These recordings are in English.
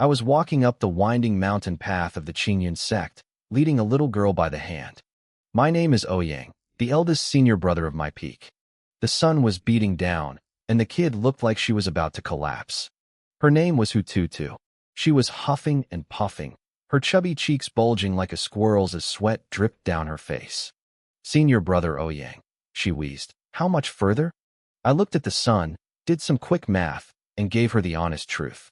I was walking up the winding mountain path of the Qingyun sect, leading a little girl by the hand. My name is Ouyang, the eldest senior brother of my peak. The sun was beating down, and the kid looked like she was about to collapse. Her name was Hututu. She was huffing and puffing, her chubby cheeks bulging like a squirrel's as sweat dripped down her face. Senior brother Ouyang, she wheezed. How much further? I looked at the sun, did some quick math, and gave her the honest truth.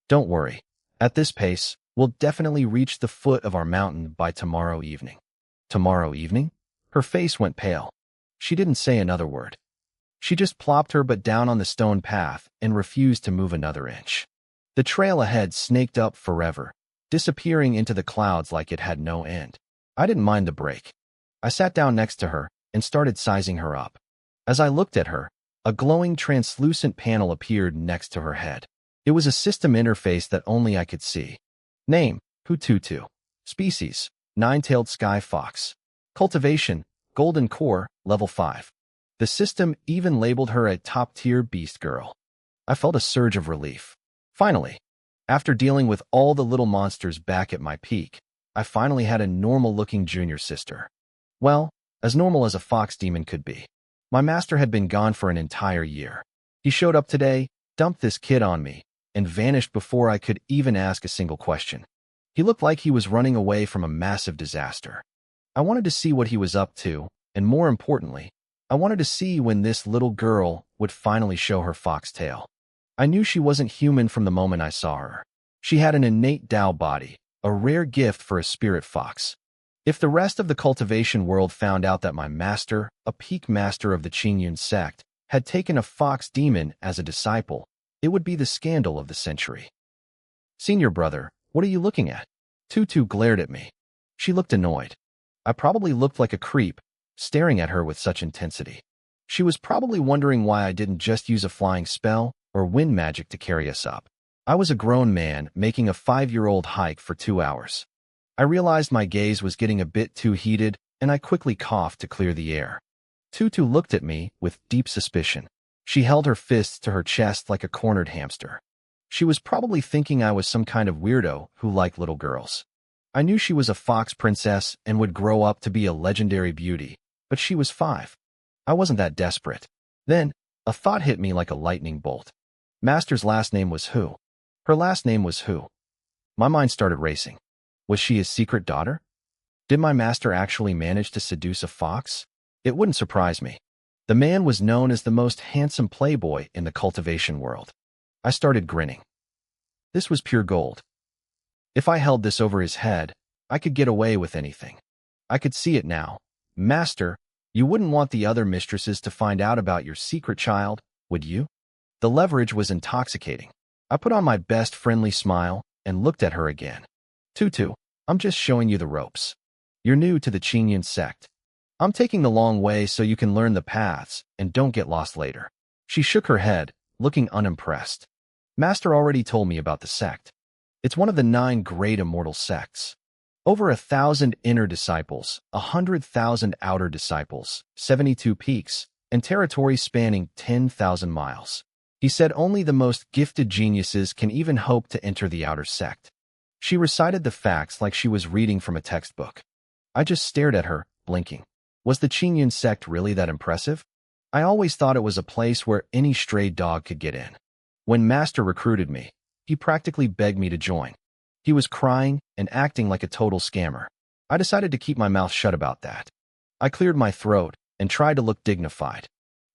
Don't worry. At this pace, we'll definitely reach the foot of our mountain by tomorrow evening. Tomorrow evening? Her face went pale. She didn't say another word. She just plopped her butt down on the stone path and refused to move another inch. The trail ahead snaked up forever, disappearing into the clouds like it had no end. I didn't mind the break. I sat down next to her and started sizing her up. As I looked at her, a glowing translucent panel appeared next to her head. It was a system interface that only I could see. Name, Hututu. Species, nine-tailed sky fox. Cultivation, golden core, level 5. The system even labeled her a top-tier beast girl. I felt a surge of relief. Finally, after dealing with all the little monsters back at my peak, I finally had a normal-looking junior sister. Well, as normal as a fox demon could be. My master had been gone for an entire year. He showed up today, dumped this kid on me, and vanished before I could even ask a single question. He looked like he was running away from a massive disaster. I wanted to see what he was up to, and more importantly, I wanted to see when this little girl would finally show her fox tail. I knew she wasn't human from the moment I saw her. She had an innate Dao body, a rare gift for a spirit fox. If the rest of the cultivation world found out that my master, a peak master of the Qingyun sect, had taken a fox demon as a disciple, it would be the scandal of the century. Senior brother, what are you looking at? Tutu glared at me. She looked annoyed. I probably looked like a creep, staring at her with such intensity. She was probably wondering why I didn't just use a flying spell or wind magic to carry us up. I was a grown man making a 5-year-old hike for 2 hours. I realized my gaze was getting a bit too heated, and I quickly coughed to clear the air. Tutu looked at me with deep suspicion. She held her fists to her chest like a cornered hamster. She was probably thinking I was some kind of weirdo who liked little girls. I knew she was a fox princess and would grow up to be a legendary beauty, but she was 5. I wasn't that desperate. Then, a thought hit me like a lightning bolt. Master's last name was Hu. Her last name was Hu. My mind started racing. Was she his secret daughter? Did my master actually manage to seduce a fox? It wouldn't surprise me. The man was known as the most handsome playboy in the cultivation world. I started grinning. This was pure gold. If I held this over his head, I could get away with anything. I could see it now. Master, you wouldn't want the other mistresses to find out about your secret child, would you? The leverage was intoxicating. I put on my best friendly smile and looked at her again. Tutu, I'm just showing you the ropes. You're new to the Qingyun sect. I'm taking the long way so you can learn the paths and don't get lost later. She shook her head, looking unimpressed. Master already told me about the sect. It's one of the 9 great immortal sects. Over 1,000 inner disciples, 100,000 outer disciples, 72 peaks, and territories spanning 10,000 miles. He said only the most gifted geniuses can even hope to enter the outer sect. She recited the facts like she was reading from a textbook. I just stared at her, blinking. Was the Qingyun sect really that impressive? I always thought it was a place where any stray dog could get in. When Master recruited me, he practically begged me to join. He was crying and acting like a total scammer. I decided to keep my mouth shut about that. I cleared my throat and tried to look dignified.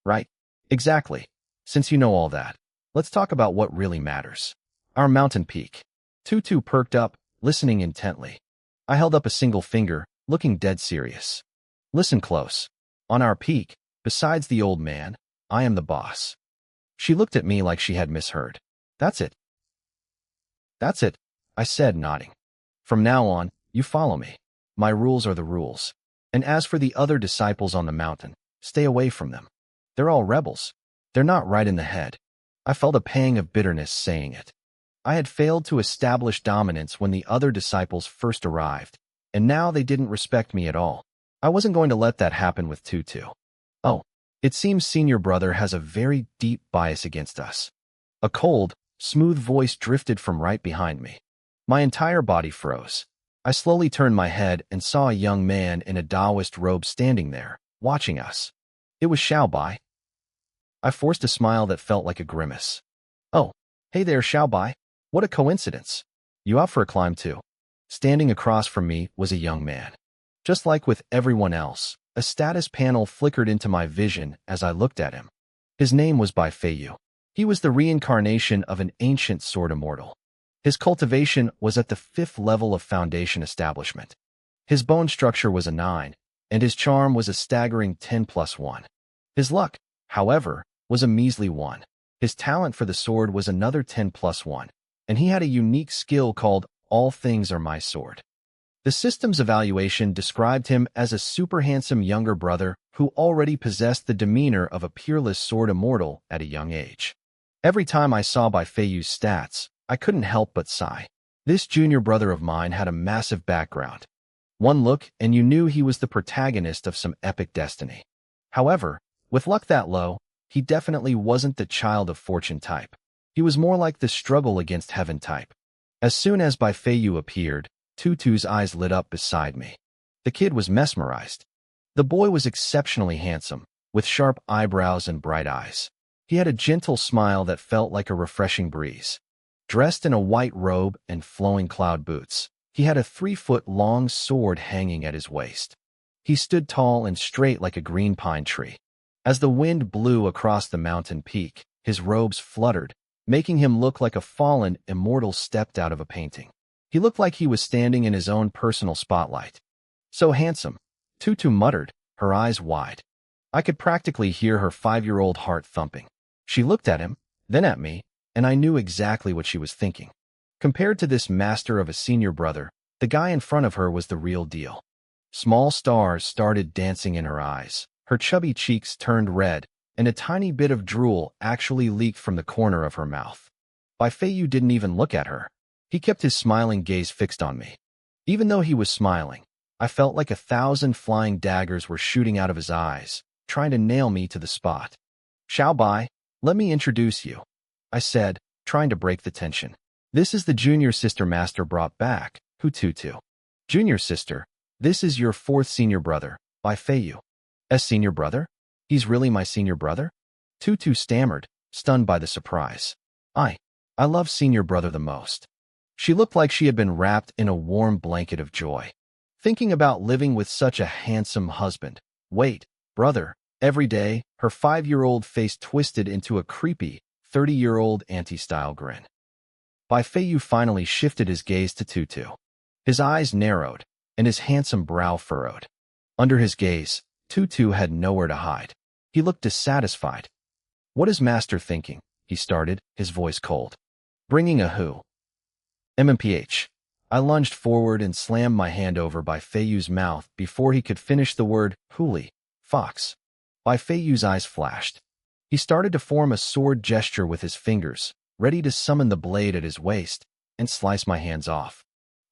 Right? Exactly. Since you know all that, let's talk about what really matters. Our mountain peak. Tutu perked up, listening intently. I held up a single finger, looking dead serious. Listen close. On our peak, besides the old man, I am the boss. She looked at me like she had misheard. That's it. That's it, I said, nodding. From now on, you follow me. My rules are the rules. And as for the other disciples on the mountain, stay away from them. They're all rebels. They're not right in the head. I felt a pang of bitterness saying it. I had failed to establish dominance when the other disciples first arrived, and now they didn't respect me at all. I wasn't going to let that happen with Tutu. Oh, it seems senior brother has a very deep bias against us. A cold, smooth voice drifted from right behind me. My entire body froze. I slowly turned my head and saw a young man in a Taoist robe standing there, watching us. It was Xiaobai. I forced a smile that felt like a grimace. Oh, hey there, Xiaobai. What a coincidence. You out for a climb too? Standing across from me was a young man. Just like with everyone else, a status panel flickered into my vision as I looked at him. His name was Bai Feiyu. He was the reincarnation of an ancient sword immortal. His cultivation was at the 5th level of foundation establishment. His bone structure was a 9, and his charm was a staggering 10+1. His luck, however, was a measly 1. His talent for the sword was another 10+1, and he had a unique skill called All Things Are My Sword. The system's evaluation described him as a super handsome younger brother who already possessed the demeanor of a peerless sword immortal at a young age. Every time I saw Bai Feiyu's stats, I couldn't help but sigh. This junior brother of mine had a massive background. One look and you knew he was the protagonist of some epic destiny. However, with luck that low, he definitely wasn't the child of fortune type. He was more like the struggle against heaven type. As soon as Bai Feiyu appeared, Tutu's eyes lit up beside me. The kid was mesmerized. The boy was exceptionally handsome, with sharp eyebrows and bright eyes. He had a gentle smile that felt like a refreshing breeze. Dressed in a white robe and flowing cloud boots, he had a 3-foot-long sword hanging at his waist. He stood tall and straight like a green pine tree. As the wind blew across the mountain peak, his robes fluttered, making him look like a fallen immortal stepped out of a painting. He looked like he was standing in his own personal spotlight. So handsome, Tutu muttered, her eyes wide. I could practically hear her 5-year-old heart thumping. She looked at him, then at me, and I knew exactly what she was thinking. Compared to this master of a senior brother, the guy in front of her was the real deal. Small stars started dancing in her eyes. Her chubby cheeks turned red, and a tiny bit of drool actually leaked from the corner of her mouth. Bai Feiyu didn't even look at her. He kept his smiling gaze fixed on me. Even though he was smiling, I felt like 1,000 flying daggers were shooting out of his eyes, trying to nail me to the spot. Xiaobai, let me introduce you, I said, trying to break the tension. This is the junior sister master brought back, Tutu. Junior sister, this is your 4th senior brother, Bai Feiyu. As senior brother? He's really my senior brother? Tutu stammered, stunned by the surprise. I love senior brother the most. She looked like she had been wrapped in a warm blanket of joy. Thinking about living with such a handsome husband. Wait, brother, every day, her 5-year-old face twisted into a creepy, 30-year-old anti-style grin. Bai Feiyu finally shifted his gaze to Tutu. His eyes narrowed, and his handsome brow furrowed. Under his gaze, Tutu had nowhere to hide. He looked dissatisfied. What is master thinking? He started, his voice cold. Bringing a who? MMPH. I lunged forward and slammed my hand over Bai Feiyu's mouth before he could finish the word huli, fox. Bai Feiyu's eyes flashed. He started to form a sword gesture with his fingers, ready to summon the blade at his waist and slice my hands off.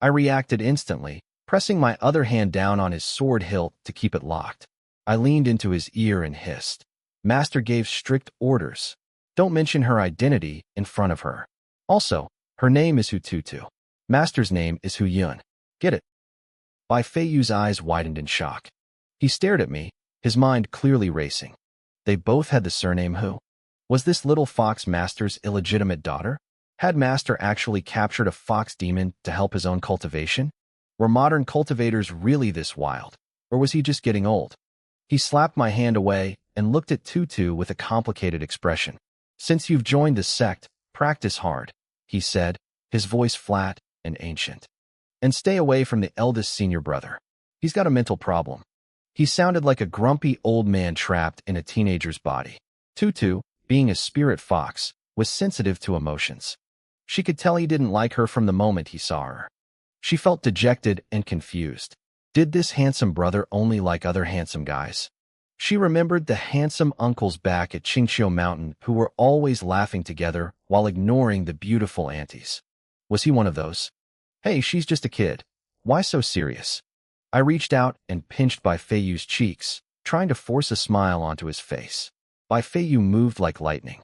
I reacted instantly, pressing my other hand down on his sword hilt to keep it locked. I leaned into his ear and hissed. Master gave strict orders. Don't mention her identity in front of her. Also, her name is Tutu. Master's name is Yun. Get it? Bai Feiyu's eyes widened in shock. He stared at me, his mind clearly racing. They both had the surname Hu. Was this little fox Master's illegitimate daughter? Had Master actually captured a fox demon to help his own cultivation? Were modern cultivators really this wild? Or was he just getting old? He slapped my hand away and looked at Tutu with a complicated expression. Since you've joined the sect, practice hard, he said, his voice flat and ancient. And stay away from the eldest senior brother. He's got a mental problem. He sounded like a grumpy old man trapped in a teenager's body. Tutu, being a spirit fox, was sensitive to emotions. She could tell he didn't like her from the moment he saw her. She felt dejected and confused. Did this handsome brother only like other handsome guys? She remembered the handsome uncles back at Qingqiu Mountain who were always laughing together while ignoring the beautiful aunties. Was he one of those? Hey, she's just a kid. Why so serious? I reached out and pinched Bai Feiyu's cheeks, trying to force a smile onto his face. Bai Feiyu moved like lightning.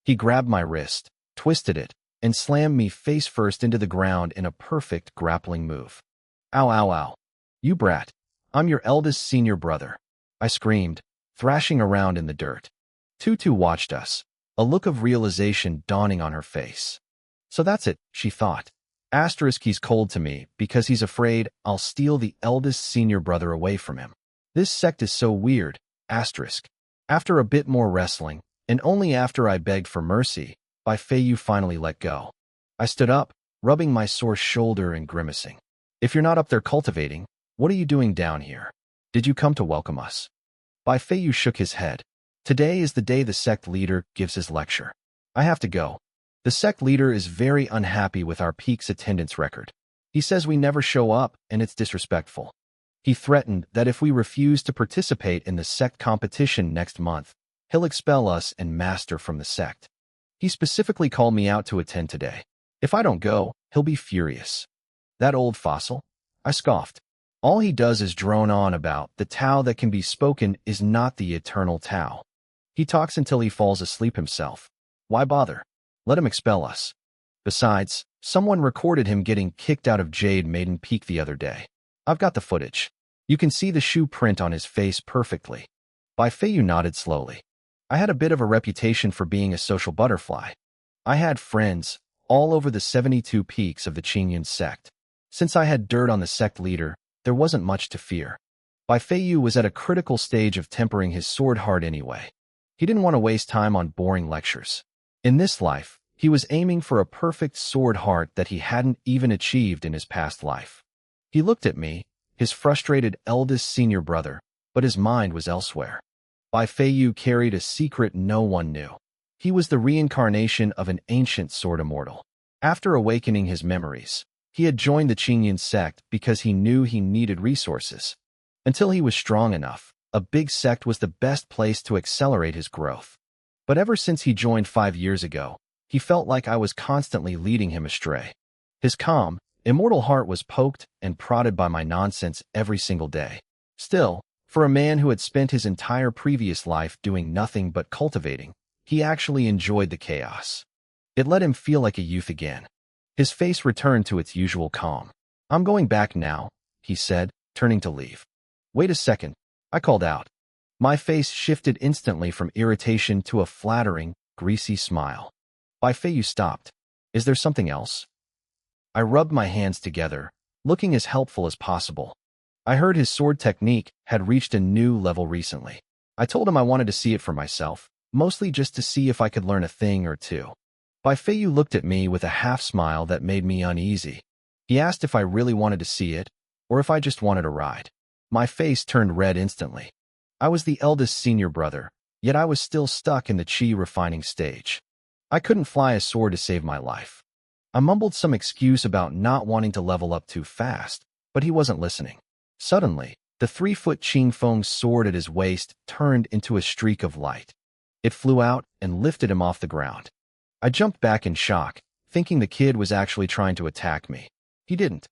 He grabbed my wrist, twisted it, and slammed me face first into the ground in a perfect grappling move. Ow, ow, ow. You brat. I'm your eldest senior brother, I screamed, thrashing around in the dirt. Tutu watched us, a look of realization dawning on her face. So that's it, she thought. He's cold to me because he's afraid I'll steal the eldest senior brother away from him. This sect is so weird, After a bit more wrestling, and only after I begged for mercy, Bai Feiyu finally let go. I stood up, rubbing my sore shoulder and grimacing. If you're not up there cultivating, what are you doing down here? Did you come to welcome us? Bai Feiyu shook his head. Today is the day the sect leader gives his lecture. I have to go. The sect leader is very unhappy with our peak's attendance record. He says we never show up and it's disrespectful. He threatened that if we refuse to participate in the sect competition next month, he'll expel us and master from the sect. He specifically called me out to attend today. If I don't go, he'll be furious. That old fossil? I scoffed. All he does is drone on about the Tao that can be spoken is not the eternal Tao. He talks until he falls asleep himself. Why bother? Let him expel us. Besides, someone recorded him getting kicked out of Jade Maiden Peak the other day. I've got the footage. You can see the shoe print on his face perfectly. Bai Feiyu nodded slowly. I had a bit of a reputation for being a social butterfly. I had friends all over the 72 peaks of the Qingyan sect. Since I had dirt on the sect leader, there wasn't much to fear. Bai Feiyu was at a critical stage of tempering his sword heart anyway. He didn't want to waste time on boring lectures. In this life, he was aiming for a perfect sword heart that he hadn't even achieved in his past life. He looked at me, his frustrated eldest senior brother, but his mind was elsewhere. Bai Feiyu carried a secret no one knew. He was the reincarnation of an ancient sword immortal. After awakening his memories, he had joined the Qingyan sect because he knew he needed resources. Until he was strong enough, a big sect was the best place to accelerate his growth. But ever since he joined 5 years ago, he felt like I was constantly leading him astray. His calm, immortal heart was poked and prodded by my nonsense every single day. Still, for a man who had spent his entire previous life doing nothing but cultivating, he actually enjoyed the chaos. It let him feel like a youth again. His face returned to its usual calm. I'm going back now, he said, turning to leave. Wait a second, I called out. My face shifted instantly from irritation to a flattering, greasy smile. Bai Feiyu stopped. Is there something else? I rubbed my hands together, looking as helpful as possible. I heard his sword technique had reached a new level recently. I told him I wanted to see it for myself, mostly just to see if I could learn a thing or two. Bai Feiyu looked at me with a half-smile that made me uneasy. He asked if I really wanted to see it, or if I just wanted a ride. My face turned red instantly. I was the eldest senior brother, yet I was still stuck in the chi refining stage. I couldn't fly a sword to save my life. I mumbled some excuse about not wanting to level up too fast, but he wasn't listening. Suddenly, the 3-foot Qing Feng's sword at his waist turned into a streak of light. It flew out and lifted him off the ground. I jumped back in shock, thinking the kid was actually trying to attack me. He didn't.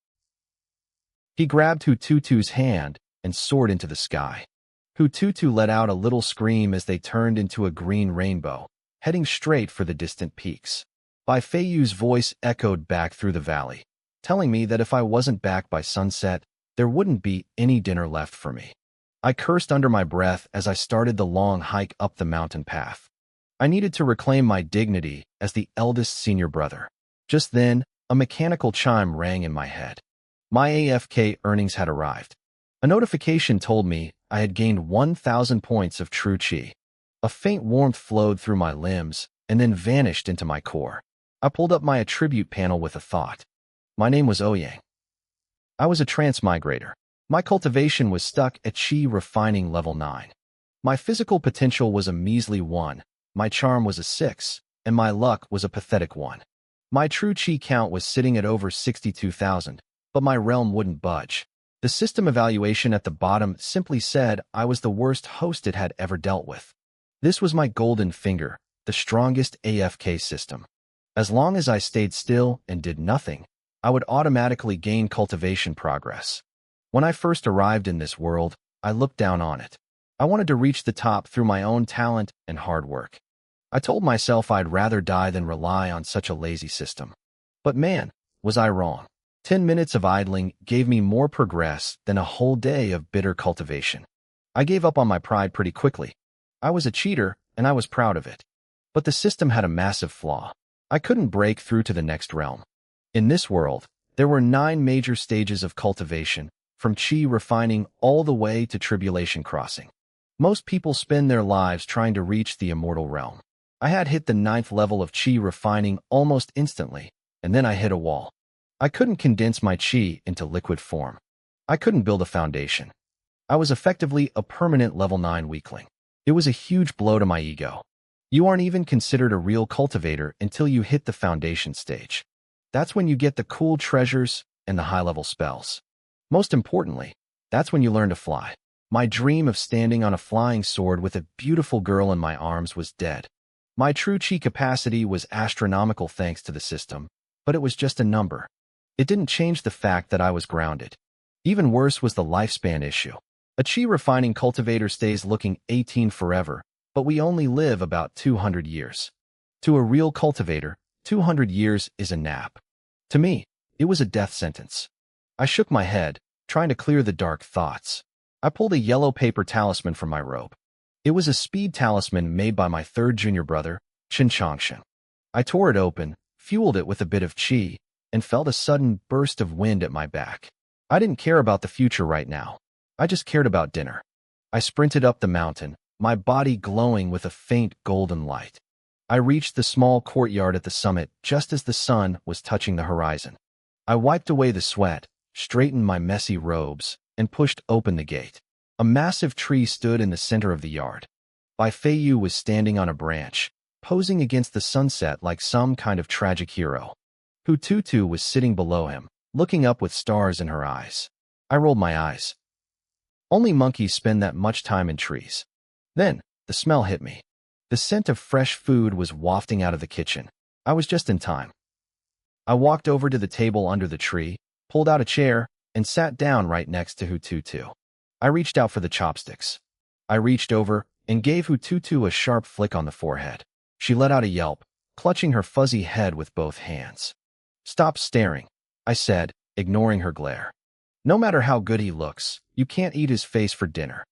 He grabbed Hututu's hand and soared into the sky. Hututu let out a little scream as they turned into a green rainbow, heading straight for the distant peaks. Bai Feiyu's voice echoed back through the valley, telling me that if I wasn't back by sunset, there wouldn't be any dinner left for me. I cursed under my breath as I started the long hike up the mountain path. I needed to reclaim my dignity as the eldest senior brother. Just then, a mechanical chime rang in my head. My AFK earnings had arrived. A notification told me I had gained 1,000 points of true chi. A faint warmth flowed through my limbs and then vanished into my core. I pulled up my attribute panel with a thought. My name was Ouyang. I was a transmigrator. My cultivation was stuck at chi refining level 9. My physical potential was a measly 1, my charm was a 6, and my luck was a pathetic 1. My true chi count was sitting at over 62,000, but my realm wouldn't budge. The system evaluation at the bottom simply said I was the worst host it had ever dealt with. This was my golden finger, the strongest AFK system. As long as I stayed still and did nothing, I would automatically gain cultivation progress. When I first arrived in this world, I looked down on it. I wanted to reach the top through my own talent and hard work. I told myself I'd rather die than rely on such a lazy system. But man, was I wrong. 10 minutes of idling gave me more progress than a whole day of bitter cultivation. I gave up on my pride pretty quickly. I was a cheater, and I was proud of it. But the system had a massive flaw. I couldn't break through to the next realm. In this world, there were 9 major stages of cultivation, from chi refining all the way to tribulation crossing. Most people spend their lives trying to reach the immortal realm. I had hit the 9th level of chi refining almost instantly, and then I hit a wall. I couldn't condense my chi into liquid form. I couldn't build a foundation. I was effectively a permanent level 9 weakling. It was a huge blow to my ego. You aren't even considered a real cultivator until you hit the foundation stage. That's when you get the cool treasures and the high-level spells. Most importantly, that's when you learn to fly. My dream of standing on a flying sword with a beautiful girl in my arms was dead. My true chi capacity was astronomical thanks to the system, but it was just a number. It didn't change the fact that I was grounded. Even worse was the lifespan issue. A chi refining cultivator stays looking 18 forever, but we only live about 200 years. To a real cultivator, 200 years is a nap. To me, it was a death sentence. I shook my head, trying to clear the dark thoughts. I pulled a yellow paper talisman from my robe. It was a speed talisman made by my 3rd junior brother, Chin. I tore it open, fueled it with a bit of chi, and felt a sudden burst of wind at my back. I didn't care about the future right now. I just cared about dinner. I sprinted up the mountain, my body glowing with a faint golden light. I reached the small courtyard at the summit just as the sun was touching the horizon. I wiped away the sweat, straightened my messy robes, and pushed open the gate. A massive tree stood in the center of the yard. Bai Feiyu was standing on a branch, posing against the sunset like some kind of tragic hero. Hu Tutu was sitting below him, looking up with stars in her eyes. I rolled my eyes. Only monkeys spend that much time in trees. Then, the smell hit me. The scent of fresh food was wafting out of the kitchen. I was just in time. I walked over to the table under the tree, pulled out a chair, and sat down right next to Hu Tutu. I reached out for the chopsticks. I reached over and gave Hu Tutu a sharp flick on the forehead. She let out a yelp, clutching her fuzzy head with both hands. "Stop staring," I said, ignoring her glare. "No matter how good he looks, you can't eat his face for dinner."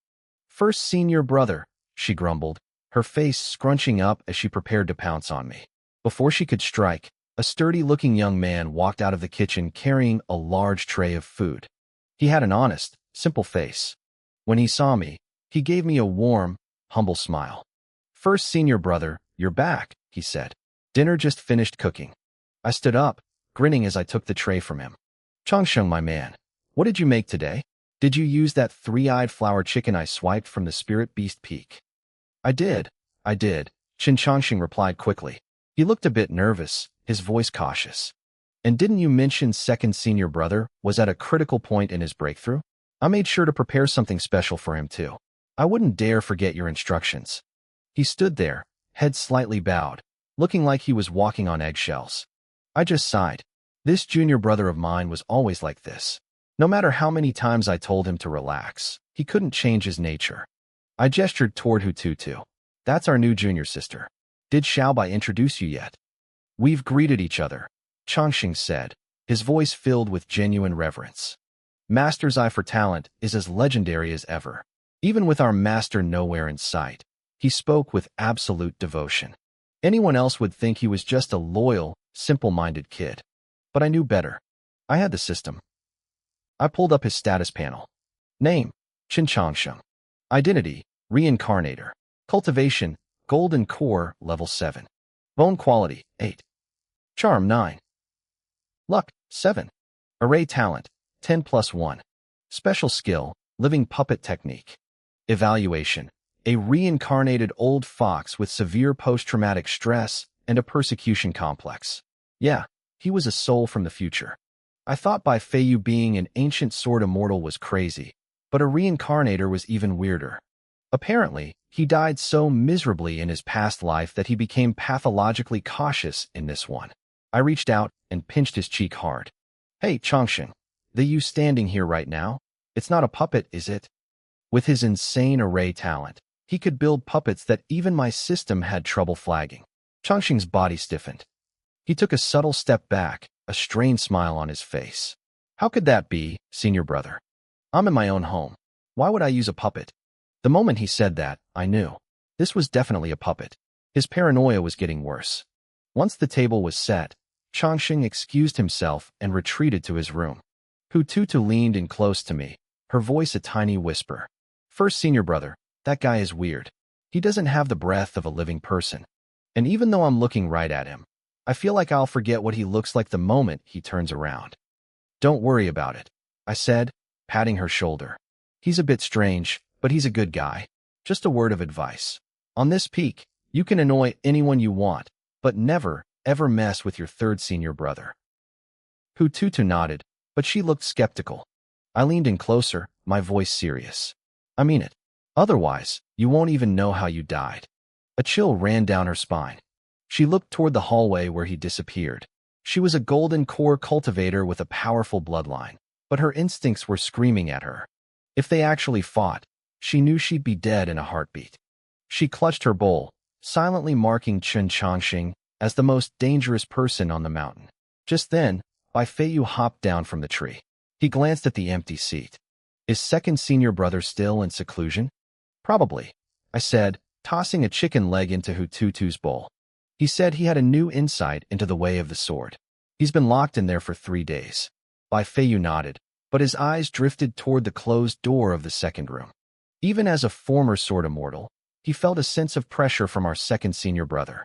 "First senior brother," she grumbled, her face scrunching up as she prepared to pounce on me. Before she could strike, a sturdy-looking young man walked out of the kitchen carrying a large tray of food. He had an honest, simple face. When he saw me, he gave me a warm, humble smile. "First senior brother, you're back," he said. "Dinner just finished cooking." I stood up, grinning as I took the tray from him. "Changsheng, my man, what did you make today? Did you use that 3-eyed flower chicken I swiped from the Spirit Beast Peak?" I did, Chin Changsheng replied quickly. He looked a bit nervous, his voice cautious. "And didn't you mention second senior brother was at a critical point in his breakthrough? I made sure to prepare something special for him too. I wouldn't dare forget your instructions." He stood there, head slightly bowed, looking like he was walking on eggshells. I just sighed. This junior brother of mine was always like this. No matter how many times I told him to relax, he couldn't change his nature. I gestured toward Hututu. "That's our new junior sister. Did Xiaobai introduce you yet?" "We've greeted each other," Changxing said, his voice filled with genuine reverence. Master's eye for talent is as legendary as ever. Even with our master nowhere in sight, he spoke with absolute devotion. Anyone else would think he was just a loyal, simple-minded kid. But I knew better. I had the system. I pulled up his status panel. Name, Chin Changsheng. Identity, Reincarnator. Cultivation, Golden Core, level 7. Bone quality, 8. Charm, 9. Luck, 7. Array talent, 10+1. Special skill, Living Puppet Technique. Evaluation, a reincarnated old fox with severe post-traumatic stress and a persecution complex. Yeah, he was a soul from the future. I thought Bai Feiyu being an ancient sword immortal was crazy, but a reincarnator was even weirder. Apparently, he died so miserably in his past life that he became pathologically cautious in this one. I reached out and pinched his cheek hard. "Hey, Changsheng, the you standing here right now? It's not a puppet, is it?" With his insane array talent, He could build puppets that even my system had trouble flagging. Changxing's body stiffened. He took a subtle step back, a strained smile on his face. How could that be, senior brother? I'm in my own home. Why would I use a puppet? The moment he said that, I knew. This was definitely a puppet. His paranoia was getting worse. Once the table was set, Changxing excused himself and retreated to his room. Hututu leaned in close to me, her voice a tiny whisper. First, senior brother, that guy is weird. He doesn't have the breath of a living person. And even though I'm looking right at him, I feel like I'll forget what he looks like the moment he turns around. Don't worry about it, I said, patting her shoulder. He's a bit strange, but he's a good guy. Just a word of advice. On this peak, you can annoy anyone you want, but never, ever mess with your third senior brother. Hututu nodded, but she looked skeptical. I leaned in closer, my voice serious. I mean it. Otherwise, you won't even know how you died. A chill ran down her spine. She looked toward the hallway where he disappeared. She was a golden core cultivator with a powerful bloodline, but her instincts were screaming at her. If they actually fought, she knew she'd be dead in a heartbeat. She clutched her bowl, silently marking Chen Changxing as the most dangerous person on the mountain. Just then, Bai Feiyu hopped down from the tree. He glanced at the empty seat. Is second senior brother still in seclusion? Probably, I said, tossing a chicken leg into Hututu's bowl. He said he had a new insight into the way of the sword. He's been locked in there for 3 days. Bai Feiyu nodded, but his eyes drifted toward the closed door of the second room. Even as a former sword immortal, he felt a sense of pressure from our second senior brother.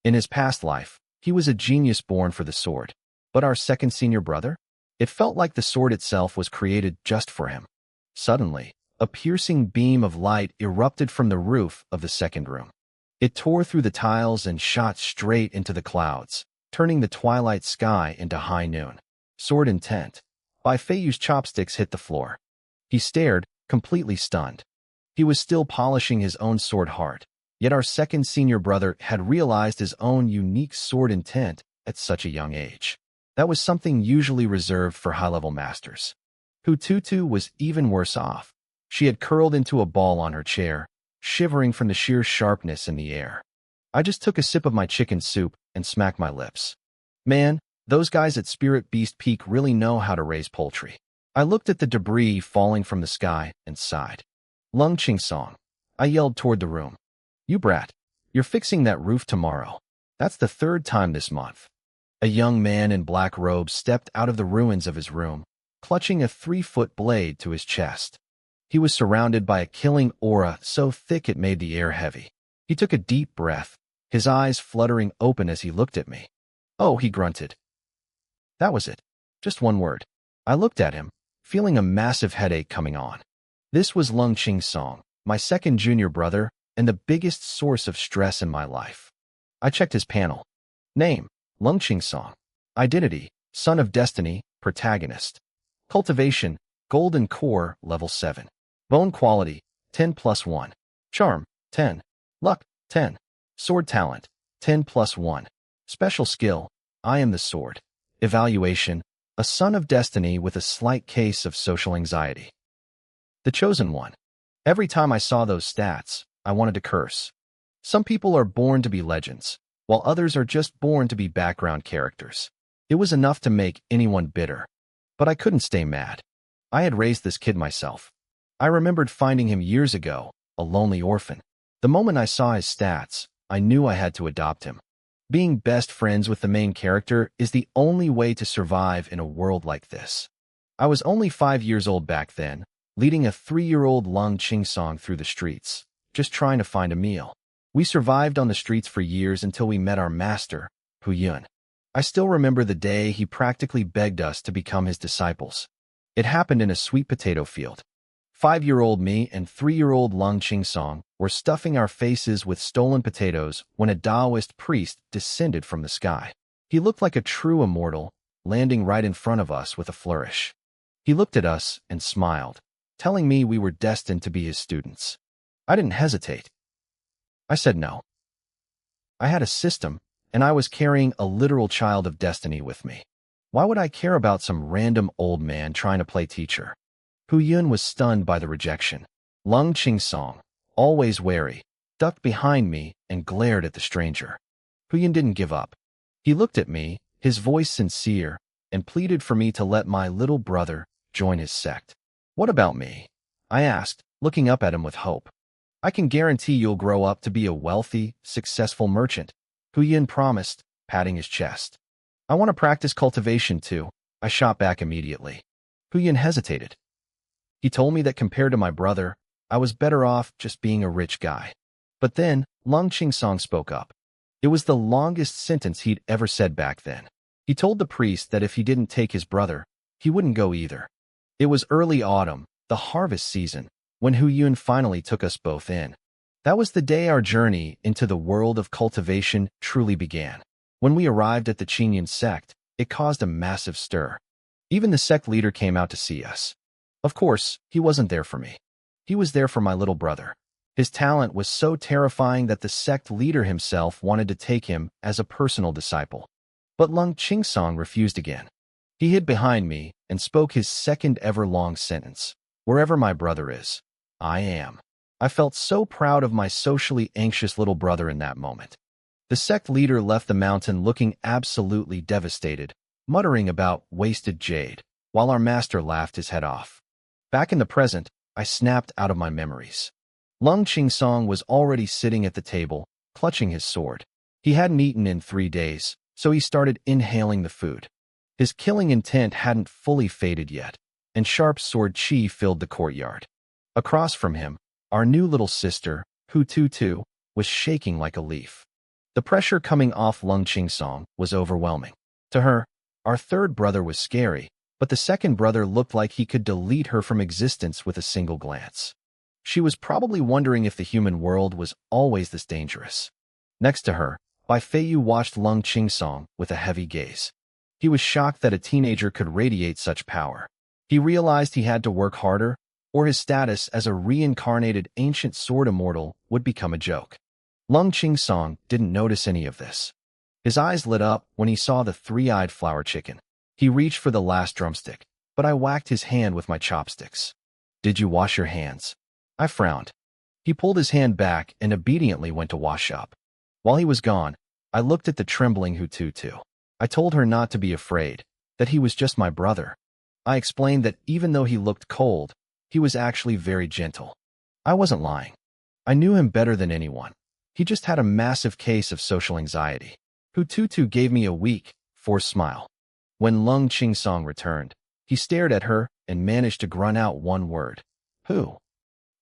In his past life, he was a genius born for the sword. But our second senior brother? It felt like the sword itself was created just for him. Suddenly, a piercing beam of light erupted from the roof of the second room. It tore through the tiles and shot straight into the clouds, turning the twilight sky into high noon. Sword intent. Bai Feiyu's chopsticks hit the floor. He stared, completely stunned. He was still polishing his own sword heart, yet our second senior brother had realized his own unique sword intent at such a young age. That was something usually reserved for high-level masters. Hututu was even worse off. She had curled into a ball on her chair, shivering from the sheer sharpness in the air. I just took a sip of my chicken soup and smacked my lips. Man, those guys at Spirit Beast Peak really know how to raise poultry. I looked at the debris falling from the sky and sighed. Lung Ching Song. I yelled toward the room. You brat, you're fixing that roof tomorrow. That's the 3rd time this month. A young man in black robes stepped out of the ruins of his room, clutching a 3-foot blade to his chest. He was surrounded by a killing aura so thick it made the air heavy. He took a deep breath, his eyes fluttering open as he looked at me. Oh, he grunted. That was it. Just one word. I looked at him, feeling a massive headache coming on. This was Lung Ching Song, my second junior brother, and the biggest source of stress in my life. I checked his panel. Name, Lung Ching Song. Identity, Son of Destiny, Protagonist. Cultivation, Golden Core, Level 7. Bone Quality, 10+1. Charm, 10. Luck, 10. Sword Talent, 10+1. Special Skill, I am the sword. Evaluation, a Son of Destiny with a slight case of social anxiety. The Chosen One. Every time I saw those stats, I wanted to curse. Some people are born to be legends, while others are just born to be background characters. It was enough to make anyone bitter. But I couldn't stay mad. I had raised this kid myself. I remembered finding him years ago, a lonely orphan. The moment I saw his stats, I knew I had to adopt him. Being best friends with the main character is the only way to survive in a world like this. I was only 5 years old back then, leading a 3-year-old Lung Ching Song through the streets, just trying to find a meal. We survived on the streets for years until we met our master, Hu Yun. I still remember the day he practically begged us to become his disciples. It happened in a sweet potato field. 5-year-old me and 3-year-old Lung Ching Song were stuffing our faces with stolen potatoes when a Taoist priest descended from the sky. He looked like a true immortal, landing right in front of us with a flourish. He looked at us and smiled, telling me we were destined to be his students. I didn't hesitate. I said no. I had a system, and I was carrying a literal child of destiny with me. Why would I care about some random old man trying to play teacher? Hu Yun was stunned by the rejection. Lung Ching Song, always wary, ducked behind me and glared at the stranger. Huyin didn't give up. He looked at me, his voice sincere, and pleaded for me to let my little brother join his sect. What about me? I asked, looking up at him with hope. I can guarantee you'll grow up to be a wealthy, successful merchant, Huyin promised, patting his chest. I want to practice cultivation too, I shot back immediately. Huyin hesitated. He told me that compared to my brother, I was better off just being a rich guy. But then, Lung Qingsong spoke up. It was the longest sentence he'd ever said back then. He told the priest that if he didn't take his brother, he wouldn't go either. It was early autumn, the harvest season, when Huyin finally took us both in. That was the day our journey into the world of cultivation truly began. When we arrived at the Qingyan sect, it caused a massive stir. Even the sect leader came out to see us. Of course, he wasn't there for me. He was there for my little brother. His talent was so terrifying that the sect leader himself wanted to take him as a personal disciple. But Lung Qingsong refused again. He hid behind me and spoke his second ever long sentence. Wherever my brother is, I am. I felt so proud of my socially anxious little brother in that moment. The sect leader left the mountain looking absolutely devastated, muttering about wasted jade, while our master laughed his head off. Back in the present, I snapped out of my memories. Lung Qingsong was already sitting at the table, clutching his sword. He hadn't eaten in 3 days, so he started inhaling the food. His killing intent hadn't fully faded yet, and sharp sword chi filled the courtyard. Across from him, our new little sister, Hu Tutu, was shaking like a leaf. The pressure coming off Lung Qingsong was overwhelming. To her, our third brother was scary, but the second brother looked like he could delete her from existence with a single glance. She was probably wondering if the human world was always this dangerous. Next to her, Bai Feiyu watched Lung Qingsong with a heavy gaze. He was shocked that a teenager could radiate such power. He realized he had to work harder, or his status as a reincarnated ancient sword immortal would become a joke. Lung Qingsong didn't notice any of this. His eyes lit up when he saw the three-eyed flower chicken. He reached for the last drumstick, but I whacked his hand with my chopsticks. Did you wash your hands? I frowned. He pulled his hand back and obediently went to wash up. While he was gone, I looked at the trembling Hututu. I told her not to be afraid, that he was just my brother. I explained that even though he looked cold, he was actually very gentle. I wasn't lying. I knew him better than anyone. He just had a massive case of social anxiety. Hututu gave me a weak, forced smile. When Lung Qingsong returned, he stared at her and managed to grunt out one word. Who?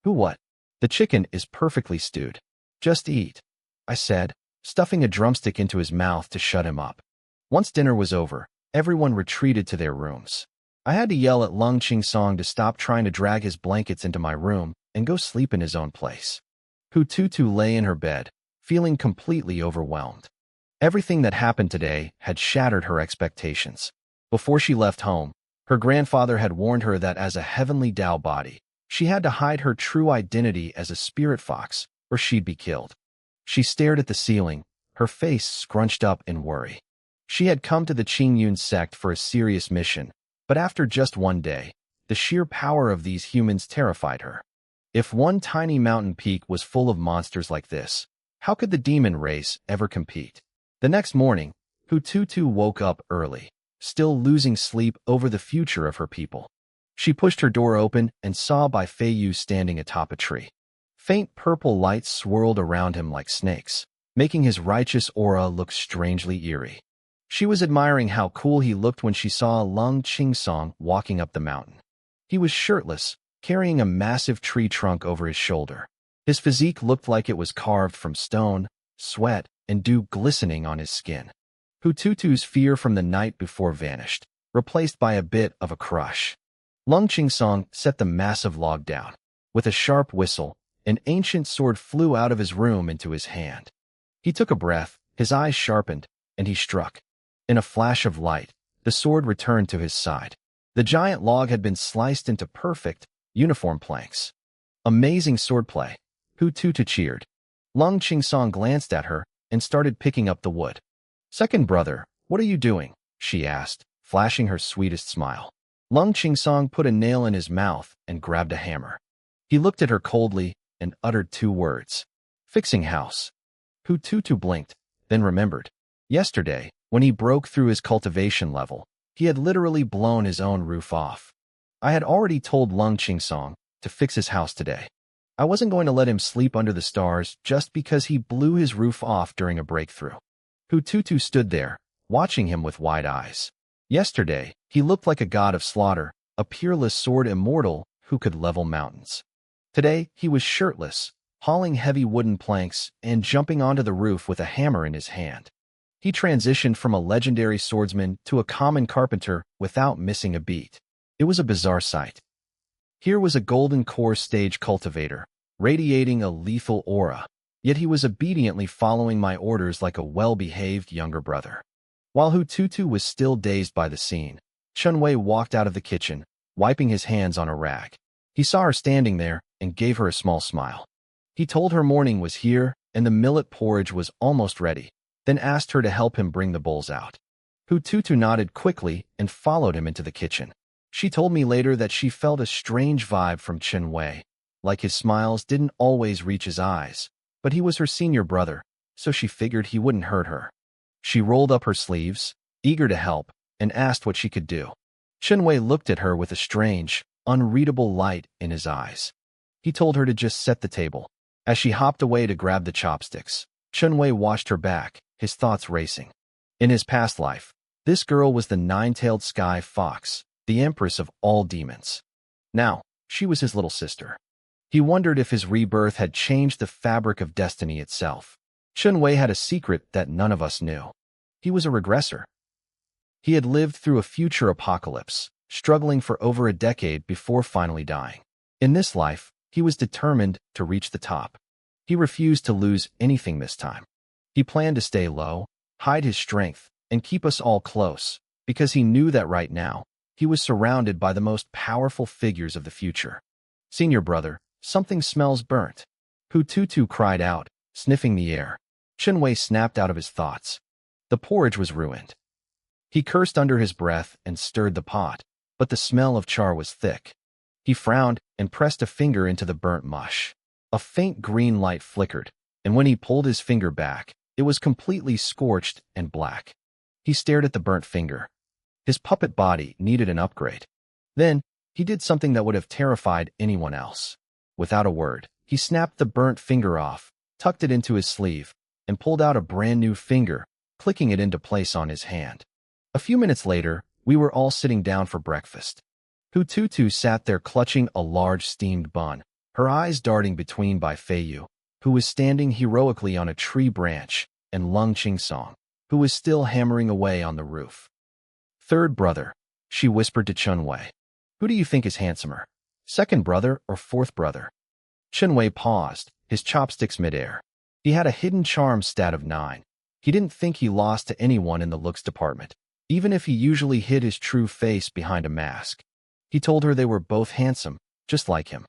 Who what? The chicken is perfectly stewed. Just eat, I said, stuffing a drumstick into his mouth to shut him up. Once dinner was over, everyone retreated to their rooms. I had to yell at Lung Qingsong to stop trying to drag his blankets into my room and go sleep in his own place. Hututu lay in her bed, feeling completely overwhelmed. Everything that happened today had shattered her expectations. Before she left home, her grandfather had warned her that as a heavenly Tao body, she had to hide her true identity as a spirit fox, or she'd be killed. She stared at the ceiling, her face scrunched up in worry. She had come to the Qingyun sect for a serious mission, but after just one day, the sheer power of these humans terrified her. If one tiny mountain peak was full of monsters like this, how could the demon race ever compete? The next morning, Hututu woke up early, still losing sleep over the future of her people. She pushed her door open and saw Bai Feiyu standing atop a tree. Faint purple lights swirled around him like snakes, making his righteous aura look strangely eerie. She was admiring how cool he looked when she saw Lung Qingsong walking up the mountain. He was shirtless, carrying a massive tree trunk over his shoulder. His physique looked like it was carved from stone, sweat, and dew glistening on his skin. Hututu's fear from the night before vanished, replaced by a bit of a crush. Lung Qingsong set the massive log down. With a sharp whistle, an ancient sword flew out of his room into his hand. He took a breath, his eyes sharpened, and he struck. In a flash of light, the sword returned to his side. The giant log had been sliced into perfect, uniform planks. Amazing swordplay, Hututu cheered. Lung Qingsong glanced at her and started picking up the wood. Second brother, what are you doing? She asked, flashing her sweetest smile. Lung Qingsong put a nail in his mouth and grabbed a hammer. He looked at her coldly, and uttered 2 words. Fixing house. Hututu blinked, then remembered. Yesterday, when he broke through his cultivation level, he had literally blown his own roof off. I had already told Lung Chingsong to fix his house today. I wasn't going to let him sleep under the stars just because he blew his roof off during a breakthrough. Hututu stood there, watching him with wide eyes. Yesterday, he looked like a god of slaughter, a peerless sword immortal who could level mountains. Today, he was shirtless, hauling heavy wooden planks and jumping onto the roof with a hammer in his hand. He transitioned from a legendary swordsman to a common carpenter without missing a beat. It was a bizarre sight. Here was a golden core stage cultivator, radiating a lethal aura, yet he was obediently following my orders like a well-behaved younger brother. While Hututu was still dazed by the scene, Chunwei walked out of the kitchen, wiping his hands on a rag. He saw her standing there and gave her a small smile. He told her morning was here and the millet porridge was almost ready, then asked her to help him bring the bowls out. Hututu nodded quickly and followed him into the kitchen. She told me later that she felt a strange vibe from Chunwei, like his smiles didn't always reach his eyes, but he was her senior brother, so she figured he wouldn't hurt her. She rolled up her sleeves, eager to help, and asked what she could do. Chunwei looked at her with a strange, unreadable light in his eyes. He told her to just set the table. As she hopped away to grab the chopsticks, Chunwei watched her back, his thoughts racing. In his past life, this girl was the 9-tailed sky fox, the empress of all demons. Now, she was his little sister. He wondered if his rebirth had changed the fabric of destiny itself. Chunwei had a secret that none of us knew. He was a regressor. He had lived through a future apocalypse, struggling for over a decade before finally dying. In this life, he was determined to reach the top. He refused to lose anything this time. He planned to stay low, hide his strength, and keep us all close, because he knew that right now, he was surrounded by the most powerful figures of the future. Senior brother, something smells burnt. Hututu cried out, sniffing the air. Chunwei snapped out of his thoughts. The porridge was ruined. He cursed under his breath and stirred the pot, but the smell of char was thick. He frowned and pressed a finger into the burnt mush. A faint green light flickered, and when he pulled his finger back, it was completely scorched and black. He stared at the burnt finger. His puppet body needed an upgrade. Then, he did something that would have terrified anyone else. Without a word, he snapped the burnt finger off, tucked it into his sleeve, and pulled out a brand new finger, clicking it into place on his hand. A few minutes later, we were all sitting down for breakfast. Hututu sat there clutching a large steamed bun, her eyes darting between by Feiyu, who was standing heroically on a tree branch, and Lung Chingsong, who was still hammering away on the roof. Third brother, she whispered to Chunwei. Who do you think is handsomer? Second brother or fourth brother? Chunwei paused, his chopsticks midair. He had a hidden charm stat of 9. He didn't think he lost to anyone in the looks department, even if he usually hid his true face behind a mask. He told her they were both handsome, just like him.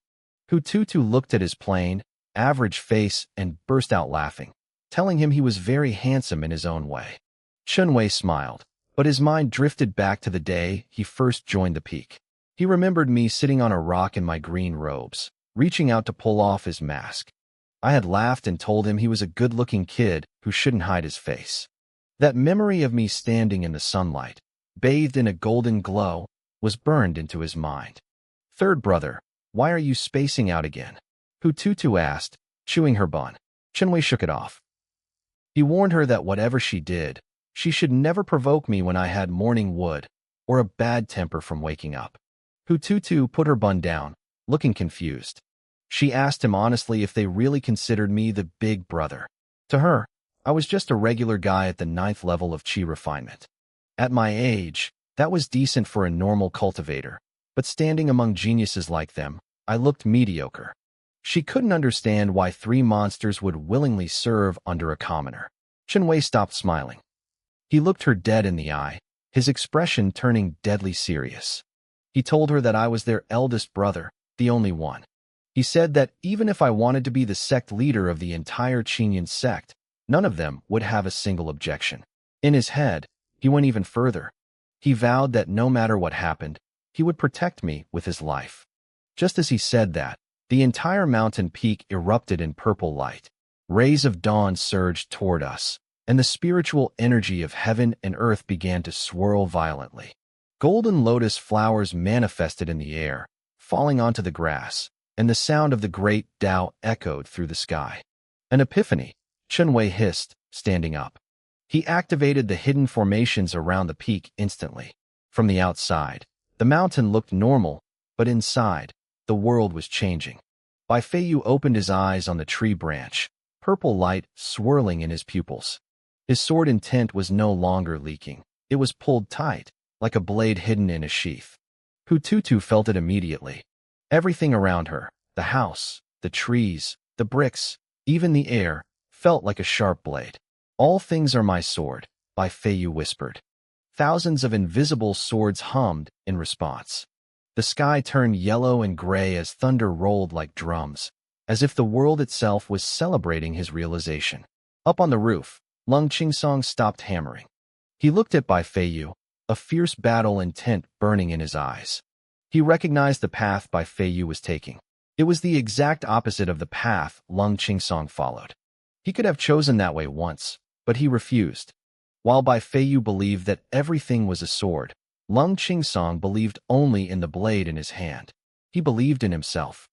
Hututu looked at his plain, average face and burst out laughing, telling him he was very handsome in his own way. Chunwei smiled, but his mind drifted back to the day he first joined the peak. He remembered me sitting on a rock in my green robes, reaching out to pull off his mask. I had laughed and told him he was a good-looking kid who shouldn't hide his face. That memory of me standing in the sunlight, bathed in a golden glow, was burned into his mind. Third brother, why are you spacing out again? Hututu asked, chewing her bun. Chunwei shook it off. He warned her that whatever she did, she should never provoke me when I had morning wood, or a bad temper from waking up. Hututu put her bun down, looking confused. She asked him honestly if they really considered me the big brother. To her, I was just a regular guy at the 9th level of chi refinement. At my age, that was decent for a normal cultivator, but standing among geniuses like them, I looked mediocre. She couldn't understand why 3 monsters would willingly serve under a commoner. Chunwei stopped smiling. He looked her dead in the eye, his expression turning deadly serious. He told her that I was their eldest brother, the only one. He said that even if I wanted to be the sect leader of the entire Qinyan sect, none of them would have a single objection. In his head, he went even further. He vowed that no matter what happened, he would protect me with his life. Just as he said that, The entire mountain peak erupted in purple light. Rays of dawn surged toward us, and the spiritual energy of heaven and earth began to swirl violently. Golden lotus flowers manifested in the air, falling onto the grass, and the sound of the great Tao echoed through the sky. An epiphany, Chunwei hissed, standing up. He activated the hidden formations around the peak instantly. From the outside, the mountain looked normal, but inside, the world was changing. Bai Feiyu opened his eyes on the tree branch, purple light swirling in his pupils. His sword intent was no longer leaking. It was pulled tight, like a blade hidden in a sheath. Hututu felt it immediately. Everything around her, the house, the trees, the bricks, even the air, felt like a sharp blade. All things are my sword, Bai Feiyu whispered. Thousands of invisible swords hummed in response. The sky turned yellow and gray as thunder rolled like drums, as if the world itself was celebrating his realization. Up on the roof, Lung Qingsong stopped hammering. He looked at Bai Feiyu, a fierce battle intent burning in his eyes. He recognized the path Bai Feiyu was taking. It was the exact opposite of the path Lung Qingsong followed. He could have chosen that way once, but he refused. While Bai Feiyu believed that everything was a sword, Lung Qingsong believed only in the blade in his hand. He believed in himself.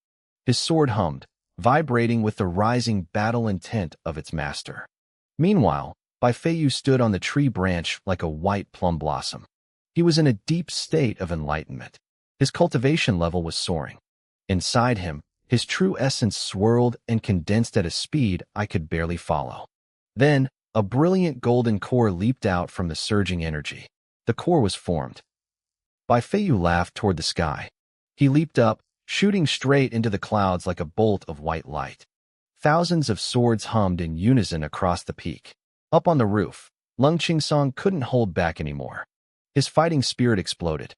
His sword hummed, vibrating with the rising battle intent of its master. Meanwhile, Bai Feiyu stood on the tree branch like a white plum blossom. He was in a deep state of enlightenment. His cultivation level was soaring. Inside him, his true essence swirled and condensed at a speed I could barely follow. Then, a brilliant golden core leaped out from the surging energy. The core was formed. Bai Feiyu laughed toward the sky. He leaped up, shooting straight into the clouds like a bolt of white light. Thousands of swords hummed in unison across the peak. Up on the roof, Lung Qingsong couldn't hold back anymore. His fighting spirit exploded.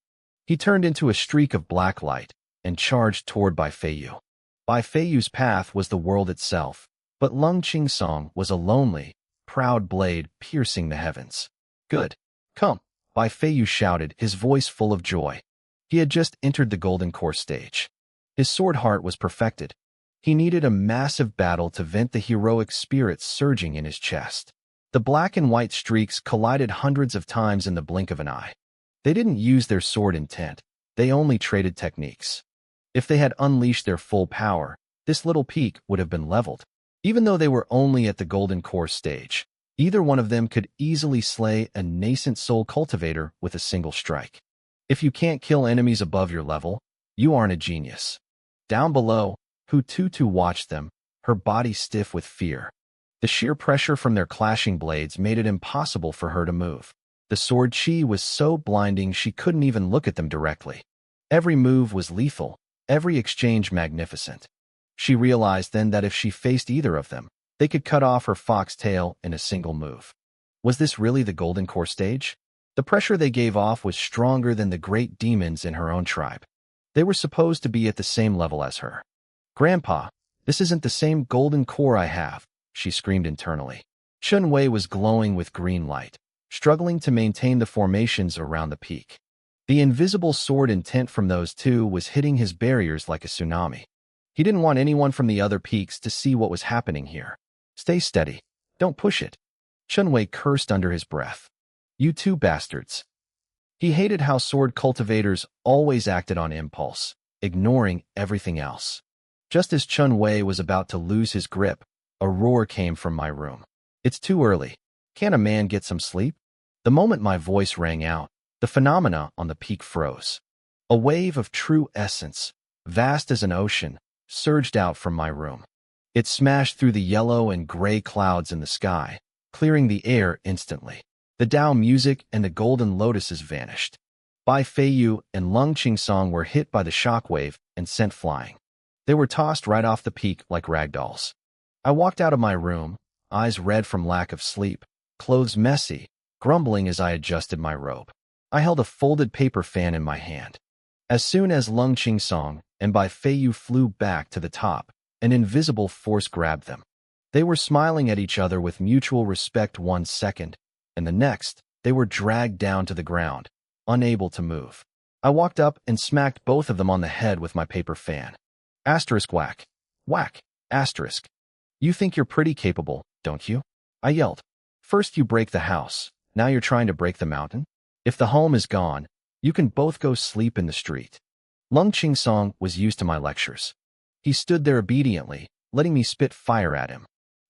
He turned into a streak of black light and charged toward Bai Feiyu. Bai Feiyu's path was the world itself, but Lung Qingsong was a lonely, proud blade piercing the heavens. Good. Come, Bai Feiyu shouted, his voice full of joy. He had just entered the golden core stage. His sword heart was perfected. He needed a massive battle to vent the heroic spirit surging in his chest. The black and white streaks collided hundreds of times in the blink of an eye. They didn't use their sword intent. They only traded techniques. If they had unleashed their full power, this little peak would have been leveled. Even though they were only at the golden core stage, either one of them could easily slay a nascent soul cultivator with a single strike. If you can't kill enemies above your level, you aren't a genius. Down below, Hututu watched them, her body stiff with fear. The sheer pressure from their clashing blades made it impossible for her to move. The sword chi was so blinding she couldn't even look at them directly. Every move was lethal, every exchange magnificent. She realized then that if she faced either of them, they could cut off her fox tail in a single move. Was this really the golden core stage? The pressure they gave off was stronger than the great demons in her own tribe. They were supposed to be at the same level as her. Grandpa, this isn't the same golden core I have, she screamed internally. Chunwei was glowing with green light, struggling to maintain the formations around the peak. The invisible sword intent from those two was hitting his barriers like a tsunami. He didn't want anyone from the other peaks to see what was happening here. Stay steady. Don't push it. Chunwei cursed under his breath. You two bastards. He hated how sword cultivators always acted on impulse, ignoring everything else. Just as Chunwei was about to lose his grip, a roar came from my room. It's too early. Can't a man get some sleep? The moment my voice rang out, the phenomena on the peak froze. A wave of true essence, vast as an ocean, surged out from my room. It smashed through the yellow and gray clouds in the sky, clearing the air instantly. The Tao music and the golden lotuses vanished. Bai Feiyu and Lung Qingsong were hit by the shockwave and sent flying. They were tossed right off the peak like ragdolls. I walked out of my room, eyes red from lack of sleep, clothes messy, grumbling as I adjusted my robe. I held a folded paper fan in my hand. As soon as Lung Qingsong and Bai Feiyu flew back to the top, an invisible force grabbed them. They were smiling at each other with mutual respect 1 second, and the next, they were dragged down to the ground, unable to move. I walked up and smacked both of them on the head with my paper fan. Asterisk whack. Whack. Asterisk. You think you're pretty capable, don't you? I yelled. First you break the house, now you're trying to break the mountain? If the home is gone, you can both go sleep in the street. Lung Ching Song was used to my lectures. He stood there obediently, letting me spit fire at him.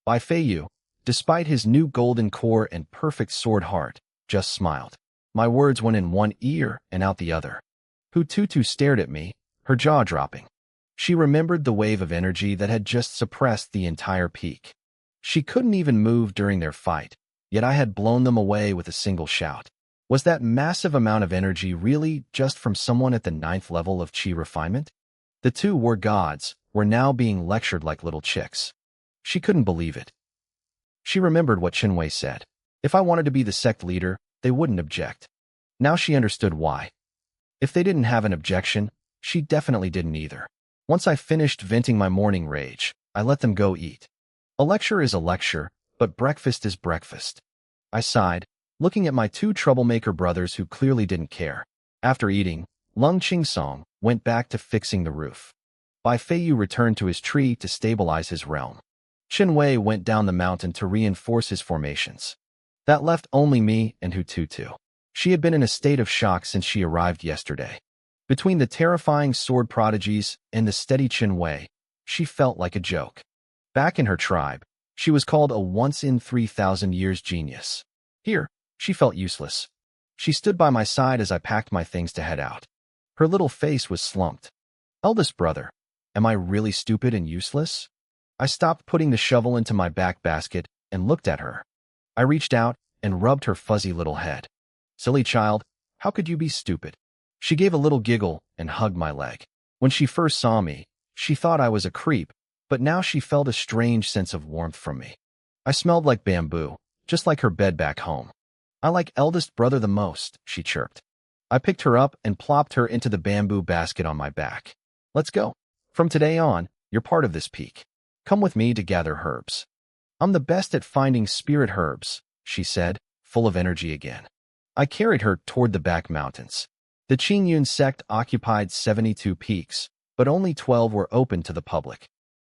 Bai Feiyu, despite his new golden core and perfect sword heart, just smiled. My words went in one ear and out the other. Hu Tutu stared at me, her jaw dropping. She remembered the wave of energy that had just suppressed the entire peak. She couldn't even move during their fight, yet I had blown them away with a single shout. Was that massive amount of energy really just from someone at the 9th level of chi refinement? The two war gods were now being lectured like little chicks. She couldn't believe it. She remembered what Qinwei said. If I wanted to be the sect leader, they wouldn't object. Now she understood why. If they didn't have an objection, she definitely didn't either. Once I finished venting my morning rage, I let them go eat. A lecture is a lecture, but breakfast is breakfast. I sighed, looking at my two troublemaker brothers who clearly didn't care. After eating, Lung Ching Song went back to fixing the roof. Bai Feiyu returned to his tree to stabilize his realm. Qinwei went down the mountain to reinforce his formations. That left only me and Hu Tutu. She had been in a state of shock since she arrived yesterday. Between the terrifying sword prodigies and the steady Qinwei, she felt like a joke. Back in her tribe, she was called a once-in-3,000 years genius. Here, she felt useless. She stood by my side as I packed my things to head out. Her little face was slumped. Eldest brother, am I really stupid and useless? I stopped putting the shovel into my back basket and looked at her. I reached out and rubbed her fuzzy little head. Silly child, how could you be stupid? She gave a little giggle and hugged my leg. When she first saw me, she thought I was a creep, but now she felt a strange sense of warmth from me. I smelled like bamboo, just like her bed back home. I like eldest brother the most, she chirped. I picked her up and plopped her into the bamboo basket on my back. Let's go. From today on, you're part of this peak. Come with me to gather herbs. I'm the best at finding spirit herbs, she said, full of energy again. I carried her toward the back mountains. The Qingyun sect occupied 72 peaks, but only 12 were open to the public.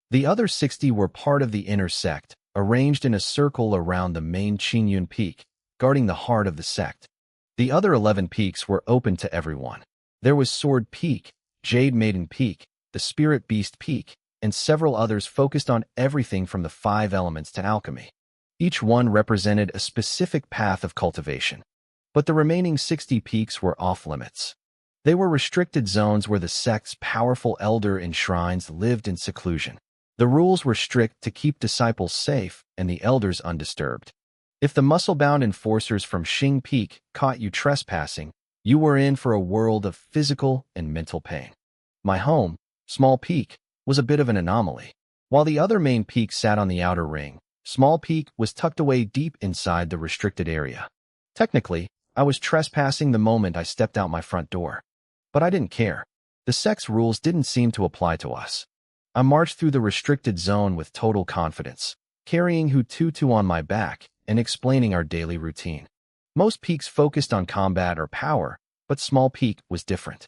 The other 60 were part of the inner sect, arranged in a circle around the main Qingyun peak, guarding the heart of the sect. The other 11 peaks were open to everyone. There was Sword Peak, Jade Maiden Peak, the Spirit Beast Peak, and several others focused on everything from the 5 elements to alchemy. Each one represented a specific path of cultivation. But the remaining 60 peaks were off-limits. They were restricted zones where the sect's powerful elder and shrines lived in seclusion. The rules were strict to keep disciples safe and the elders undisturbed. If the muscle-bound enforcers from Xing Peak caught you trespassing, you were in for a world of physical and mental pain. My home, Small Peak, was a bit of an anomaly. While the other main peaks sat on the outer ring, Small Peak was tucked away deep inside the restricted area. Technically, I was trespassing the moment I stepped out my front door. But I didn't care. The sect's rules didn't seem to apply to us. I marched through the restricted zone with total confidence, carrying Hu Tutu on my back and explaining our daily routine. Most peaks focused on combat or power, but Small Peak was different.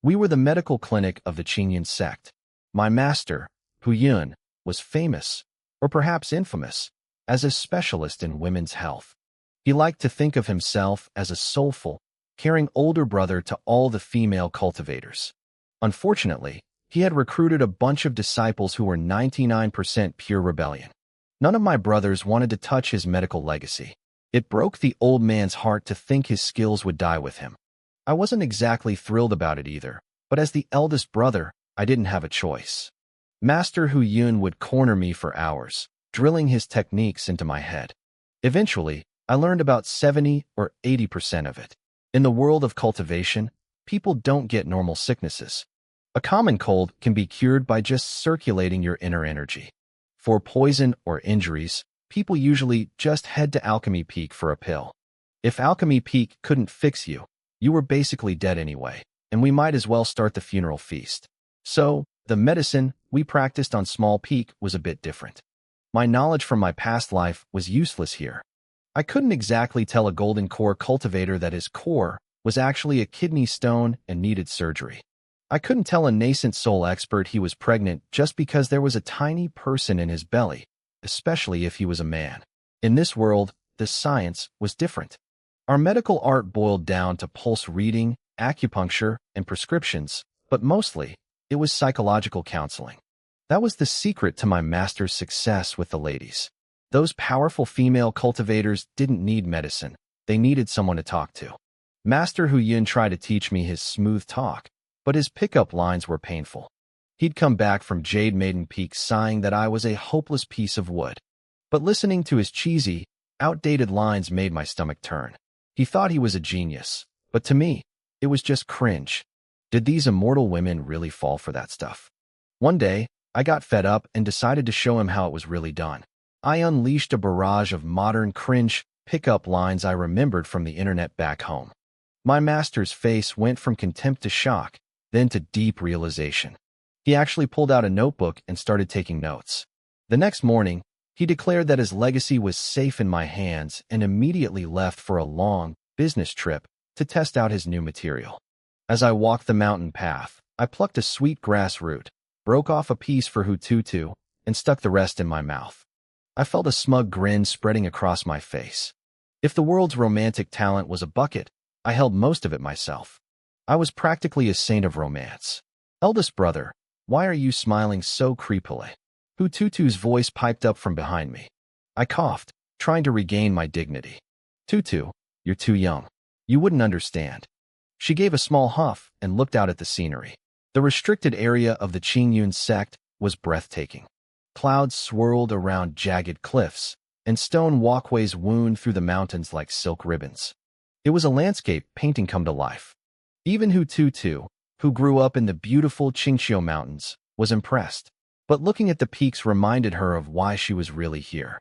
We were the medical clinic of the Qingyun sect. My master, Hu Yun, was famous, or perhaps infamous, as a specialist in women's health. He liked to think of himself as a soulful, caring older brother to all the female cultivators. Unfortunately, he had recruited a bunch of disciples who were 99% pure rebellion. None of my brothers wanted to touch his medical legacy. It broke the old man's heart to think his skills would die with him. I wasn't exactly thrilled about it either, but as the eldest brother, I didn't have a choice. Master Hu Yun would corner me for hours, drilling his techniques into my head. Eventually, I learned about 70 or 80% of it. In the world of cultivation, people don't get normal sicknesses. A common cold can be cured by just circulating your inner energy. For poison or injuries, people usually just head to Alchemy Peak for a pill. If Alchemy Peak couldn't fix you, you were basically dead anyway, and we might as well start the funeral feast. So, the medicine we practiced on Small Peak was a bit different. My knowledge from my past life was useless here. I couldn't exactly tell a golden core cultivator that his core was actually a kidney stone and needed surgery. I couldn't tell a nascent soul expert he was pregnant just because there was a tiny person in his belly, especially if he was a man. In this world, the science was different. Our medical art boiled down to pulse reading, acupuncture, and prescriptions, but mostly, it was psychological counseling. That was the secret to my master's success with the ladies. Those powerful female cultivators didn't need medicine. They needed someone to talk to. Master Hu Yin tried to teach me his smooth talk, but his pickup lines were painful. He'd come back from Jade Maiden Peak sighing that I was a hopeless piece of wood. But listening to his cheesy, outdated lines made my stomach turn. He thought he was a genius, but to me, it was just cringe. Did these immortal women really fall for that stuff? One day, I got fed up and decided to show him how it was really done. I unleashed a barrage of modern cringe pickup lines I remembered from the internet back home. My master's face went from contempt to shock, then to deep realization. He actually pulled out a notebook and started taking notes. The next morning, he declared that his legacy was safe in my hands and immediately left for a long business trip to test out his new material. As I walked the mountain path, I plucked a sweet grass root, broke off a piece for Hututu, and stuck the rest in my mouth. I felt a smug grin spreading across my face. If the world's romantic talent was a bucket, I held most of it myself. I was practically a saint of romance. Eldest brother, why are you smiling so creepily? Hututu's voice piped up from behind me. I coughed, trying to regain my dignity. Tutu, you're too young. You wouldn't understand. She gave a small huff and looked out at the scenery. The restricted area of the Qingyun sect was breathtaking. Clouds swirled around jagged cliffs, and stone walkways wound through the mountains like silk ribbons. It was a landscape painting come to life. Even Hututu, who grew up in the beautiful Qingxiu Mountains, was impressed. But looking at the peaks reminded her of why she was really here.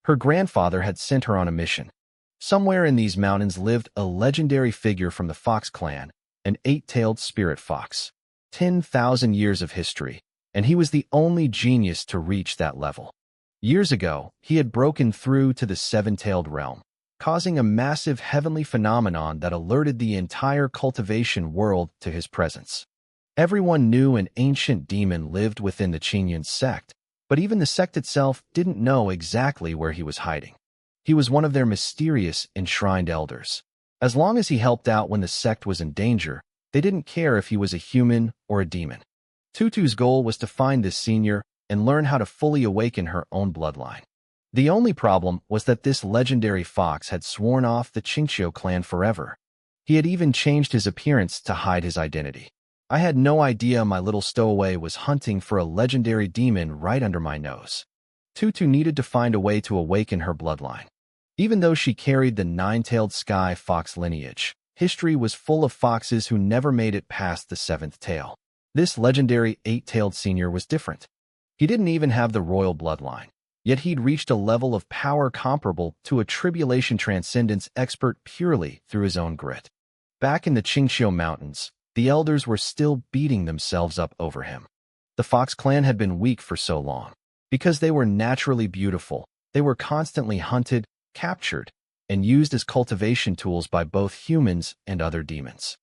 Her grandfather had sent her on a mission. Somewhere in these mountains lived a legendary figure from the Fox clan, an eight-tailed spirit fox. 10,000 years of history, and he was the only genius to reach that level. Years ago, he had broken through to the seven-tailed realm, causing a massive heavenly phenomenon that alerted the entire cultivation world to his presence. Everyone knew an ancient demon lived within the Qingyun sect, but even the sect itself didn't know exactly where he was hiding. He was one of their mysterious enshrined elders. As long as he helped out when the sect was in danger, they didn't care if he was a human or a demon. Tutu's goal was to find this senior and learn how to fully awaken her own bloodline. The only problem was that this legendary fox had sworn off the Qingxiu clan forever. He had even changed his appearance to hide his identity. I had no idea my little stowaway was hunting for a legendary demon right under my nose. Tutu needed to find a way to awaken her bloodline. Even though she carried the nine-tailed sky fox lineage, history was full of foxes who never made it past the seventh tail. This legendary eight-tailed senior was different. He didn't even have the royal bloodline, yet he'd reached a level of power comparable to a tribulation transcendence expert purely through his own grit. Back in the Qingxiu Mountains, the elders were still beating themselves up over him. The Fox clan had been weak for so long. Because they were naturally beautiful, they were constantly hunted, captured, and used as cultivation tools by both humans and other demons.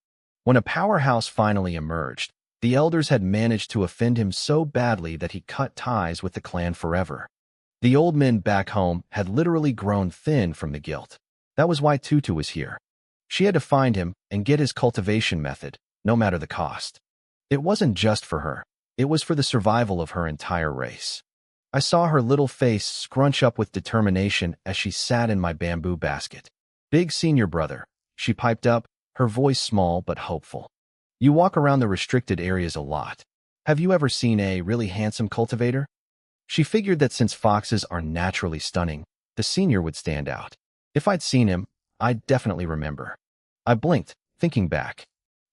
When a powerhouse finally emerged, the elders had managed to offend him so badly that he cut ties with the clan forever. The old men back home had literally grown thin from the guilt. That was why Tutu was here. She had to find him and get his cultivation method, no matter the cost. It wasn't just for her. It was for the survival of her entire race. I saw her little face scrunch up with determination as she sat in my bamboo basket. Big senior brother, she piped up, her voice small but hopeful. You walk around the restricted areas a lot. Have you ever seen a really handsome cultivator? She figured that since foxes are naturally stunning, the senior would stand out. If I'd seen him, I'd definitely remember. I blinked, thinking back.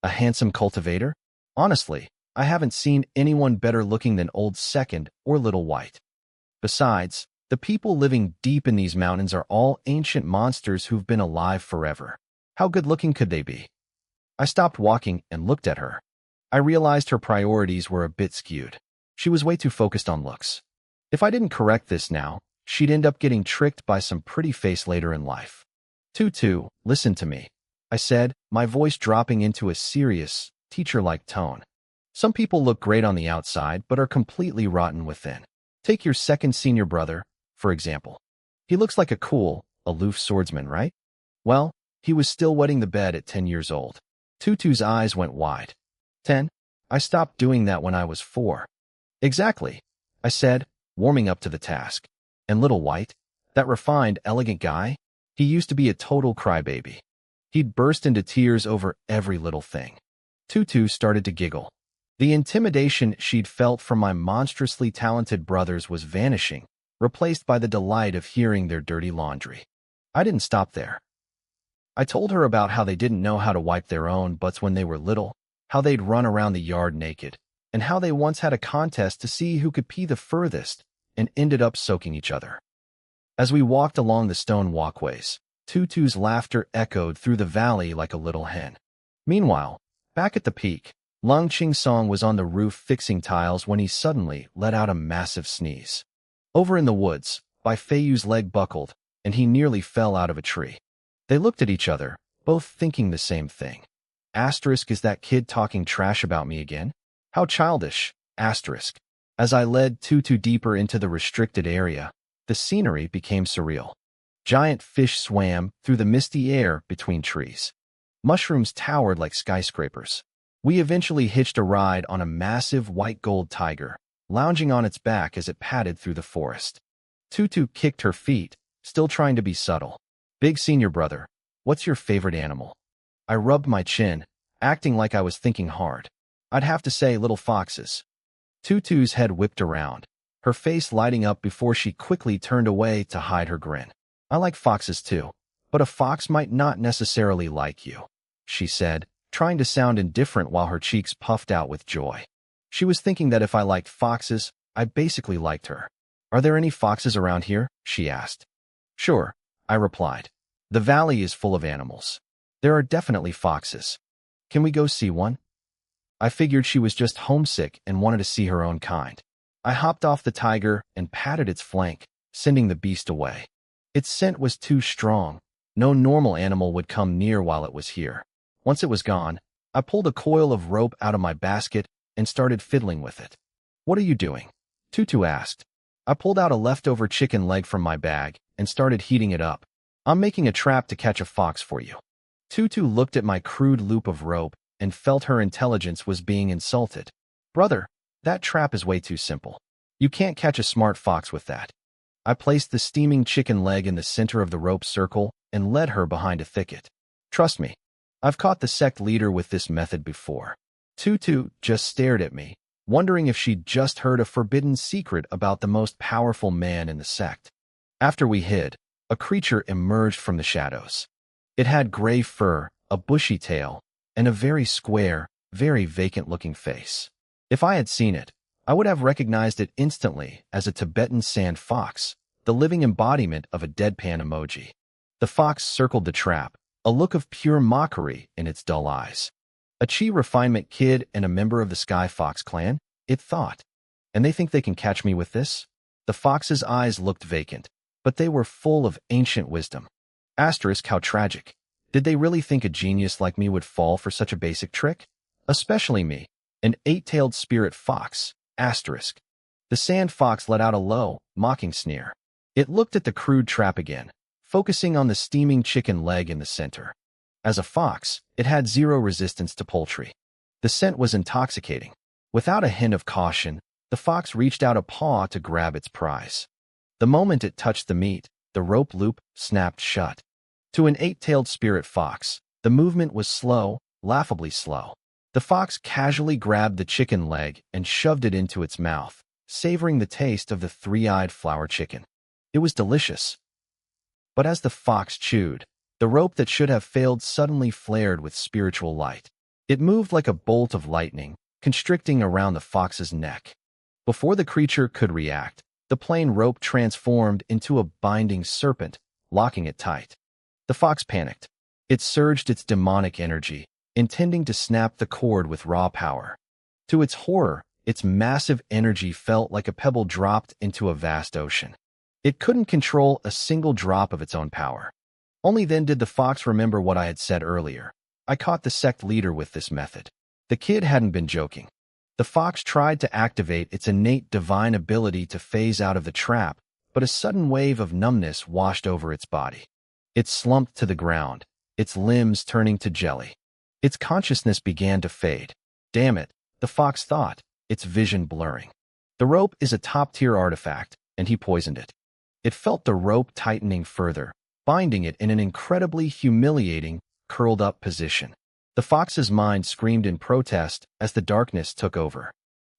A handsome cultivator? Honestly, I haven't seen anyone better looking than Old Second or Little White. Besides, the people living deep in these mountains are all ancient monsters who've been alive forever. How good-looking could they be? I stopped walking and looked at her. I realized her priorities were a bit skewed. She was way too focused on looks. If I didn't correct this now, she'd end up getting tricked by some pretty face later in life. Tutu, listen to me, I said, my voice dropping into a serious, teacher-like tone. Some people look great on the outside, but are completely rotten within. Take your second senior brother, for example. He looks like a cool, aloof swordsman, right? Well, he was still wetting the bed at 10 years old. Tutu's eyes went wide. 10? I stopped doing that when I was 4. Exactly, I said, warming up to the task. And little White, that refined, elegant guy, he used to be a total crybaby. He'd burst into tears over every little thing. Tutu started to giggle. The intimidation she'd felt from my monstrously talented brothers was vanishing, replaced by the delight of hearing their dirty laundry. I didn't stop there. I told her about how they didn't know how to wipe their own butts when they were little, how they'd run around the yard naked, and how they once had a contest to see who could pee the furthest and ended up soaking each other. As we walked along the stone walkways, Tutu's laughter echoed through the valley like a little hen. Meanwhile, back at the peak, Lung Ching Song was on the roof fixing tiles when he suddenly let out a massive sneeze. Over in the woods, Bai Feiyu's leg buckled, and he nearly fell out of a tree. They looked at each other, both thinking the same thing. Asterisk, is that kid talking trash about me again? How childish, asterisk. As I led Tutu deeper into the restricted area, the scenery became surreal. Giant fish swam through the misty air between trees. Mushrooms towered like skyscrapers. We eventually hitched a ride on a massive white gold tiger, lounging on its back as it padded through the forest. Tutu kicked her feet, still trying to be subtle. Big senior brother, what's your favorite animal? I rubbed my chin, acting like I was thinking hard. I'd have to say little foxes. Tutu's head whipped around, her face lighting up before she quickly turned away to hide her grin. I like foxes too, but a fox might not necessarily like you, she said, trying to sound indifferent while her cheeks puffed out with joy. She was thinking that if I liked foxes, I basically liked her. Are there any foxes around here? She asked. Sure, I replied. The valley is full of animals. There are definitely foxes. Can we go see one? I figured she was just homesick and wanted to see her own kind. I hopped off the tiger and patted its flank, sending the beast away. Its scent was too strong. No normal animal would come near while it was here. Once it was gone, I pulled a coil of rope out of my basket and started fiddling with it. What are you doing? Tutu asked. I pulled out a leftover chicken leg from my bag and started heating it up. I'm making a trap to catch a fox for you. Tutu looked at my crude loop of rope and felt her intelligence was being insulted. Brother, that trap is way too simple. You can't catch a smart fox with that. I placed the steaming chicken leg in the center of the rope circle and led her behind a thicket. Trust me, I've caught the sect leader with this method before. Tutu just stared at me, wondering if she'd just heard a forbidden secret about the most powerful man in the sect. After we hid, a creature emerged from the shadows. It had gray fur, a bushy tail, and a very square, very vacant-looking face. If I had seen it, I would have recognized it instantly as a Tibetan sand fox, the living embodiment of a deadpan emoji. The fox circled the trap, a look of pure mockery in its dull eyes. A chi refinement kid and a member of the Sky Fox clan, it thought. And they think they can catch me with this? The fox's eyes looked vacant, but they were full of ancient wisdom. Asterisk, how tragic. Did they really think a genius like me would fall for such a basic trick? Especially me, an 8-tailed spirit fox. Asterisk. The sand fox let out a low, mocking sneer. It looked at the crude trap again, focusing on the steaming chicken leg in the center. As a fox, it had zero resistance to poultry. The scent was intoxicating. Without a hint of caution, the fox reached out a paw to grab its prize. The moment it touched the meat, the rope loop snapped shut. To an 8-tailed spirit fox, the movement was slow, laughably slow. The fox casually grabbed the chicken leg and shoved it into its mouth, savoring the taste of the 3-eyed flower chicken. It was delicious. But as the fox chewed, the rope that should have failed suddenly flared with spiritual light. It moved like a bolt of lightning, constricting around the fox's neck. Before the creature could react, the plain rope transformed into a binding serpent, locking it tight. The fox panicked. It surged its demonic energy, intending to snap the cord with raw power. To its horror, its massive energy felt like a pebble dropped into a vast ocean. It couldn't control a single drop of its own power. Only then did the fox remember what I had said earlier. I caught the sect leader with this method. The kid hadn't been joking. The fox tried to activate its innate divine ability to phase out of the trap, but a sudden wave of numbness washed over its body. It slumped to the ground, its limbs turning to jelly. Its consciousness began to fade. Damn it, the fox thought, its vision blurring. The rope is a top-tier artifact, and he poisoned it. It felt the rope tightening further, binding it in an incredibly humiliating, curled-up position. The fox's mind screamed in protest as the darkness took over.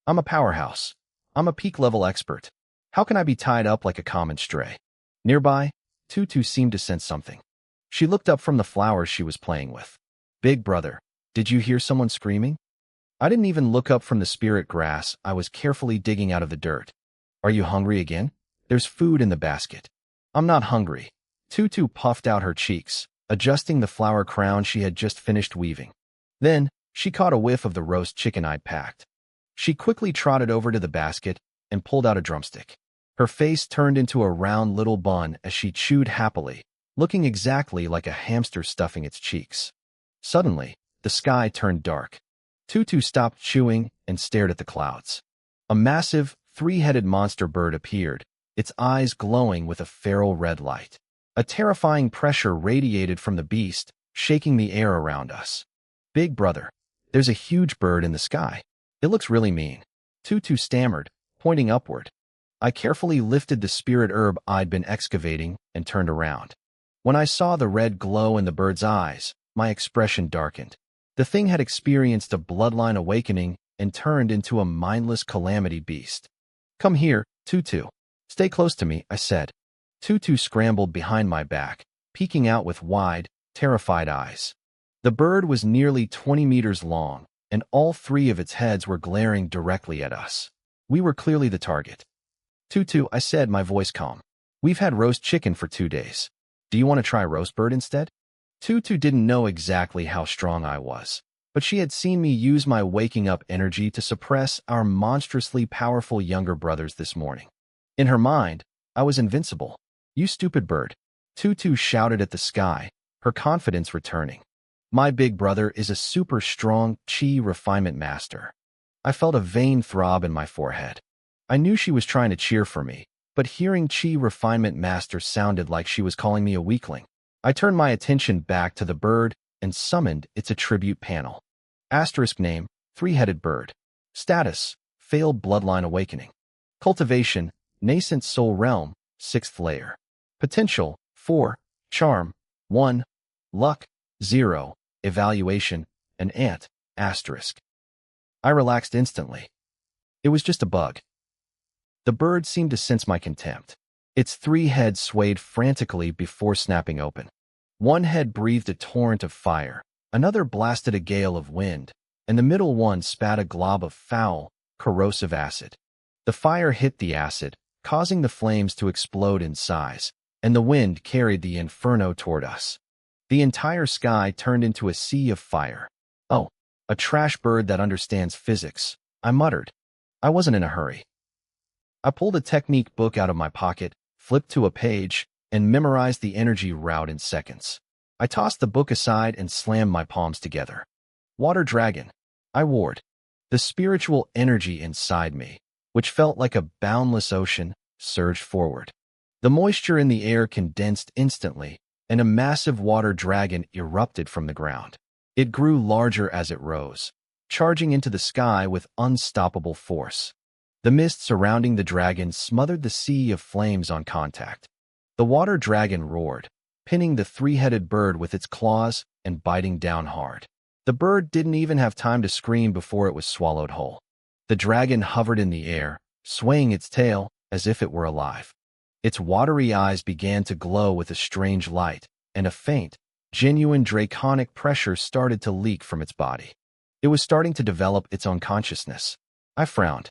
I'm a powerhouse. I'm a peak-level expert. How can I be tied up like a common stray? Nearby, Tutu seemed to sense something. She looked up from the flowers she was playing with. Big brother, did you hear someone screaming? I didn't even look up from the spirit grass I was carefully digging out of the dirt. Are you hungry again? There's food in the basket. I'm not hungry. Tutu puffed out her cheeks, adjusting the flower crown she had just finished weaving. Then, she caught a whiff of the roast chicken I'd packed. She quickly trotted over to the basket and pulled out a drumstick. Her face turned into a round little bun as she chewed happily, looking exactly like a hamster stuffing its cheeks. Suddenly, the sky turned dark. Tutu stopped chewing and stared at the clouds. A massive, three-headed monster bird appeared, its eyes glowing with a feral red light. A terrifying pressure radiated from the beast, shaking the air around us. Big brother, there's a huge bird in the sky. It looks really mean. Tutu stammered, pointing upward. I carefully lifted the spirit herb I'd been excavating and turned around. When I saw the red glow in the bird's eyes, my expression darkened. The thing had experienced a bloodline awakening and turned into a mindless calamity beast. Come here, Tutu. Stay close to me, I said. Tutu scrambled behind my back, peeking out with wide, terrified eyes. The bird was nearly 20 meters long, and all three of its heads were glaring directly at us. We were clearly the target. Tutu, I said, my voice calm. We've had roast chicken for 2 days. Do you want to try roast bird instead? Tutu didn't know exactly how strong I was, but she had seen me use my waking up energy to suppress our monstrously powerful younger brothers this morning. In her mind, I was invincible. You stupid bird. Tutu shouted at the sky, her confidence returning. My big brother is a super strong chi refinement master. I felt a vein throb in my forehead. I knew she was trying to cheer for me, but hearing chi refinement master sounded like she was calling me a weakling. I turned my attention back to the bird and summoned its attribute panel. Asterisk name, three-headed bird. Status, failed bloodline awakening. Cultivation, nascent soul realm, 6th layer. Potential, 4. Charm, 1. Luck, 0. Evaluation, an ant, asterisk. I relaxed instantly. It was just a bug. The bird seemed to sense my contempt. Its 3 heads swayed frantically before snapping open. One head breathed a torrent of fire, another blasted a gale of wind, and the middle one spat a glob of foul, corrosive acid. The fire hit the acid, causing the flames to explode in size, and the wind carried the inferno toward us. The entire sky turned into a sea of fire. Oh, a trash bird that understands physics, I muttered. I wasn't in a hurry. I pulled a technique book out of my pocket, flipped to a page, and memorized the energy route in seconds. I tossed the book aside and slammed my palms together. Water dragon, I roared. The spiritual energy inside me, which felt like a boundless ocean, surged forward. The moisture in the air condensed instantly, and a massive water dragon erupted from the ground. It grew larger as it rose, charging into the sky with unstoppable force. The mist surrounding the dragon smothered the sea of flames on contact. The water dragon roared, pinning the 3-headed bird with its claws and biting down hard. The bird didn't even have time to scream before it was swallowed whole. The dragon hovered in the air, swaying its tail as if it were alive. Its watery eyes began to glow with a strange light, and a faint, genuine draconic pressure started to leak from its body. It was starting to develop its own consciousness. I frowned.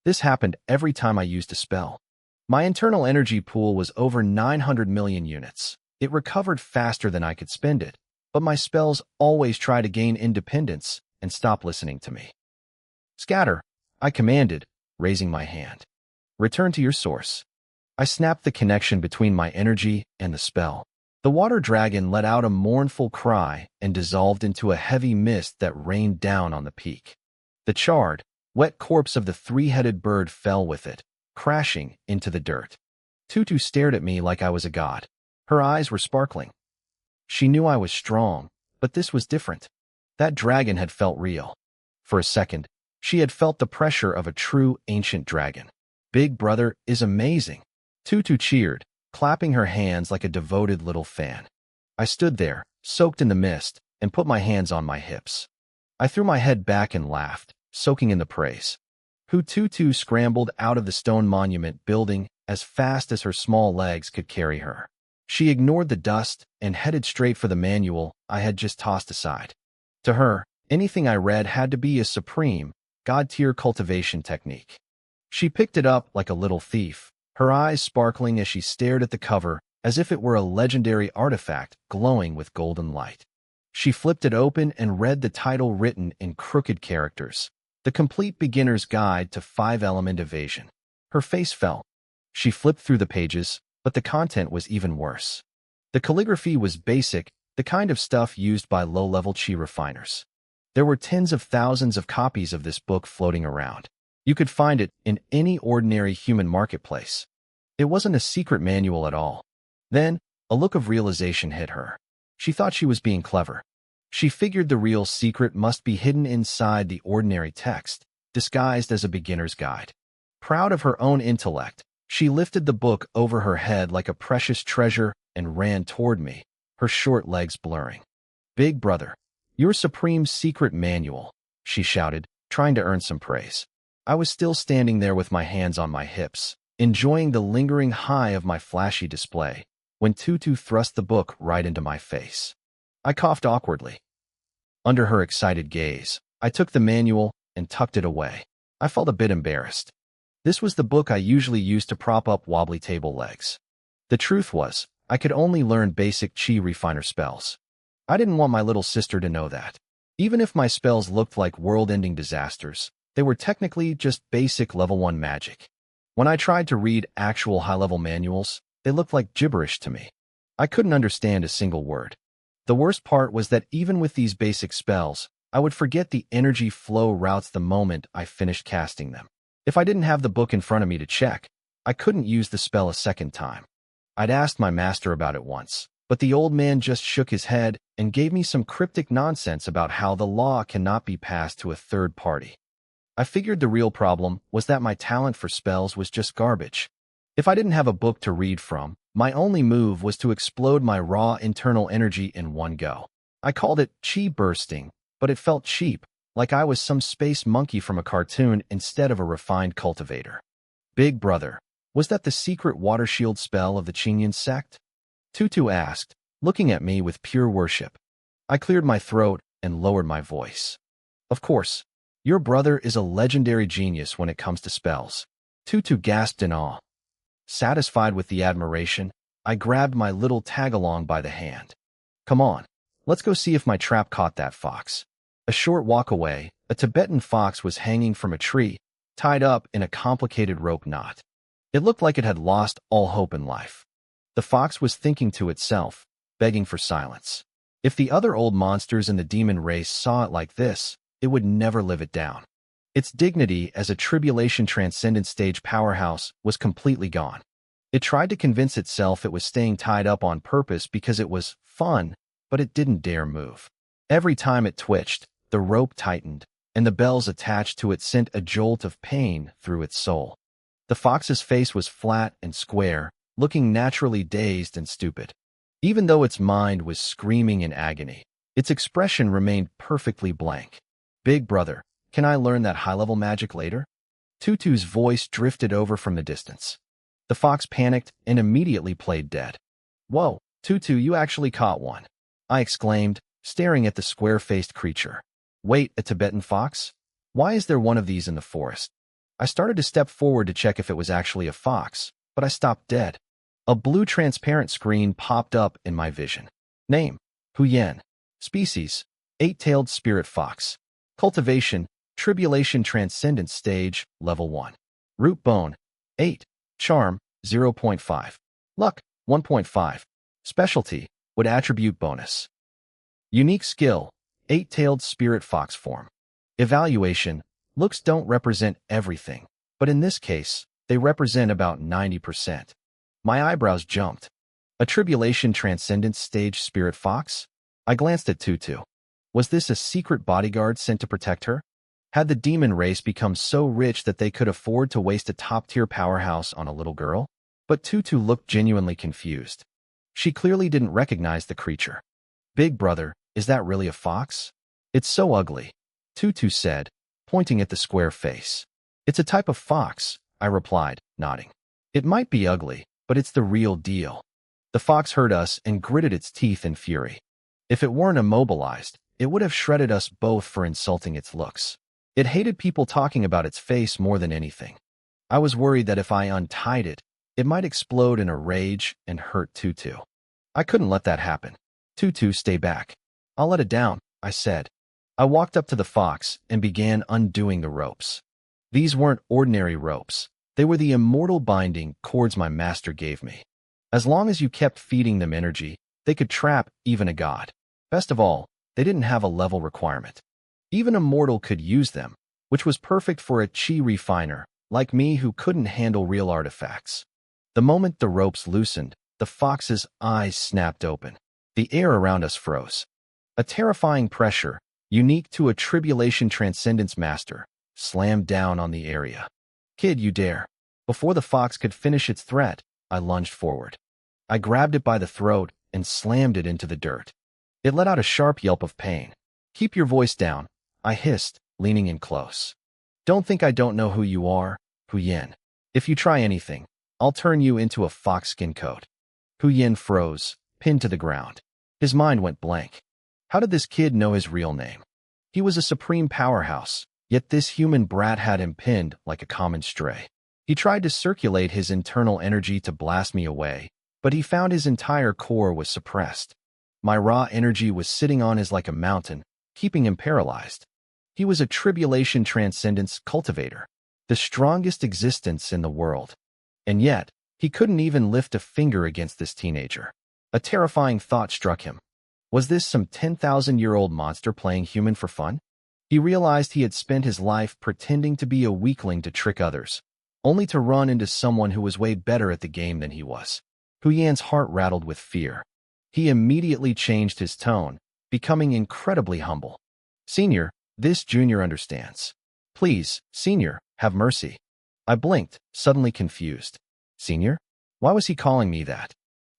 This happened every time I used a spell. My internal energy pool was over 900 million units. It recovered faster than I could spend it, but my spells always try to gain independence and stop listening to me. Scatter, I commanded, raising my hand. Return to your source. I snapped the connection between my energy and the spell. The water dragon let out a mournful cry and dissolved into a heavy mist that rained down on the peak. The charred, Wet corpse of the three-headed bird fell with it, crashing into the dirt. Tutu stared at me like I was a god. Her eyes were sparkling. She knew I was strong, but this was different. That dragon had felt real. For a second, she had felt the pressure of a true ancient dragon. Big brother is amazing. Tutu cheered, clapping her hands like a devoted little fan. I stood there, soaked in the mist, and put my hands on my hips. I threw my head back and laughed, soaking in the praise. Tutu scrambled out of the stone monument building as fast as her small legs could carry her. She ignored the dust and headed straight for the manual I had just tossed aside. To her, anything I read had to be a supreme, god-tier cultivation technique. She picked it up like a little thief, her eyes sparkling as she stared at the cover as if it were a legendary artifact glowing with golden light. She flipped it open and read the title written in crooked characters. The Complete Beginner's Guide to 5-Element Evasion. Her face fell. She flipped through the pages, but the content was even worse. The calligraphy was basic, the kind of stuff used by low-level chi refiners. There were tens of thousands of copies of this book floating around. You could find it in any ordinary human marketplace. It wasn't a secret manual at all. Then, a look of realization hit her. She thought she was being clever. She figured the real secret must be hidden inside the ordinary text, disguised as a beginner's guide. Proud of her own intellect, she lifted the book over her head like a precious treasure and ran toward me, her short legs blurring. "Big brother, your supreme secret manual," she shouted, trying to earn some praise. I was still standing there with my hands on my hips, enjoying the lingering high of my flashy display, when Tutu thrust the book right into my face. I coughed awkwardly. Under her excited gaze, I took the manual and tucked it away. I felt a bit embarrassed. This was the book I usually used to prop up wobbly table legs. The truth was, I could only learn basic chi refiner spells. I didn't want my little sister to know that. Even if my spells looked like world-ending disasters, they were technically just basic level 1 magic. When I tried to read actual high-level manuals, they looked like gibberish to me. I couldn't understand a single word. The worst part was that even with these basic spells, I would forget the energy flow routes the moment I finished casting them. If I didn't have the book in front of me to check, I couldn't use the spell a second time. I'd asked my master about it once, but the old man just shook his head and gave me some cryptic nonsense about how the law cannot be passed to a third party. I figured the real problem was that my talent for spells was just garbage. If I didn't have a book to read from, my only move was to explode my raw internal energy in one go. I called it chi bursting, but it felt cheap, like I was some space monkey from a cartoon instead of a refined cultivator. "Big brother, was that the secret water shield spell of the Chinyan sect?" Tutu asked, looking at me with pure worship. I cleared my throat and lowered my voice. "Of course. Your brother is a legendary genius when it comes to spells." Tutu gasped in awe. Satisfied with the admiration, I grabbed my little tag-along by the hand. "Come on, let's go see if my trap caught that fox." A short walk away, a Tibetan fox was hanging from a tree, tied up in a complicated rope knot. It looked like it had lost all hope in life. The fox was thinking to itself, begging for silence. If the other old monsters in the demon race saw it like this, it would never live it down. Its dignity as a tribulation transcendent stage powerhouse was completely gone. It tried to convince itself it was staying tied up on purpose because it was fun, but it didn't dare move. Every time it twitched, the rope tightened, and the bells attached to it sent a jolt of pain through its soul. The fox's face was flat and square, looking naturally dazed and stupid. Even though its mind was screaming in agony, its expression remained perfectly blank. "Big brother, can I learn that high-level magic later?" Tutu's voice drifted over from the distance. The fox panicked and immediately played dead. "Whoa, Tutu, you actually caught one," I exclaimed, staring at the square-faced creature. "Wait, a Tibetan fox? Why is there one of these in the forest?" I started to step forward to check if it was actually a fox, but I stopped dead. A blue transparent screen popped up in my vision. Name: Huyen. Species: eight-tailed spirit fox. Cultivation: tribulation transcendent stage, level 1. Root bone: 8. Charm: 0.5. Luck: 1.5. Specialty: wood attribute bonus. Unique skill: eight-tailed spirit fox form. Evaluation: Looks don't represent everything, but in this case, they represent about 90%. My eyebrows jumped. A tribulation transcendence stage spirit fox? I glanced at Tutu. Was this a secret bodyguard sent to protect her? Had the demon race become so rich that they could afford to waste a top-tier powerhouse on a little girl? But Tutu looked genuinely confused. She clearly didn't recognize the creature. Big brother, is that really a fox? It's so ugly, Tutu said, pointing at the square face. It's a type of fox, I replied, nodding. It might be ugly, but it's the real deal. The fox heard us and gritted its teeth in fury. If it weren't immobilized, it would have shredded us both for insulting its looks. It hated people talking about its face more than anything. I was worried that if I untied it, it might explode in a rage and hurt Tutu. I couldn't let that happen. Tutu, stay back. I'll let it down, I said. I walked up to the fox and began undoing the ropes. These weren't ordinary ropes. They were the immortal binding cords my master gave me. As long as you kept feeding them energy, they could trap even a god. Best of all, they didn't have a level requirement. Even a mortal could use them, which was perfect for a chi refiner like me who couldn't handle real artifacts. The moment the ropes loosened, the fox's eyes snapped open. The air around us froze. A terrifying pressure, unique to a tribulation transcendence master, slammed down on the area. Kid, you dare. Before the fox could finish its threat, I lunged forward. I grabbed it by the throat and slammed it into the dirt. It let out a sharp yelp of pain. Keep your voice down, I hissed, leaning in close. Don't think I don't know who you are, Hu Yin. If you try anything, I'll turn you into a fox skin coat. Hu Yin froze, pinned to the ground. His mind went blank. How did this kid know his real name? He was a supreme powerhouse, yet this human brat had him pinned like a common stray. He tried to circulate his internal energy to blast me away, but he found his entire core was suppressed. My raw energy was sitting on his like a mountain, keeping him paralyzed. He was a tribulation transcendence cultivator, the strongest existence in the world. And yet, he couldn't even lift a finger against this teenager. A terrifying thought struck him. Was this some 10,000-year-old monster playing human for fun? He realized he had spent his life pretending to be a weakling to trick others, only to run into someone who was way better at the game than he was. Hu Yan's heart rattled with fear. He immediately changed his tone, becoming incredibly humble. Senior, this junior understands. Please, Senior, have mercy. I blinked, suddenly confused. Senior? Why was he calling me that?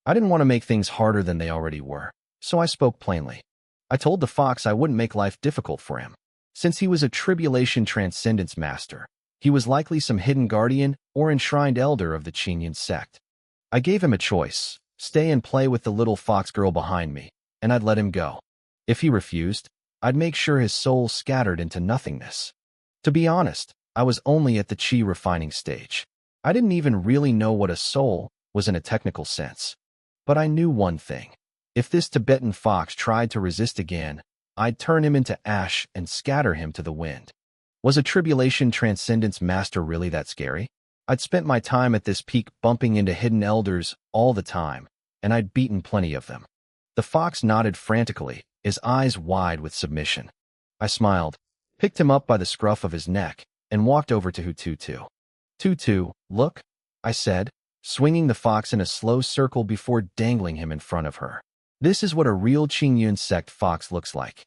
I didn't want to make things harder than they already were, so I spoke plainly. I told the fox I wouldn't make life difficult for him. Since he was a tribulation transcendence master, he was likely some hidden guardian or enshrined elder of the Chinyan sect. I gave him a choice, stay and play with the little fox girl behind me, and I'd let him go. If he refused, I'd make sure his soul scattered into nothingness. To be honest, I was only at the chi refining stage. I didn't even really know what a soul was in a technical sense. But I knew one thing. If this Tibetan fox tried to resist again, I'd turn him into ash and scatter him to the wind. Was a tribulation transcendence master really that scary? I'd spent my time at this peak bumping into hidden elders all the time, and I'd beaten plenty of them. The fox nodded frantically, his eyes wide with submission. I smiled, picked him up by the scruff of his neck, and walked over to Tutu. Tutu, look, I said, swinging the fox in a slow circle before dangling him in front of her. This is what a real Qingyun sect fox looks like.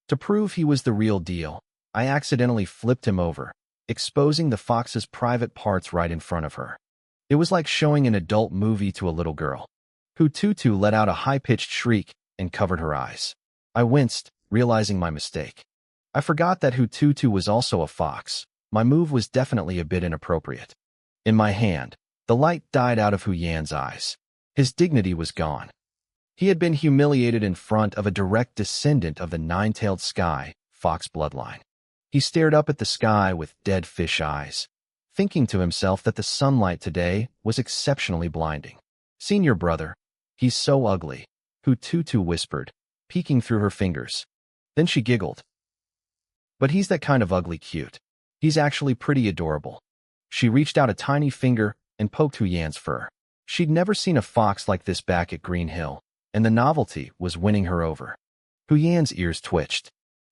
To prove he was the real deal, I accidentally flipped him over, exposing the fox's private parts right in front of her. It was like showing an adult movie to a little girl. Tutu let out a high-pitched shriek and covered her eyes. I winced, realizing my mistake. I forgot that Tutu was also a fox. My move was definitely a bit inappropriate. In my hand, the light died out of Hu Yan's eyes. His dignity was gone. He had been humiliated in front of a direct descendant of the nine-tailed sky, fox bloodline. He stared up at the sky with dead fish eyes, thinking to himself that the sunlight today was exceptionally blinding. Senior brother, he's so ugly, Tutu whispered, peeking through her fingers. Then she giggled. But he's that kind of ugly cute. He's actually pretty adorable. She reached out a tiny finger and poked Hu Yan's fur. She'd never seen a fox like this back at Green Hill, and the novelty was winning her over. Hu Yan's ears twitched.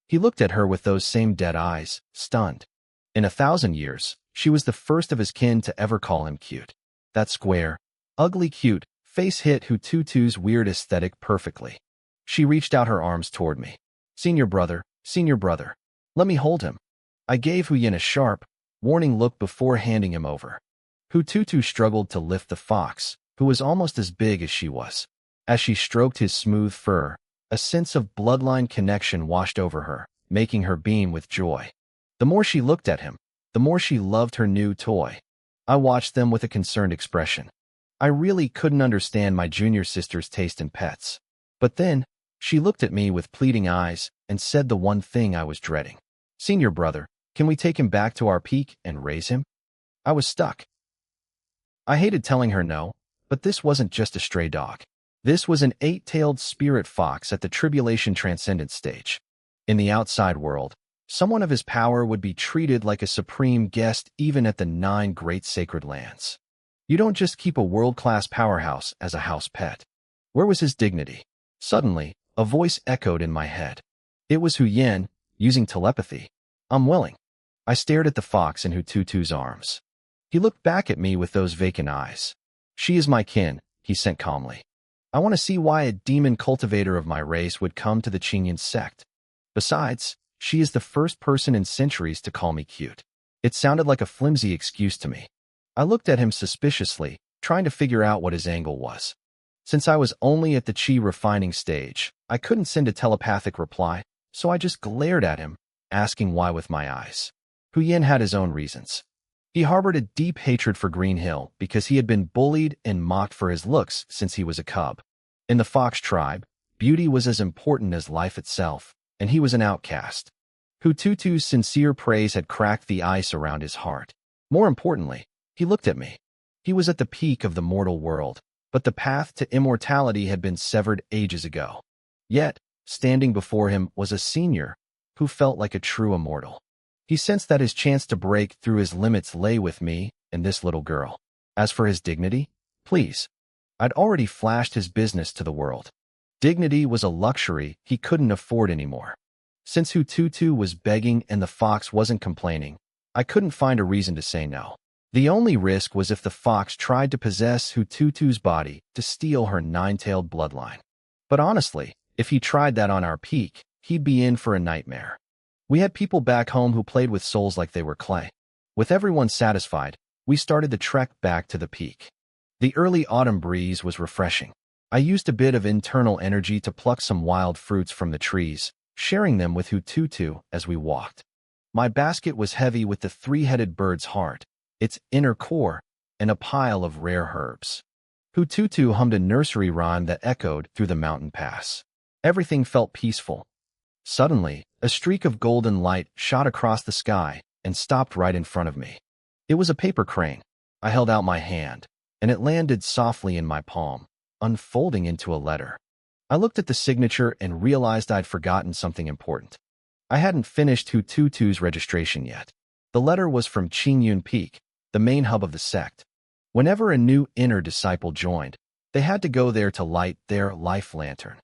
He looked at her with those same dead eyes, stunned. In 1,000 years, she was the first of his kin to ever call him cute. That square, ugly cute face hit Hututu's weird aesthetic perfectly. She reached out her arms toward me. Senior brother, let me hold him. I gave Huyen a sharp, warning look before handing him over. Hututu struggled to lift the fox, who was almost as big as she was. As she stroked his smooth fur, a sense of bloodline connection washed over her, making her beam with joy. The more she looked at him, the more she loved her new toy. I watched them with a concerned expression. I really couldn't understand my junior sister's taste in pets. But then, she looked at me with pleading eyes and said the one thing I was dreading. Senior brother, can we take him back to our peak and raise him? I was stuck. I hated telling her no, but this wasn't just a stray dog. This was an 8-tailed spirit fox at the Tribulation Transcendent stage. In the outside world, someone of his power would be treated like a supreme guest even at the 9 great sacred lands. You don't just keep a world-class powerhouse as a house pet. Where was his dignity? Suddenly, a voice echoed in my head. It was Huyen, using telepathy. I'm willing. I stared at the fox in Hututu's arms. He looked back at me with those vacant eyes. She is my kin, he said calmly. I want to see why a demon cultivator of my race would come to the Qingyan sect. Besides, she is the first person in centuries to call me cute. It sounded like a flimsy excuse to me. I looked at him suspiciously, trying to figure out what his angle was. Since I was only at the Qi refining stage, I couldn't send a telepathic reply, so I just glared at him, asking why with my eyes. Huyen had his own reasons. He harbored a deep hatred for Green Hill because he had been bullied and mocked for his looks since he was a cub. In the fox tribe, beauty was as important as life itself, and he was an outcast. Hututu's sincere praise had cracked the ice around his heart. More importantly, he looked at me. He was at the peak of the mortal world, but the path to immortality had been severed ages ago. Yet, standing before him was a senior who felt like a true immortal. He sensed that his chance to break through his limits lay with me and this little girl. As for his dignity, please. I'd already flashed his business to the world. Dignity was a luxury he couldn't afford anymore. Since Hututu was begging and the fox wasn't complaining, I couldn't find a reason to say no. The only risk was if the fox tried to possess Hututu's body to steal her 9-tailed bloodline. But honestly, if he tried that on our peak, he'd be in for a nightmare. We had people back home who played with souls like they were clay. With everyone satisfied, we started the trek back to the peak. The early autumn breeze was refreshing. I used a bit of internal energy to pluck some wild fruits from the trees, sharing them with Hututu as we walked. My basket was heavy with the 3-headed bird's heart, its inner core, and a pile of rare herbs. Hututu hummed a nursery rhyme that echoed through the mountain pass. Everything felt peaceful. Suddenly, a streak of golden light shot across the sky and stopped right in front of me. It was a paper crane. I held out my hand, and it landed softly in my palm, unfolding into a letter. I looked at the signature and realized I'd forgotten something important. I hadn't finished Hututu's registration yet. The letter was from Qingyun Peak, the main hub of the sect. Whenever a new inner disciple joined, they had to go there to light their life lantern.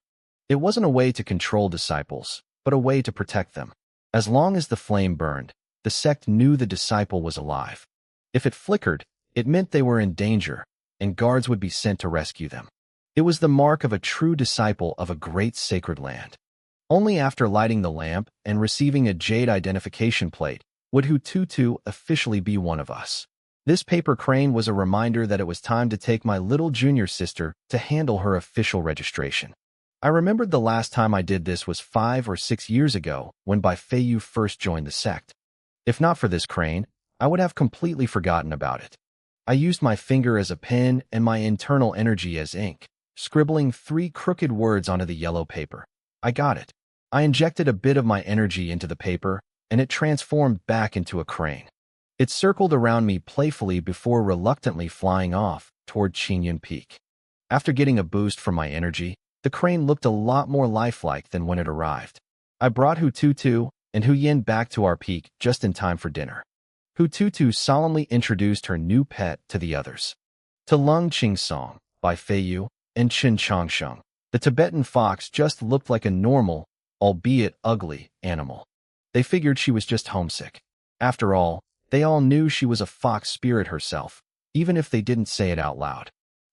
It wasn't a way to control disciples, but a way to protect them. As long as the flame burned, the sect knew the disciple was alive. If it flickered, it meant they were in danger, and guards would be sent to rescue them. It was the mark of a true disciple of a great sacred land. Only after lighting the lamp and receiving a jade identification plate would Hututu officially be one of us. This paper crane was a reminder that it was time to take my little junior sister to handle her official registration. I remembered the last time I did this was 5 or 6 years ago when Bai Feiyu first joined the sect. If not for this crane, I would have completely forgotten about it. I used my finger as a pen and my internal energy as ink, scribbling 3 crooked words onto the yellow paper. I got it. I injected a bit of my energy into the paper, and it transformed back into a crane. It circled around me playfully before reluctantly flying off toward Qingyun Peak. After getting a boost from my energy, the crane looked a lot more lifelike than when it arrived. I brought Hututu and Huyen back to our peak just in time for dinner. Hututu solemnly introduced her new pet to the others. To Lung Qingsong, Bai Feiyu, and Chen Changsheng, the Tibetan fox just looked like a normal, albeit ugly, animal. They figured she was just homesick. After all, they all knew she was a fox spirit herself, even if they didn't say it out loud.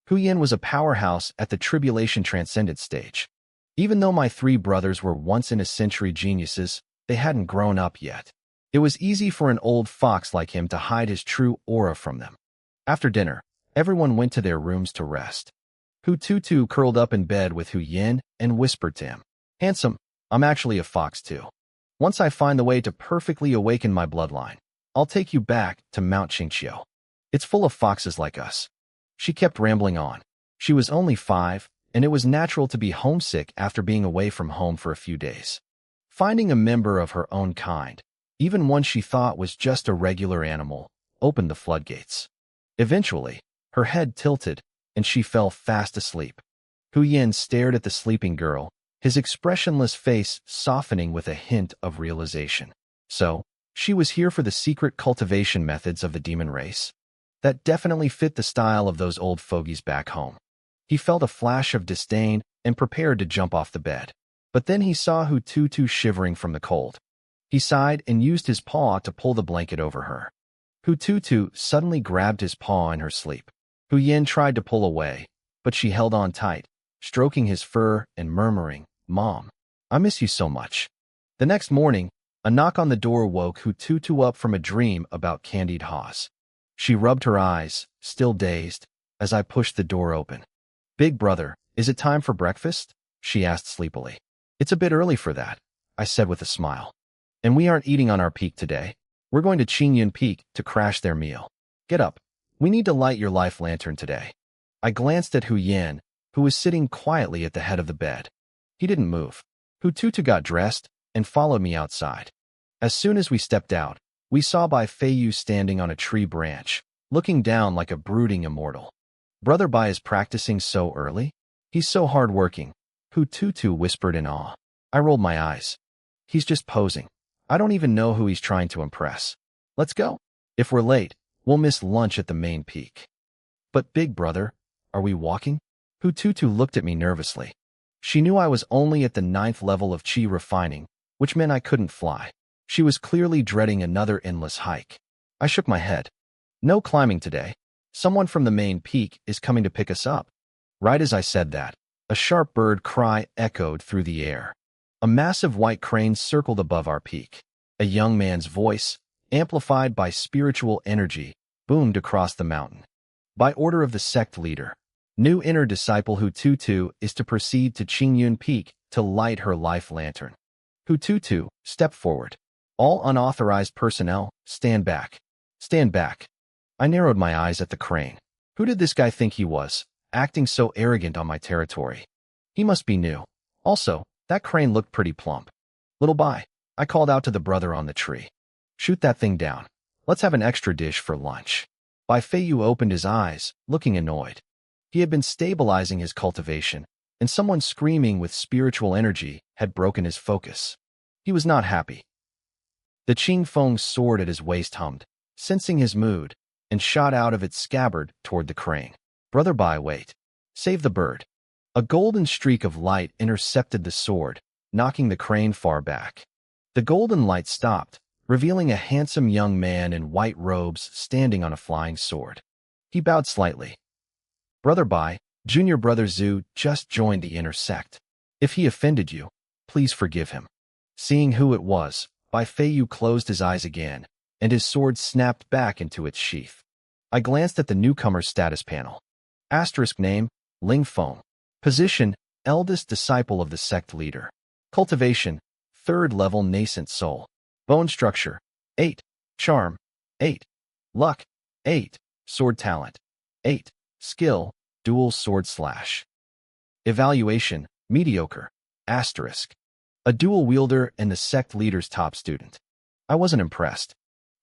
Huyen was a powerhouse at the Tribulation Transcendent stage. Even though my three brothers were once-in-a-century geniuses, they hadn't grown up yet. It was easy for an old fox like him to hide his true aura from them. After dinner, everyone went to their rooms to rest. Hu Tutu curled up in bed with Huyen and whispered to him, "Handsome, I'm actually a fox too. Once I find the way to perfectly awaken my bloodline, I'll take you back to Mount Qingqiu. It's full of foxes like us." She kept rambling on. She was only 5, and it was natural to be homesick after being away from home for a few days. Finding a member of her own kind, even one she thought was just a regular animal, opened the floodgates. Eventually, her head tilted, and she fell fast asleep. Huyen stared at the sleeping girl, his expressionless face softening with a hint of realization. So, she was here for the secret cultivation methods of the demon race? That definitely fit the style of those old fogies back home. He felt a flash of disdain and prepared to jump off the bed. But then he saw Hu Tutu shivering from the cold. He sighed and used his paw to pull the blanket over her. Hu Tutu suddenly grabbed his paw in her sleep. Huyen tried to pull away, but she held on tight, stroking his fur and murmuring, "Mom, I miss you so much." The next morning, a knock on the door woke Hu Tutu up from a dream about candied haws. She rubbed her eyes, still dazed, as I pushed the door open. "Big brother, is it time for breakfast?" she asked sleepily. "It's a bit early for that," I said with a smile. "And we aren't eating on our peak today. We're going to Qingyun Peak to crash their meal. Get up. We need to light your life lantern today." I glanced at Huyen, who was sitting quietly at the head of the bed. He didn't move. Hu Tutu got dressed and followed me outside. As soon as we stepped out, we saw Bai Feiyu standing on a tree branch, looking down like a brooding immortal. "Brother Bai is practicing so early? He's so hard-working," Hu Tutu whispered in awe. I rolled my eyes. "He's just posing. I don't even know who he's trying to impress. Let's go. If we're late, we'll miss lunch at the main peak." "But big brother, are we walking?" Hu Tutu looked at me nervously. She knew I was only at the 9th level of chi refining, which meant I couldn't fly. She was clearly dreading another endless hike. I shook my head. "No climbing today. Someone from the main peak is coming to pick us up." Right as I said that, a sharp bird cry echoed through the air. A massive white crane circled above our peak. A young man's voice, amplified by spiritual energy, boomed across the mountain. "By order of the sect leader, new inner disciple Hu Tutu is to proceed to Qingyun Peak to light her life lantern. Hu Tutu, step forward. All unauthorized personnel, stand back. Stand back." I narrowed my eyes at the crane. Who did this guy think he was, acting so arrogant on my territory? He must be new. Also, that crane looked pretty plump. "Little Bai," I called out to the brother on the tree. "Shoot that thing down. Let's have an extra dish for lunch." Bai Feiyu opened his eyes, looking annoyed. He had been stabilizing his cultivation, and someone screaming with spiritual energy had broken his focus. He was not happy. The Qing Feng's sword at his waist hummed, sensing his mood, and shot out of its scabbard toward the crane. "Brother Bai, wait. Save the bird." A golden streak of light intercepted the sword, knocking the crane far back. The golden light stopped, revealing a handsome young man in white robes standing on a flying sword. He bowed slightly. "Brother Bai, junior brother Zhu just joined the inner sect. If he offended you, please forgive him." Seeing who it was, Bai Feiyu closed his eyes again, and his sword snapped back into its sheath. I glanced at the newcomer's status panel. Asterisk name, Ling Feng. Position, eldest disciple of the sect leader. Cultivation, 3rd level nascent soul. Bone structure, 8. Charm, 8. Luck, 8. Sword talent, 8. Skill, dual sword slash. Evaluation, mediocre, asterisk. A dual wielder and the sect leader's top student. I wasn't impressed.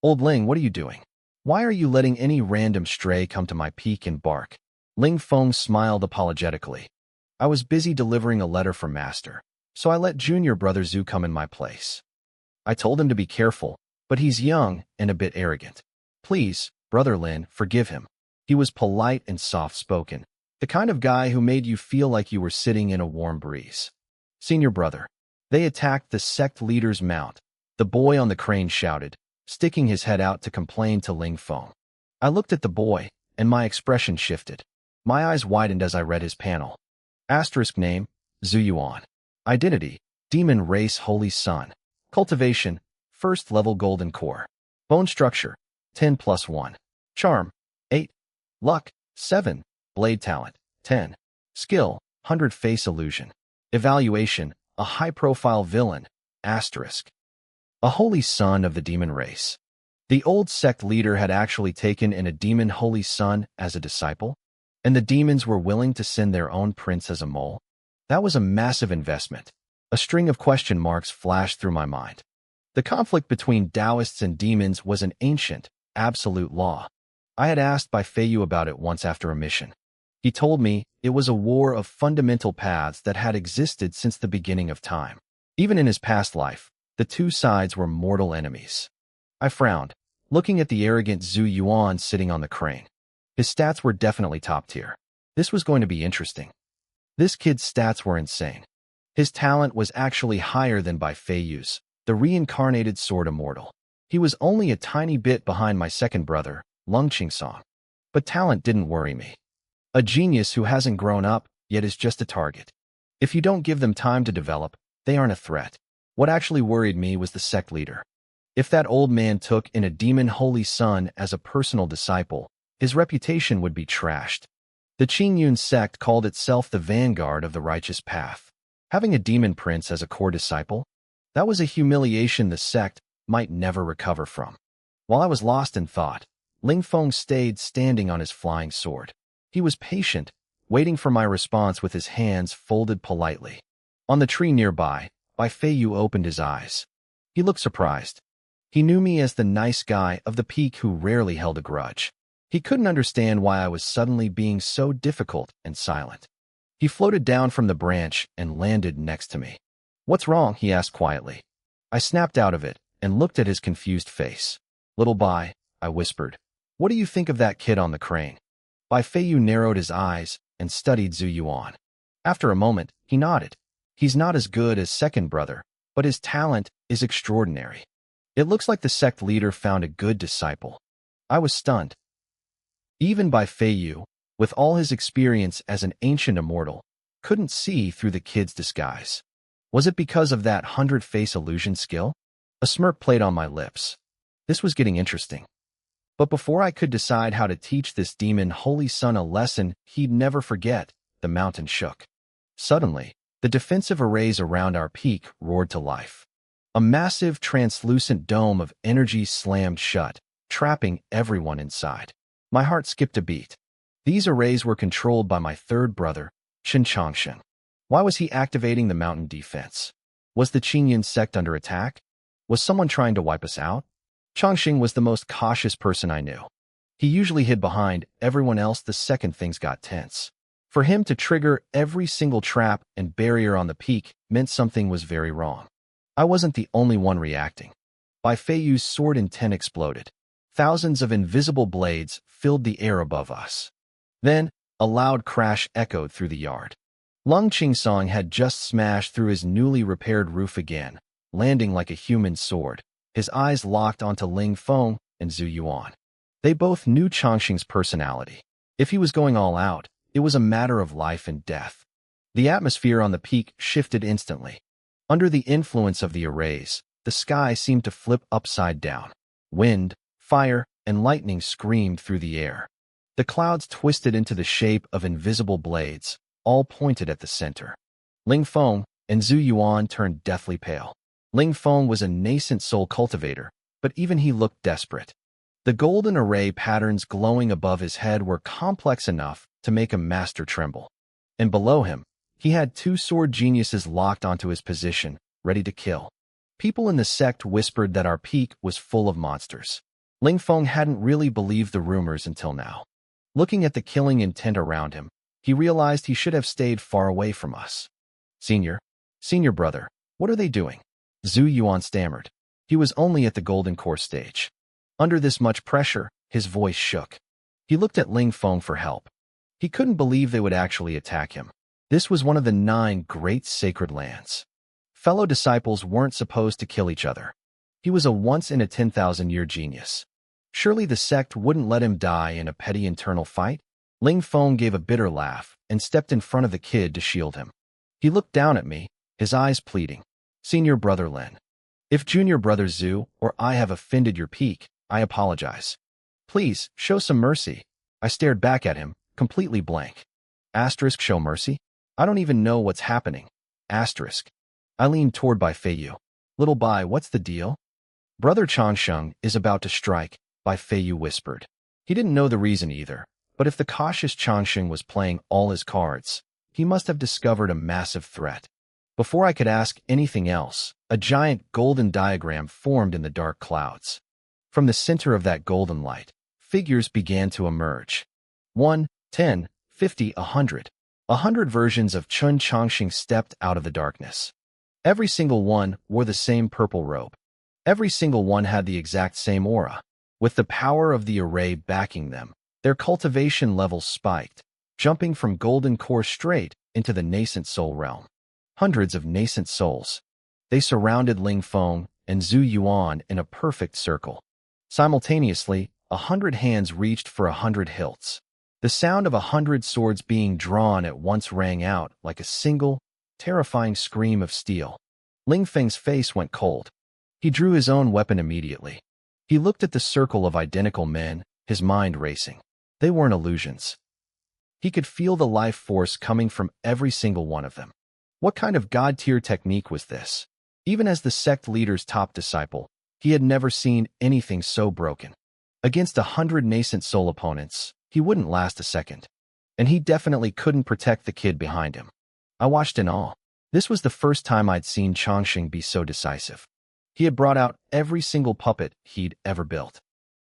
"Old Ling, what are you doing? Why are you letting any random stray come to my peak and bark?" Ling Feng smiled apologetically. "I was busy delivering a letter from Master, so I let junior brother Zhu come in my place. I told him to be careful, but he's young and a bit arrogant. Please, Brother Lin, forgive him. He was polite and soft-spoken, the kind of guy who made you feel like you were sitting in a warm breeze." "Senior brother." They attacked the sect leader's mount. The boy on the crane shouted, sticking his head out to complain to Ling Feng. I looked at the boy, and my expression shifted. My eyes widened as I read his panel. Asterisk name, Zhu Yuan. Identity, Demon Race Holy Sun. Cultivation, First Level Golden Core. Bone Structure, 10+1. Charm, 8. Luck, 7. Blade Talent, 10. Skill, 100 Face Illusion. Evaluation, a high-profile villain, asterisk. A holy son of the demon race. The old sect leader had actually taken in a demon holy son as a disciple, and the demons were willing to send their own prince as a mole. That was a massive investment. A string of question marks flashed through my mind. The conflict between Taoists and demons was an ancient, absolute law. I had asked Bai Feiyu about it once after a mission. He told me it was a war of fundamental paths that had existed since the beginning of time. Even in his past life, the two sides were mortal enemies. I frowned, looking at the arrogant Zhu Yuan sitting on the crane. His stats were definitely top tier. This was going to be interesting. This kid's stats were insane. His talent was actually higher than Bai Feiyu's, the reincarnated sword immortal. He was only a tiny bit behind my second brother, Lung Qingsong. But talent didn't worry me. A genius who hasn't grown up, yet is just a target. If you don't give them time to develop, they aren't a threat. What actually worried me was the sect leader. If that old man took in a demon holy son as a personal disciple, his reputation would be trashed. The Qingyun sect called itself the vanguard of the righteous path. Having a demon prince as a core disciple? That was a humiliation the sect might never recover from. While I was lost in thought, Ling Feng stayed standing on his flying sword. He was patient, waiting for my response with his hands folded politely. On the tree nearby, Bai Feiyu opened his eyes. He looked surprised. He knew me as the nice guy of the peak who rarely held a grudge. He couldn't understand why I was suddenly being so difficult and silent. He floated down from the branch and landed next to me. "What's wrong?" he asked quietly. I snapped out of it and looked at his confused face. "Little Bai," I whispered. "What do you think of that kid on the crane?" Bai Feiyu narrowed his eyes and studied Zhu Yuan. After a moment, he nodded. "He's not as good as second brother, but his talent is extraordinary. It looks like the sect leader found a good disciple." I was stunned. Even Bai Feiyu, with all his experience as an ancient immortal, couldn't see through the kid's disguise. Was it because of that 100-face illusion skill? A smirk played on my lips. This was getting interesting. But before I could decide how to teach this demon holy son a lesson he'd never forget, the mountain shook. Suddenly, the defensive arrays around our peak roared to life. A massive, translucent dome of energy slammed shut, trapping everyone inside. My heart skipped a beat. These arrays were controlled by my third brother, Chen Changshen. Why was he activating the mountain defense? Was the Qingyun sect under attack? Was someone trying to wipe us out? Chongqing was the most cautious person I knew. He usually hid behind everyone else the second things got tense. For him to trigger every single trap and barrier on the peak meant something was very wrong. I wasn't the only one reacting. Bai Feiyu's sword intent exploded. Thousands of invisible blades filled the air above us. Then, a loud crash echoed through the yard. Lung Qingsong had just smashed through his newly repaired roof again, landing like a human sword, his eyes locked onto Ling Feng and Zhu Yuan. They both knew Chongqing's personality. If he was going all out, it was a matter of life and death. The atmosphere on the peak shifted instantly. Under the influence of the arrays, the sky seemed to flip upside down. Wind, fire, and lightning screamed through the air. The clouds twisted into the shape of invisible blades, all pointed at the center. Ling Feng and Zhu Yuan turned deathly pale. Ling Feng was a nascent soul cultivator, but even he looked desperate. The golden array patterns glowing above his head were complex enough to make a master tremble. And below him, he had two sword geniuses locked onto his position, ready to kill. People in the sect whispered that our peak was full of monsters. Ling Feng hadn't really believed the rumors until now. Looking at the killing intent around him, he realized he should have stayed far away from us. Senior brother, what are they doing?" Zhu Yuan stammered. He was only at the golden core stage. Under this much pressure, his voice shook. He looked at Ling Feng for help. He couldn't believe they would actually attack him. This was one of the 9 great sacred lands. Fellow disciples weren't supposed to kill each other. He was a once-in-a-10,000-year genius. Surely the sect wouldn't let him die in a petty internal fight? Ling Feng gave a bitter laugh and stepped in front of the kid to shield him. He looked down at me, his eyes pleading. Senior Brother Lin, if Junior Brother Zhu or I have offended your peak, I apologize. Please, show some mercy. I stared back at him, completely blank. Asterisk show mercy? I don't even know what's happening. Asterisk. I leaned toward Bai Feiyu. Little Bai, what's the deal? Brother Changsheng is about to strike, Bai Feiyu whispered. He didn't know the reason either, but if the cautious Changsheng was playing all his cards, he must have discovered a massive threat. Before I could ask anything else, a giant golden diagram formed in the dark clouds. From the center of that golden light, figures began to emerge. 1, 10, 50, 100. 100 versions of Chun Changsheng stepped out of the darkness. Every single one wore the same purple robe. Every single one had the exact same aura. With the power of the array backing them, their cultivation levels spiked, jumping from golden core straight into the nascent soul realm. Hundreds of nascent souls. They surrounded Ling Feng and Zhu Yuan in a perfect circle. Simultaneously, 100 hands reached for 100 hilts. The sound of 100 swords being drawn at once rang out like a single, terrifying scream of steel. Ling Feng's face went cold. He drew his own weapon immediately. He looked at the circle of identical men, his mind racing. They weren't illusions. He could feel the life force coming from every single one of them. What kind of god-tier technique was this? Even as the sect leader's top disciple, he had never seen anything so broken. Against 100 nascent soul opponents, he wouldn't last a second. And he definitely couldn't protect the kid behind him. I watched in awe. This was the first time I'd seen Changsheng be so decisive. He had brought out every single puppet he'd ever built.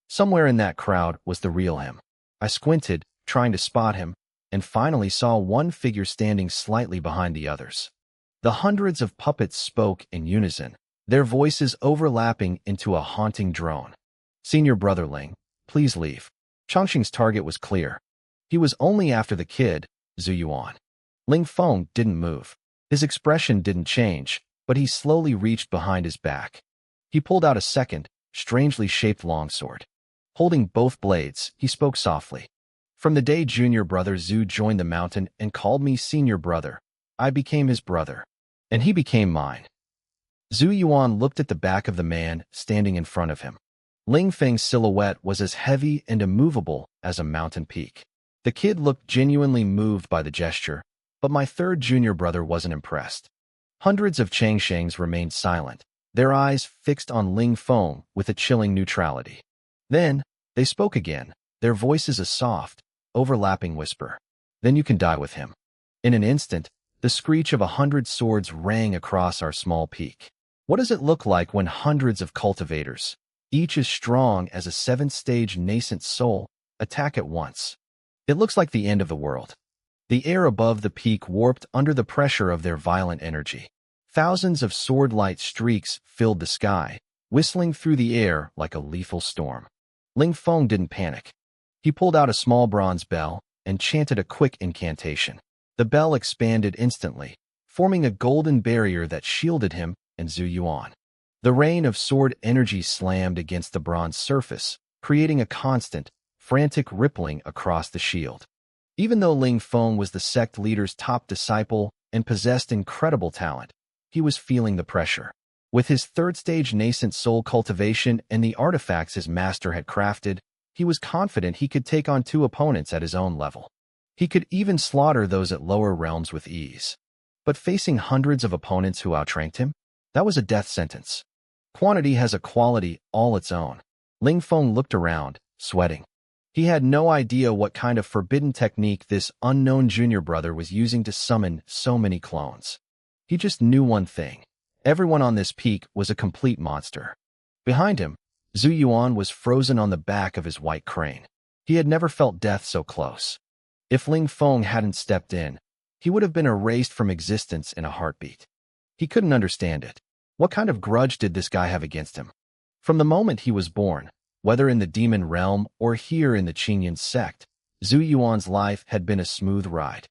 Somewhere in that crowd was the real him. I squinted, trying to spot him, and finally saw one figure standing slightly behind the others. The hundreds of puppets spoke in unison, their voices overlapping into a haunting drone. Senior Brother Ling, please leave. Changsheng's target was clear. He was only after the kid, Zhu Yuan. Ling Feng didn't move. His expression didn't change, but he slowly reached behind his back. He pulled out a second, strangely shaped longsword. Holding both blades, he spoke softly. From the day Junior Brother Zhu joined the mountain and called me Senior Brother, I became his brother, and he became mine. Zhu Yuan looked at the back of the man standing in front of him. Ling Feng's silhouette was as heavy and immovable as a mountain peak. The kid looked genuinely moved by the gesture, but my third junior brother wasn't impressed. Hundreds of Changshengs remained silent, their eyes fixed on Ling Feng with a chilling neutrality. Then, they spoke again, their voices a soft, overlapping whisper. Then you can die with him. In an instant, the screech of 100 swords rang across our small peak. What does it look like when hundreds of cultivators, each as strong as a 7th-stage nascent soul, attack at once? It looks like the end of the world. The air above the peak warped under the pressure of their violent energy. Thousands of sword-light streaks filled the sky, whistling through the air like a lethal storm. Ling Feng didn't panic. He pulled out a small bronze bell and chanted a quick incantation. The bell expanded instantly, forming a golden barrier that shielded him and Zhu Yuan. The rain of sword energy slammed against the bronze surface, creating a constant, frantic rippling across the shield. Even though Ling Feng was the sect leader's top disciple and possessed incredible talent, he was feeling the pressure. With his third-stage nascent soul cultivation and the artifacts his master had crafted, he was confident he could take on 2 opponents at his own level. He could even slaughter those at lower realms with ease. But facing hundreds of opponents who outranked him, that was a death sentence. Quantity has a quality all its own. Ling Feng looked around, sweating. He had no idea what kind of forbidden technique this unknown junior brother was using to summon so many clones. He just knew one thing. Everyone on this peak was a complete monster. Behind him, Zhu Yuan was frozen on the back of his white crane. He had never felt death so close. If Ling Feng hadn't stepped in, he would have been erased from existence in a heartbeat. He couldn't understand it. What kind of grudge did this guy have against him? From the moment he was born, whether in the demon realm or here in the Qingyan sect, Zhu Yuan's life had been a smooth ride.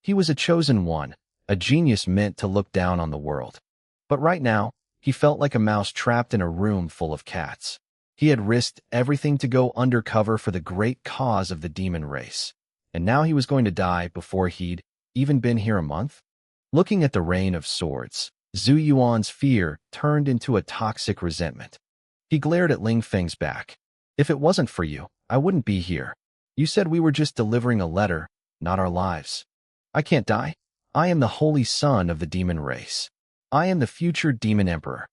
He was a chosen one, a genius meant to look down on the world. But right now, He felt like a mouse trapped in a room full of cats. He had risked everything to go undercover for the great cause of the demon race. And now he was going to die before he'd even been here a month? Looking at the rain of swords, Zhu Yuan's fear turned into a toxic resentment. He glared at Ling Feng's back. If it wasn't for you, I wouldn't be here. You said we were just delivering a letter, not our lives. I can't die. I am the holy son of the demon race. I am the future demon emperor.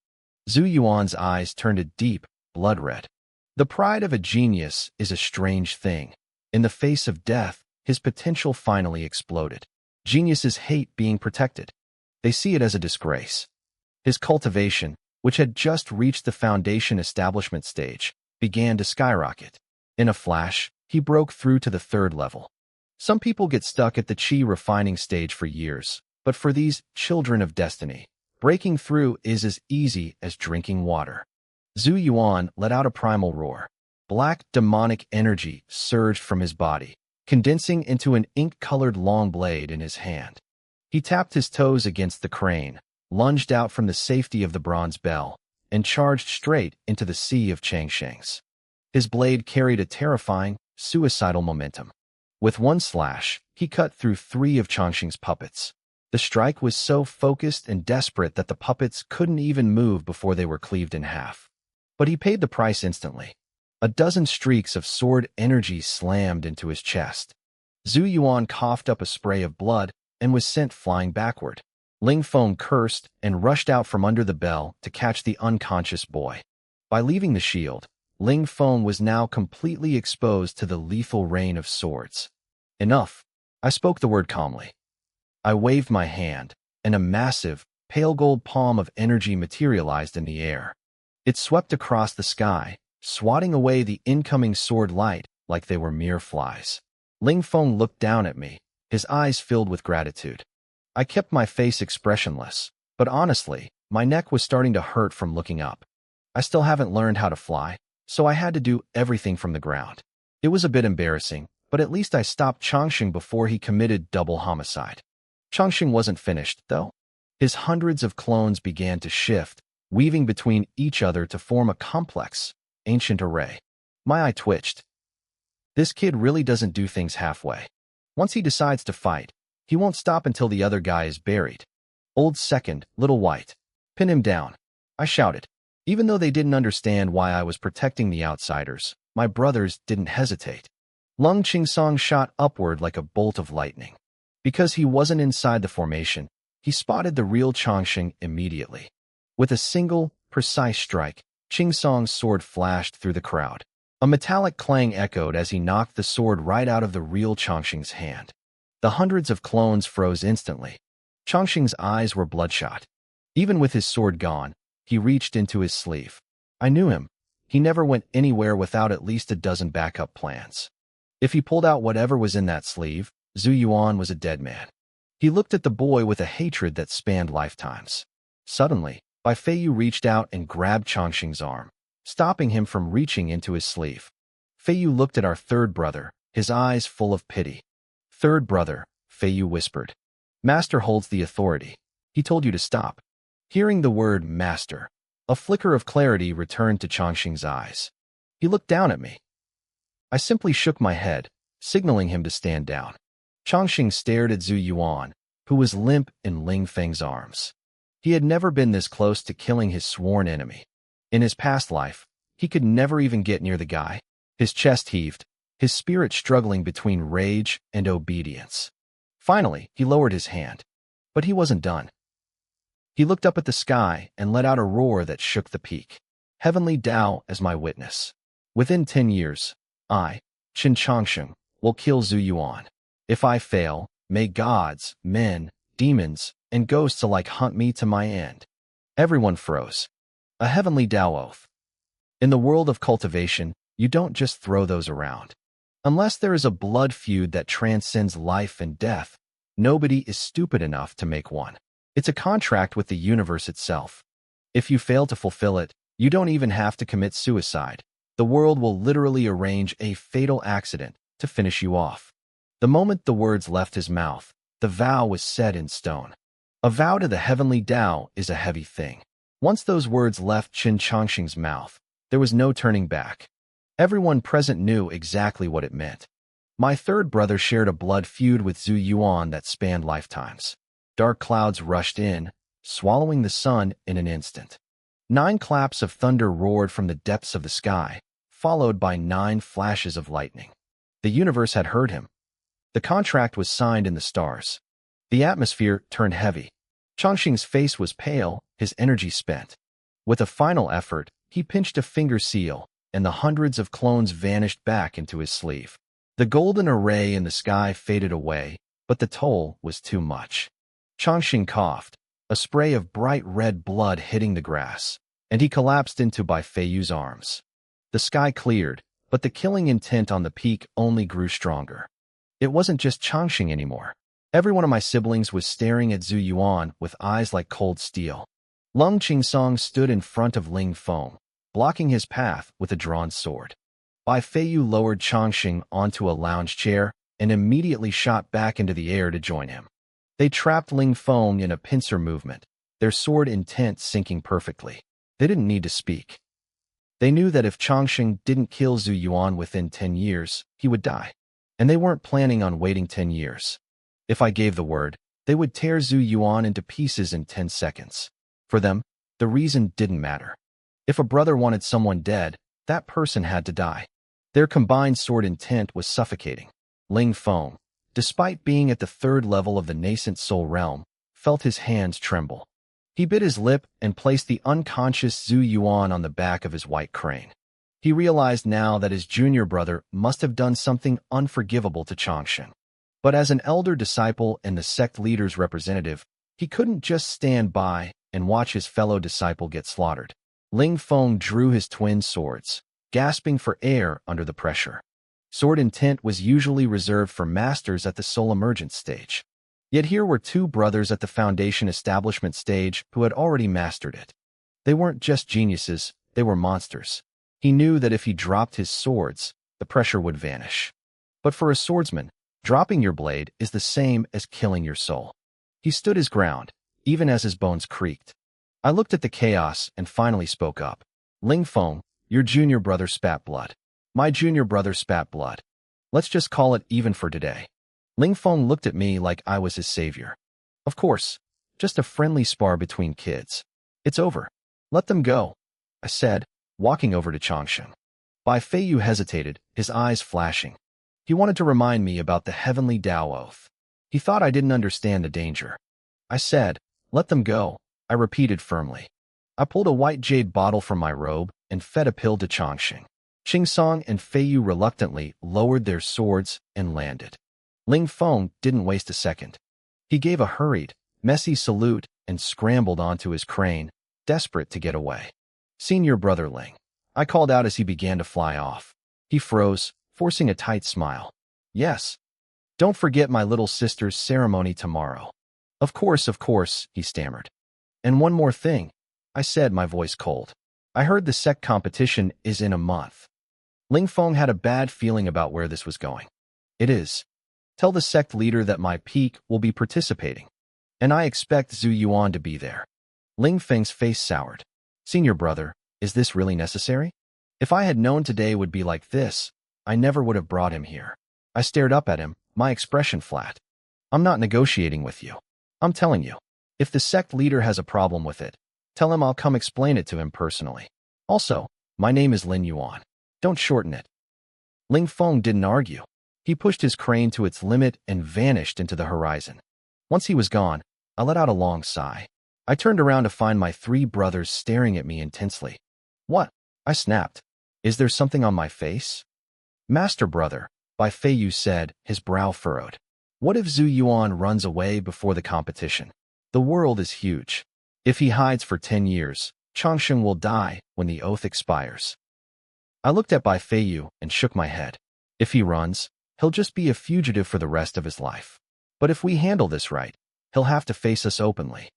Zhu Yuan's eyes turned a deep, blood red. The pride of a genius is a strange thing. In the face of death, his potential finally exploded. Geniuses hate being protected. They see it as a disgrace. His cultivation, which had just reached the foundation establishment stage, began to skyrocket. In a flash, he broke through to the 3rd level. Some people get stuck at the chi refining stage for years, but for these children of destiny, breaking through is as easy as drinking water. Zhu Yuan let out a primal roar. Black demonic energy surged from his body, condensing into an ink-colored long blade in his hand. He tapped his toes against the crane, lunged out from the safety of the bronze bell, and charged straight into the sea of Changshangs. His blade carried a terrifying, suicidal momentum. With one slash, he cut through 3 of Changxing's puppets. The strike was so focused and desperate that the puppets couldn't even move before they were cleaved in half. But he paid the price instantly. A dozen streaks of sword energy slammed into his chest. Zhu Yuan coughed up a spray of blood and was sent flying backward. Ling Feng cursed and rushed out from under the bell to catch the unconscious boy. By leaving the shield, Ling Feng was now completely exposed to the lethal rain of swords. Enough. I spoke the word calmly. I waved my hand, and a massive, pale gold palm of energy materialized in the air. It swept across the sky, swatting away the incoming sword light like they were mere flies. Ling Feng looked down at me, his eyes filled with gratitude. I kept my face expressionless, but honestly, my neck was starting to hurt from looking up. I still haven't learned how to fly, so I had to do everything from the ground. It was a bit embarrassing, but at least I stopped Changxing before he committed double homicide. Changxing wasn't finished, though. His hundreds of clones began to shift, weaving between each other to form a complex, ancient array. My eye twitched. This kid really doesn't do things halfway. Once he decides to fight, he won't stop until the other guy is buried. Old second, little white. Pin him down. I shouted. Even though they didn't understand why I was protecting the outsiders, my brothers didn't hesitate. Lung Qingsong shot upward like a bolt of lightning. Because he wasn't inside the formation, he spotted the real Changxing immediately. With a single, precise strike, Qingsong's sword flashed through the crowd. A metallic clang echoed as he knocked the sword right out of the real Changxing's hand. The hundreds of clones froze instantly. Changxing's eyes were bloodshot. Even with his sword gone, he reached into his sleeve. I knew him. He never went anywhere without at least a dozen backup plans. If he pulled out whatever was in that sleeve, Zhu Yuan was a dead man. He looked at the boy with a hatred that spanned lifetimes. Suddenly, Bai Feiyu reached out and grabbed Changxing's arm, stopping him from reaching into his sleeve. Feiyu looked at our 3rd brother, his eyes full of pity. 3rd brother, Feiyu whispered. Master holds the authority. He told you to stop. Hearing the word master, a flicker of clarity returned to Changxing's eyes. He looked down at me. I simply shook my head, signaling him to stand down. Changxing stared at Zhu Yuan, who was limp in Ling Feng's arms. He had never been this close to killing his sworn enemy. In his past life, he could never even get near the guy. His chest heaved, his spirit struggling between rage and obedience. Finally, he lowered his hand. But he wasn't done. He looked up at the sky and let out a roar that shook the peak. Heavenly Tao as my witness. Within 10 years, I, Qin Changxing, will kill Zhu Yuan. If I fail, may gods, men, demons, and ghosts alike hunt me to my end. Everyone froze. A heavenly Tao oath. In the world of cultivation, you don't just throw those around. Unless there is a blood feud that transcends life and death, nobody is stupid enough to make one. It's a contract with the universe itself. If you fail to fulfill it, you don't even have to commit suicide. The world will literally arrange a fatal accident to finish you off. The moment the words left his mouth, the vow was set in stone. A vow to the heavenly Tao is a heavy thing. Once those words left Qin Changxing's mouth, there was no turning back. Everyone present knew exactly what it meant. My third brother shared a blood feud with Zhu Yuan that spanned lifetimes. Dark clouds rushed in, swallowing the sun in an instant. 9 claps of thunder roared from the depths of the sky, followed by 9 flashes of lightning. The universe had heard him. The contract was signed in the stars. The atmosphere turned heavy. Changxing's face was pale, his energy spent. With a final effort, he pinched a finger seal, and the hundreds of clones vanished back into his sleeve. The golden array in the sky faded away, but the toll was too much. Changxing coughed, a spray of bright red blood hitting the grass, and he collapsed into Bai Feiyu's arms. The sky cleared, but the killing intent on the peak only grew stronger. It wasn't just Changxing anymore. Every one of my siblings was staring at Zhu Yuan with eyes like cold steel. Lung Qingsong stood in front of Ling Feng, blocking his path with a drawn sword. Bai Feiyu lowered Changxing onto a lounge chair and immediately shot back into the air to join him. They trapped Ling Feng in a pincer movement, their sword intent syncing perfectly. They didn't need to speak. They knew that if Changxing didn't kill Zhu Yuan within 10 years, he would die. And they weren't planning on waiting 10 years. If I gave the word, they would tear Zhu Yuan into pieces in 10 seconds. For them, the reason didn't matter. If a brother wanted someone dead, that person had to die. Their combined sword intent was suffocating. Ling Feng, despite being at the 3rd level of the nascent soul realm, felt his hands tremble. He bit his lip and placed the unconscious Zhu Yuan on the back of his white crane. He realized now that his junior brother must have done something unforgivable to Changxing. But as an elder disciple and the sect leader's representative, he couldn't just stand by and watch his fellow disciple get slaughtered. Ling Feng drew his twin swords, gasping for air under the pressure. Sword intent was usually reserved for masters at the soul emergence stage. Yet here were 2 brothers at the foundation establishment stage who had already mastered it. They weren't just geniuses, they were monsters. He knew that if he dropped his swords, the pressure would vanish. But for a swordsman, dropping your blade is the same as killing your soul. He stood his ground, even as his bones creaked. I looked at the chaos and finally spoke up. Ling Feng, your junior brother spat blood. My junior brother spat blood. Let's just call it even for today. Ling Feng looked at me like I was his savior. Of course, just a friendly spar between kids. It's over. Let them go, I said, walking over to Changxing. Bai Feiyu hesitated, his eyes flashing. He wanted to remind me about the heavenly Tao oath. He thought I didn't understand the danger. I said, let them go, I repeated firmly. I pulled a white jade bottle from my robe and fed a pill to Changxing. Qingsong and Feiyu reluctantly lowered their swords and landed. Ling Feng didn't waste a second. He gave a hurried, messy salute and scrambled onto his crane, desperate to get away. Senior brother Ling, I called out as he began to fly off. He froze, forcing a tight smile. Yes. Don't forget my little sister's ceremony tomorrow. Of course, he stammered. And one more thing, I said, my voice cold. I heard the sect competition is in a month. Ling Feng had a bad feeling about where this was going. It is. Tell the sect leader that my peak will be participating. And I expect Zhu Yuan to be there. Ling Feng's face soured. Senior brother, is this really necessary? If I had known today would be like this, I never would have brought him here. I stared up at him, my expression flat. I'm not negotiating with you. I'm telling you. If the sect leader has a problem with it, tell him I'll come explain it to him personally. Also, my name is Lin Yuan. Don't shorten it. Ling Feng didn't argue. He pushed his crane to its limit and vanished into the horizon. Once he was gone, I let out a long sigh. I turned around to find my 3 brothers staring at me intensely. What? I snapped. Is there something on my face? Master brother, Bai Feiyu said, his brow furrowed. What if Zhu Yuan runs away before the competition? The world is huge. If he hides for 10 years, Changxing will die when the oath expires. I looked at Bai Feiyu and shook my head. If he runs, he'll just be a fugitive for the rest of his life. But if we handle this right, he'll have to face us openly.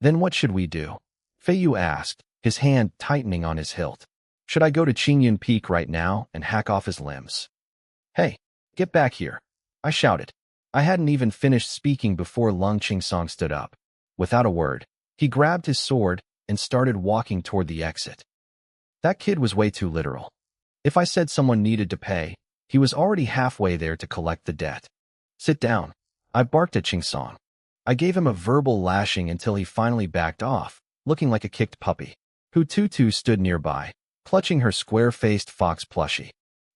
Then what should we do? Feiyu asked, his hand tightening on his hilt. Should I go to Qingyun Peak right now and hack off his limbs? Hey, get back here, I shouted. I hadn't even finished speaking before Lung Qingsong stood up. Without a word, he grabbed his sword and started walking toward the exit. That kid was way too literal. If I said someone needed to pay, he was already halfway there to collect the debt. Sit down. I barked at Chingsong. I gave him a verbal lashing until he finally backed off, looking like a kicked puppy. Hu Tutu stood nearby, clutching her square-faced fox plushie.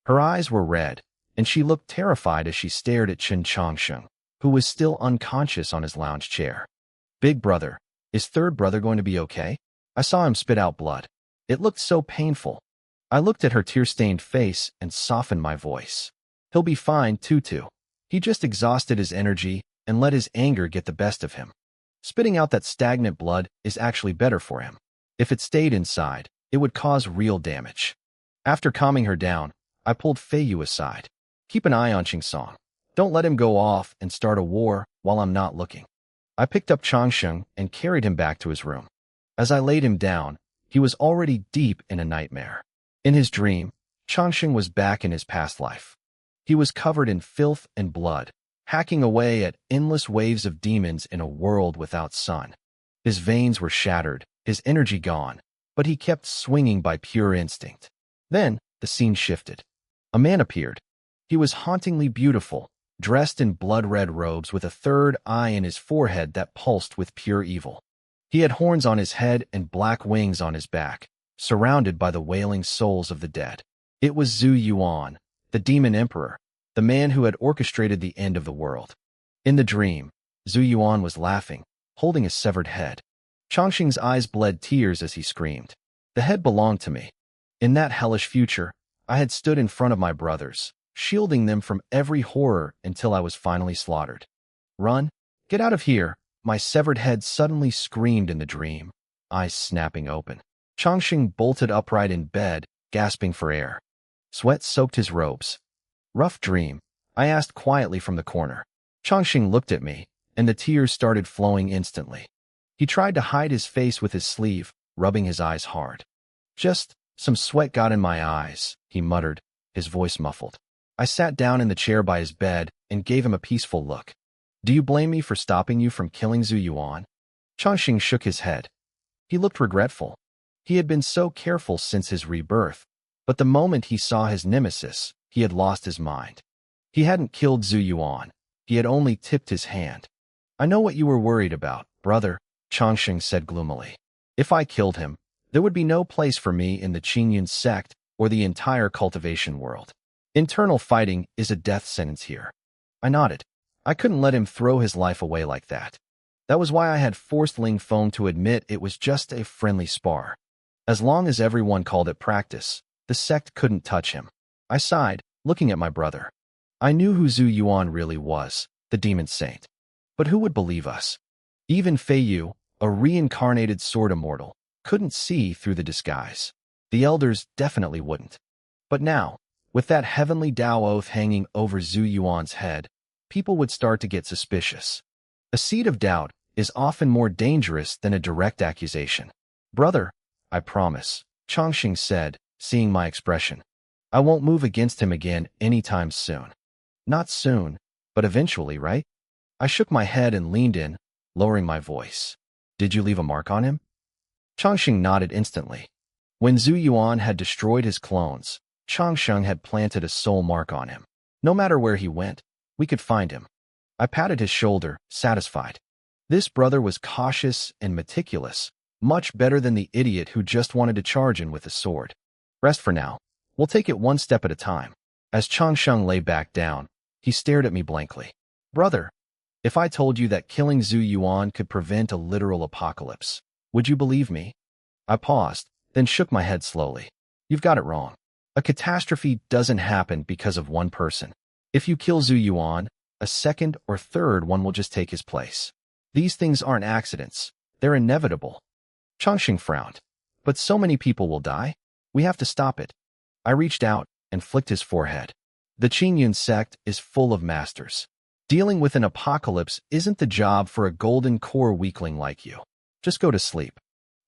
Her eyes were red, and she looked terrified as she stared at Chen Chongsheng, who was still unconscious on his lounge chair. Big brother, is third brother going to be okay? I saw him spit out blood. It looked so painful. I looked at her tear-stained face and softened my voice. He'll be fine, Tutu. He just exhausted his energy and let his anger get the best of him. Spitting out that stagnant blood is actually better for him. If it stayed inside, it would cause real damage. After calming her down, I pulled Feiyu aside. Keep an eye on Chingsong. Don't let him go off and start a war while I'm not looking. I picked up Chongsheng and carried him back to his room. As I laid him down, he was already deep in a nightmare. In his dream, Chongsheng was back in his past life. He was covered in filth and blood, hacking away at endless waves of demons in a world without sun. His veins were shattered, his energy gone, but he kept swinging by pure instinct. Then, the scene shifted. A man appeared. He was hauntingly beautiful, dressed in blood-red robes with a third eye in his forehead that pulsed with pure evil. He had horns on his head and black wings on his back, surrounded by the wailing souls of the dead. It was Zhu Yuan, the demon emperor, the man who had orchestrated the end of the world. In the dream, Zhu Yuan was laughing, holding a severed head. Chongsheng's eyes bled tears as he screamed. The head belonged to me. In that hellish future, I had stood in front of my brothers, shielding them from every horror until I was finally slaughtered. Run! Get out of here! My severed head suddenly screamed in the dream, eyes snapping open. Chongsheng bolted upright in bed, gasping for air. Sweat soaked his robes. Rough dream, I asked quietly from the corner. Chongsheng looked at me, and the tears started flowing instantly. He tried to hide his face with his sleeve, rubbing his eyes hard. Just some sweat got in my eyes, he muttered, his voice muffled. I sat down in the chair by his bed and gave him a peaceful look. Do you blame me for stopping you from killing Zhu Yuan? Chongsheng shook his head. He looked regretful. He had been so careful since his rebirth, but the moment he saw his nemesis, he had lost his mind. He hadn't killed Zhu Yuan. He had only tipped his hand. I know what you were worried about, brother, Chongsheng said gloomily. If I killed him, there would be no place for me in the Qingyun sect or the entire cultivation world. Internal fighting is a death sentence here. I nodded. I couldn't let him throw his life away like that. That was why I had forced Ling Feng to admit it was just a friendly spar. As long as everyone called it practice, the sect couldn't touch him. I sighed, looking at my brother. I knew who Zhu Yuan really was, the demon saint. But who would believe us? Even Feiyu, a reincarnated sword immortal, couldn't see through the disguise. The elders definitely wouldn't. But now, with that heavenly Tao oath hanging over Zhu Yuan's head, people would start to get suspicious. A seed of doubt is often more dangerous than a direct accusation. Brother, I promise, Chongsheng said, seeing my expression. I won't move against him again anytime soon. Not soon, but eventually, right? I shook my head and leaned in, lowering my voice. Did you leave a mark on him? Chongsheng nodded instantly. When Zhu Yuan had destroyed his clones, Chongsheng had planted a soul mark on him. No matter where he went, we could find him. I patted his shoulder, satisfied. This brother was cautious and meticulous, much better than the idiot who just wanted to charge in with a sword. Rest for now. We'll take it one step at a time. As Chongsheng lay back down, he stared at me blankly. Brother, if I told you that killing Zhu Yuan could prevent a literal apocalypse, would you believe me? I paused, then shook my head slowly. You've got it wrong. A catastrophe doesn't happen because of one person. If you kill Zhu Yuan, a second or third one will just take his place. These things aren't accidents. They're inevitable. Chongsheng frowned. But so many people will die. We have to stop it. I reached out and flicked his forehead. The Qingyun sect is full of masters. Dealing with an apocalypse isn't the job for a golden core weakling like you. Just go to sleep.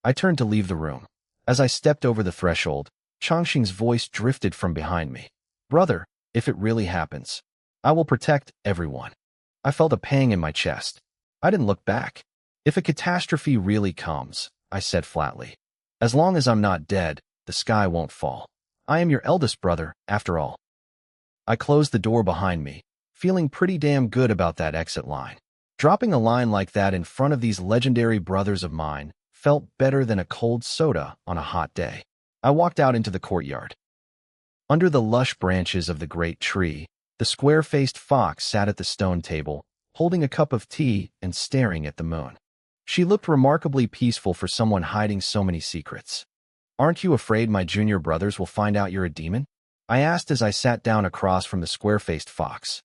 I turned to leave the room. As I stepped over the threshold, Chongsheng's voice drifted from behind me. Brother, if it really happens, I will protect everyone. I felt a pang in my chest. I didn't look back. If a catastrophe really comes, I said flatly. As long as I'm not dead, the sky won't fall. I am your eldest brother, after all. I closed the door behind me, feeling pretty damn good about that exit line. Dropping a line like that in front of these legendary brothers of mine felt better than a cold soda on a hot day. I walked out into the courtyard. Under the lush branches of the great tree, the square-faced fox sat at the stone table, holding a cup of tea and staring at the moon. She looked remarkably peaceful for someone hiding so many secrets. "Aren't you afraid my junior brothers will find out you're a demon?" I asked as I sat down across from the square-faced fox.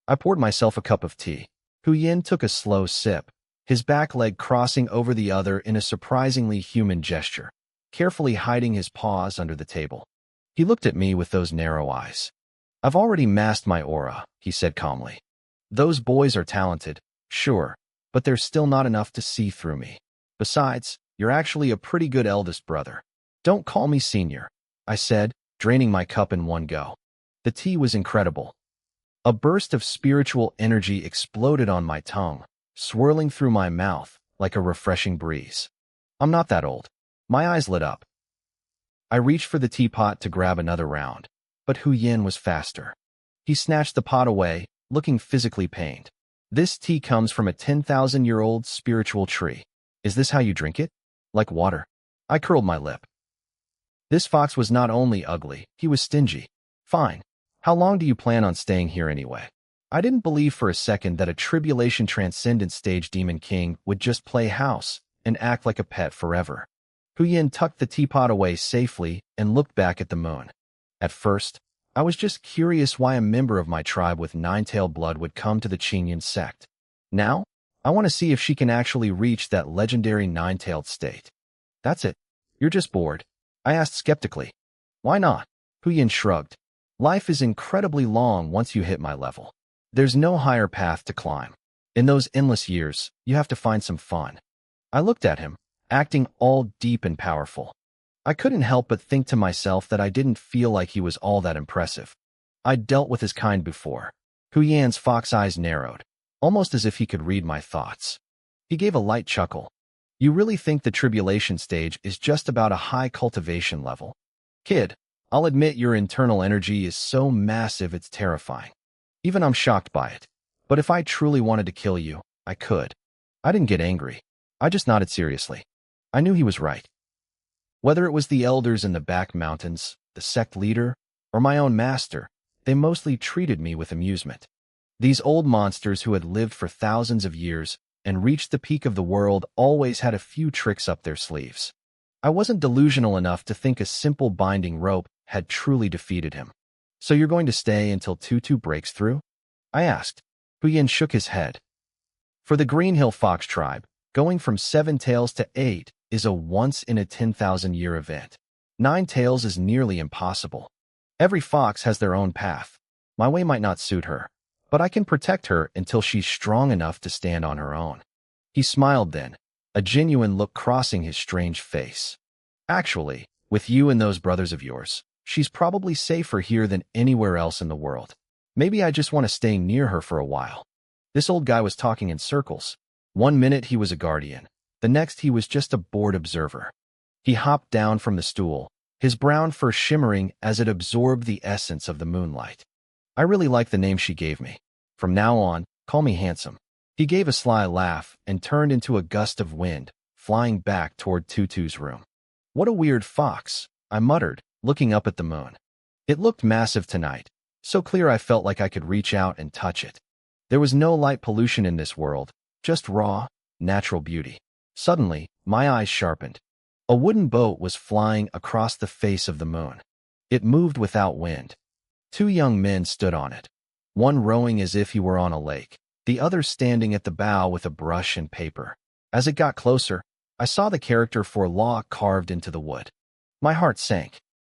I poured myself a cup of tea. Hu Yin took a slow sip, his back leg crossing over the other in a surprisingly human gesture, carefully hiding his paws under the table. He looked at me with those narrow eyes. "I've already masked my aura," he said calmly. "Those boys are talented, sure, but there's still not enough to see through me. Besides, you're actually a pretty good eldest brother. Don't call me senior," I said, draining my cup in one go. The tea was incredible. A burst of spiritual energy exploded on my tongue, swirling through my mouth like a refreshing breeze. "I'm not that old." My eyes lit up. I reached for the teapot to grab another round, but Hu Yin was faster. He snatched the pot away, looking physically pained. "This tea comes from a 10,000-year-old spiritual tree. Is this how you drink it? Like water?" I curled my lip. This fox was not only ugly, he was stingy. "Fine. How long do you plan on staying here anyway?" I didn't believe for a second that a Tribulation Transcendent Stage Demon King would just play house and act like a pet forever. Hu Yin tucked the teapot away safely and looked back at the moon. At first, I was just curious why a member of my tribe with nine-tailed blood would come to the Qingyan sect. Now, I want to see if she can actually reach that legendary nine-tailed state. "That's it. You're just bored?" I asked skeptically. "Why not?" Hu Yin shrugged. "Life is incredibly long once you hit my level. There's no higher path to climb. In those endless years, you have to find some fun." I looked at him, acting all deep and powerful. I couldn't help but think to myself that I didn't feel like he was all that impressive. I'd dealt with his kind before. Hu Yan's fox eyes narrowed, almost as if he could read my thoughts. He gave a light chuckle. "You really think the tribulation stage is just about a high cultivation level? Kid, I'll admit your internal energy is so massive it's terrifying. Even I'm shocked by it. But if I truly wanted to kill you, I could." I didn't get angry. I just nodded seriously. I knew he was right. Whether it was the elders in the back mountains, the sect leader, or my own master, they mostly treated me with amusement. These old monsters who had lived for thousands of years and reached the peak of the world always had a few tricks up their sleeves. I wasn't delusional enough to think a simple binding rope had truly defeated him. "So you're going to stay until Tutu breaks through?" I asked. Hu Yin shook his head. "For the Green Hill Fox tribe, going from 7 tails to 8 is a once-in-a-10,000-year event. 9 tails is nearly impossible. Every fox has their own path. My way might not suit her, but I can protect her until she's strong enough to stand on her own." He smiled then, a genuine look crossing his strange face. "Actually, with you and those brothers of yours, she's probably safer here than anywhere else in the world. Maybe I just want to stay near her for a while." This old guy was talking in circles. One minute he was a guardian. The next he was just a bored observer. He hopped down from the stool, his brown fur shimmering as it absorbed the essence of the moonlight. "I really like the name she gave me. From now on, call me Handsome." He gave a sly laugh and turned into a gust of wind, flying back toward Tutu's room. "What a weird fox," I muttered, looking up at the moon. It looked massive tonight, so clear I felt like I could reach out and touch it. There was no light pollution in this world, just raw, natural beauty. Suddenly, my eyes sharpened. A wooden boat was flying across the face of the moon. It moved without wind. 2 young men stood on it, one rowing as if he were on a lake, the other standing at the bow with a brush and paper. As it got closer, I saw the character for law carved into the wood. My heart sank.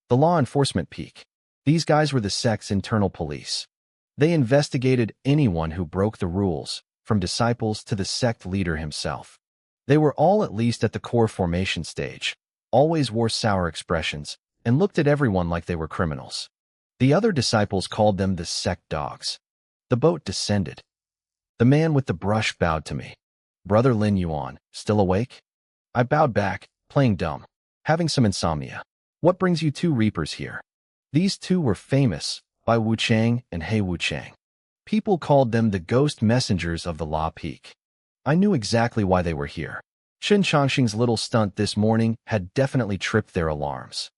The law enforcement peak. These guys were the sect's internal police. They investigated anyone who broke the rules, from disciples to the sect leader himself. They were all at least at the core formation stage, always wore sour expressions, and looked at everyone like they were criminals. The other disciples called them the sect dogs. The boat descended. The man with the brush bowed to me. "Brother Lin Yuan, still awake?" I bowed back, Playing dumb. Having some insomnia. What brings you two reapers here? These two were famous, Bai Wuchang and He Wuchang. People called them the ghost messengers of the La Peak. I knew exactly why they were here. Shen Changxing's little stunt this morning had definitely tripped their alarms.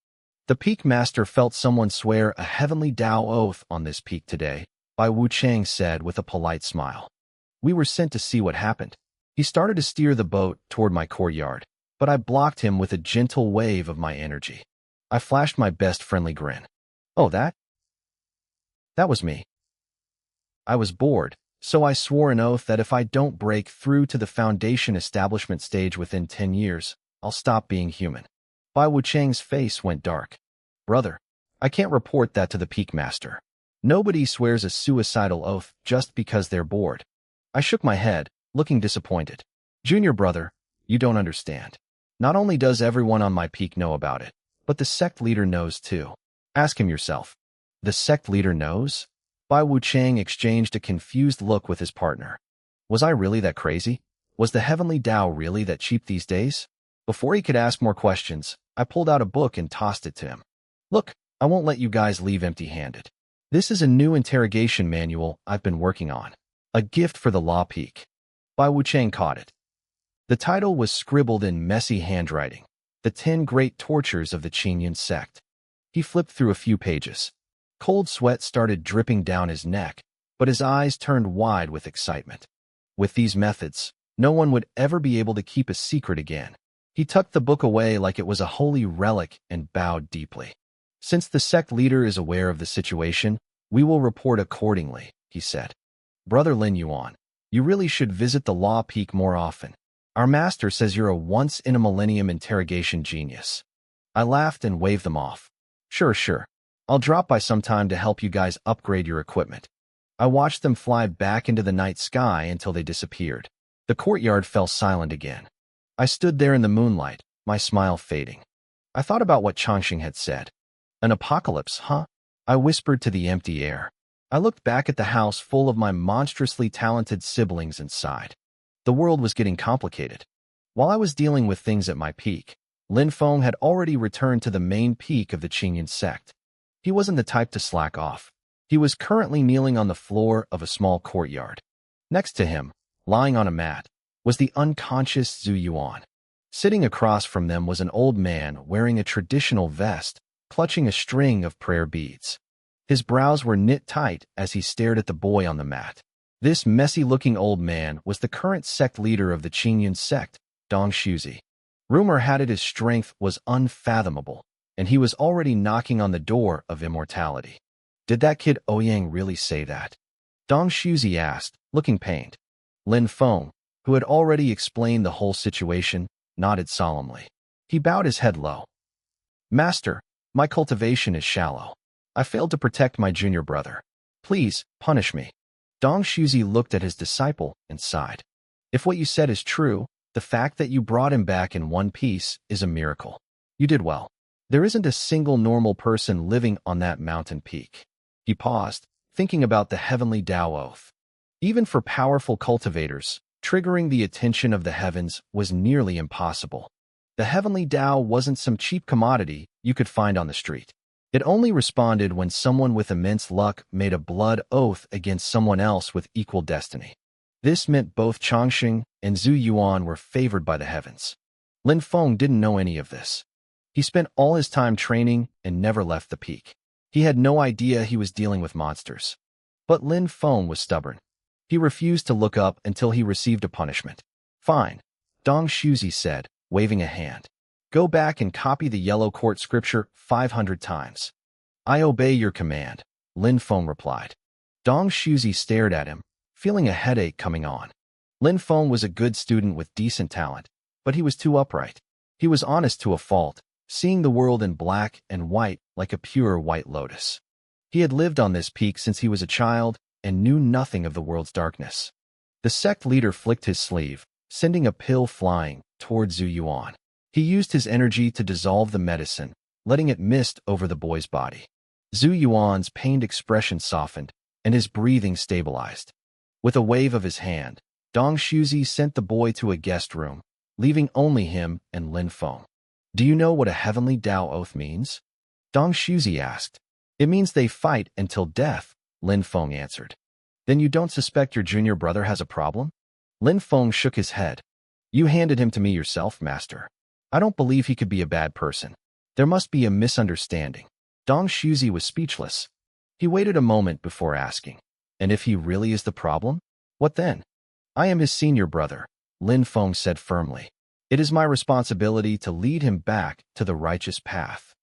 The Peak Master felt someone swear a heavenly Tao oath on this peak today, Bai Wuchang said with a polite smile. We were sent to see what happened. He started to steer the boat toward my courtyard, but I blocked him with a gentle wave of my energy. I flashed my best friendly grin. Oh, that was me. I was bored, so I swore an oath that if I don't break through to the foundation establishment stage within 10 years, I'll stop being human. Bai Wuchang's face went dark. Brother, I can't report that to the Peak Master. Nobody swears a suicidal oath just because they're bored. I shook my head, looking disappointed. Junior brother, you don't understand. Not only does everyone on my peak know about it, but the sect leader knows too. Ask him yourself. The sect leader knows? Bai Wuchang exchanged a confused look with his partner. Was I really that crazy? Was the heavenly Tao really that cheap these days? Before he could ask more questions, I pulled out a book and tossed it to him. Look, I won't let you guys leave empty-handed. This is a new interrogation manual I've been working on. A gift for the Law Peak. Bai Wuchang caught it. The title was scribbled in messy handwriting. The 10 Great Tortures of the Qingyun Sect. He flipped through a few pages. Cold sweat started dripping down his neck, but his eyes turned wide with excitement. With these methods, no one would ever be able to keep a secret again. He tucked the book away like it was a holy relic and bowed deeply. Since the sect leader is aware of the situation, we will report accordingly, he said. Brother Lin Yuan, you really should visit the Law Peak more often. Our master says you're a once-in-a-millennium interrogation genius. I laughed and waved them off. Sure. I'll drop by sometime to help you guys upgrade your equipment. I watched them fly back into the night sky until they disappeared. The courtyard fell silent again. I stood there in the moonlight, my smile fading. I thought about what Changxing had said. An apocalypse, huh? I whispered to the empty air. I looked back at the house full of my monstrously talented siblings and sighed. The world was getting complicated. While I was dealing with things at my peak, Lin Feng had already returned to the main peak of the Qingyun sect. He wasn't the type to slack off. He was currently kneeling on the floor of a small courtyard. Next to him, lying on a mat, was the unconscious Zhu Yuan. Sitting across from them was an old man wearing a traditional vest, clutching a string of prayer beads. His brows were knit tight as he stared at the boy on the mat. This messy-looking old man was the current sect leader of the Qingyun sect, Dong Shuzi. Rumor had it his strength was unfathomable, and he was already knocking on the door of immortality. Did that kid Ouyang really say that? Dong Shuzi asked, looking pained. Lin Feng, who had already explained the whole situation, nodded solemnly. He bowed his head low. Master, my cultivation is shallow. I failed to protect my junior brother. Please, punish me. Dong Shuzi looked at his disciple and sighed. If what you said is true, the fact that you brought him back in one piece is a miracle. You did well. There isn't a single normal person living on that mountain peak. He paused, thinking about the heavenly Tao oath. Even for powerful cultivators, triggering the attention of the heavens was nearly impossible. The heavenly Tao wasn't some cheap commodity you could find on the street. It only responded when someone with immense luck made a blood oath against someone else with equal destiny. This meant both Changxing and Zhu Yuan were favored by the heavens. Lin Feng didn't know any of this. He spent all his time training and never left the peak. He had no idea he was dealing with monsters. But Lin Feng was stubborn. He refused to look up until he received a punishment. Fine, Dong Shuzi said, waving a hand. Go back and copy the yellow court scripture 500 times. I obey your command, Lin Feng replied. Dong Shuzi stared at him, feeling a headache coming on. Lin Feng was a good student with decent talent, but he was too upright. He was honest to a fault, seeing the world in black and white like a pure white lotus. He had lived on this peak since he was a child and knew nothing of the world's darkness. The sect leader flicked his sleeve, sending a pill flying toward Zhu Yuan. He used his energy to dissolve the medicine, letting it mist over the boy's body. Zhu Yuan's pained expression softened, and his breathing stabilized. With a wave of his hand, Dong Shuzi sent the boy to a guest room, leaving only him and Lin Feng. Do you know what a heavenly Tao oath means? Dong Shuzi asked. It means they fight until death, Lin Feng answered. Then you don't suspect your junior brother has a problem? Lin Feng shook his head. You handed him to me yourself, master. I don't believe he could be a bad person. There must be a misunderstanding. Dong Shuzi was speechless. He waited a moment before asking. And if he really is the problem? What then? I am his senior brother, Lin Feng said firmly. It is my responsibility to lead him back to the righteous path.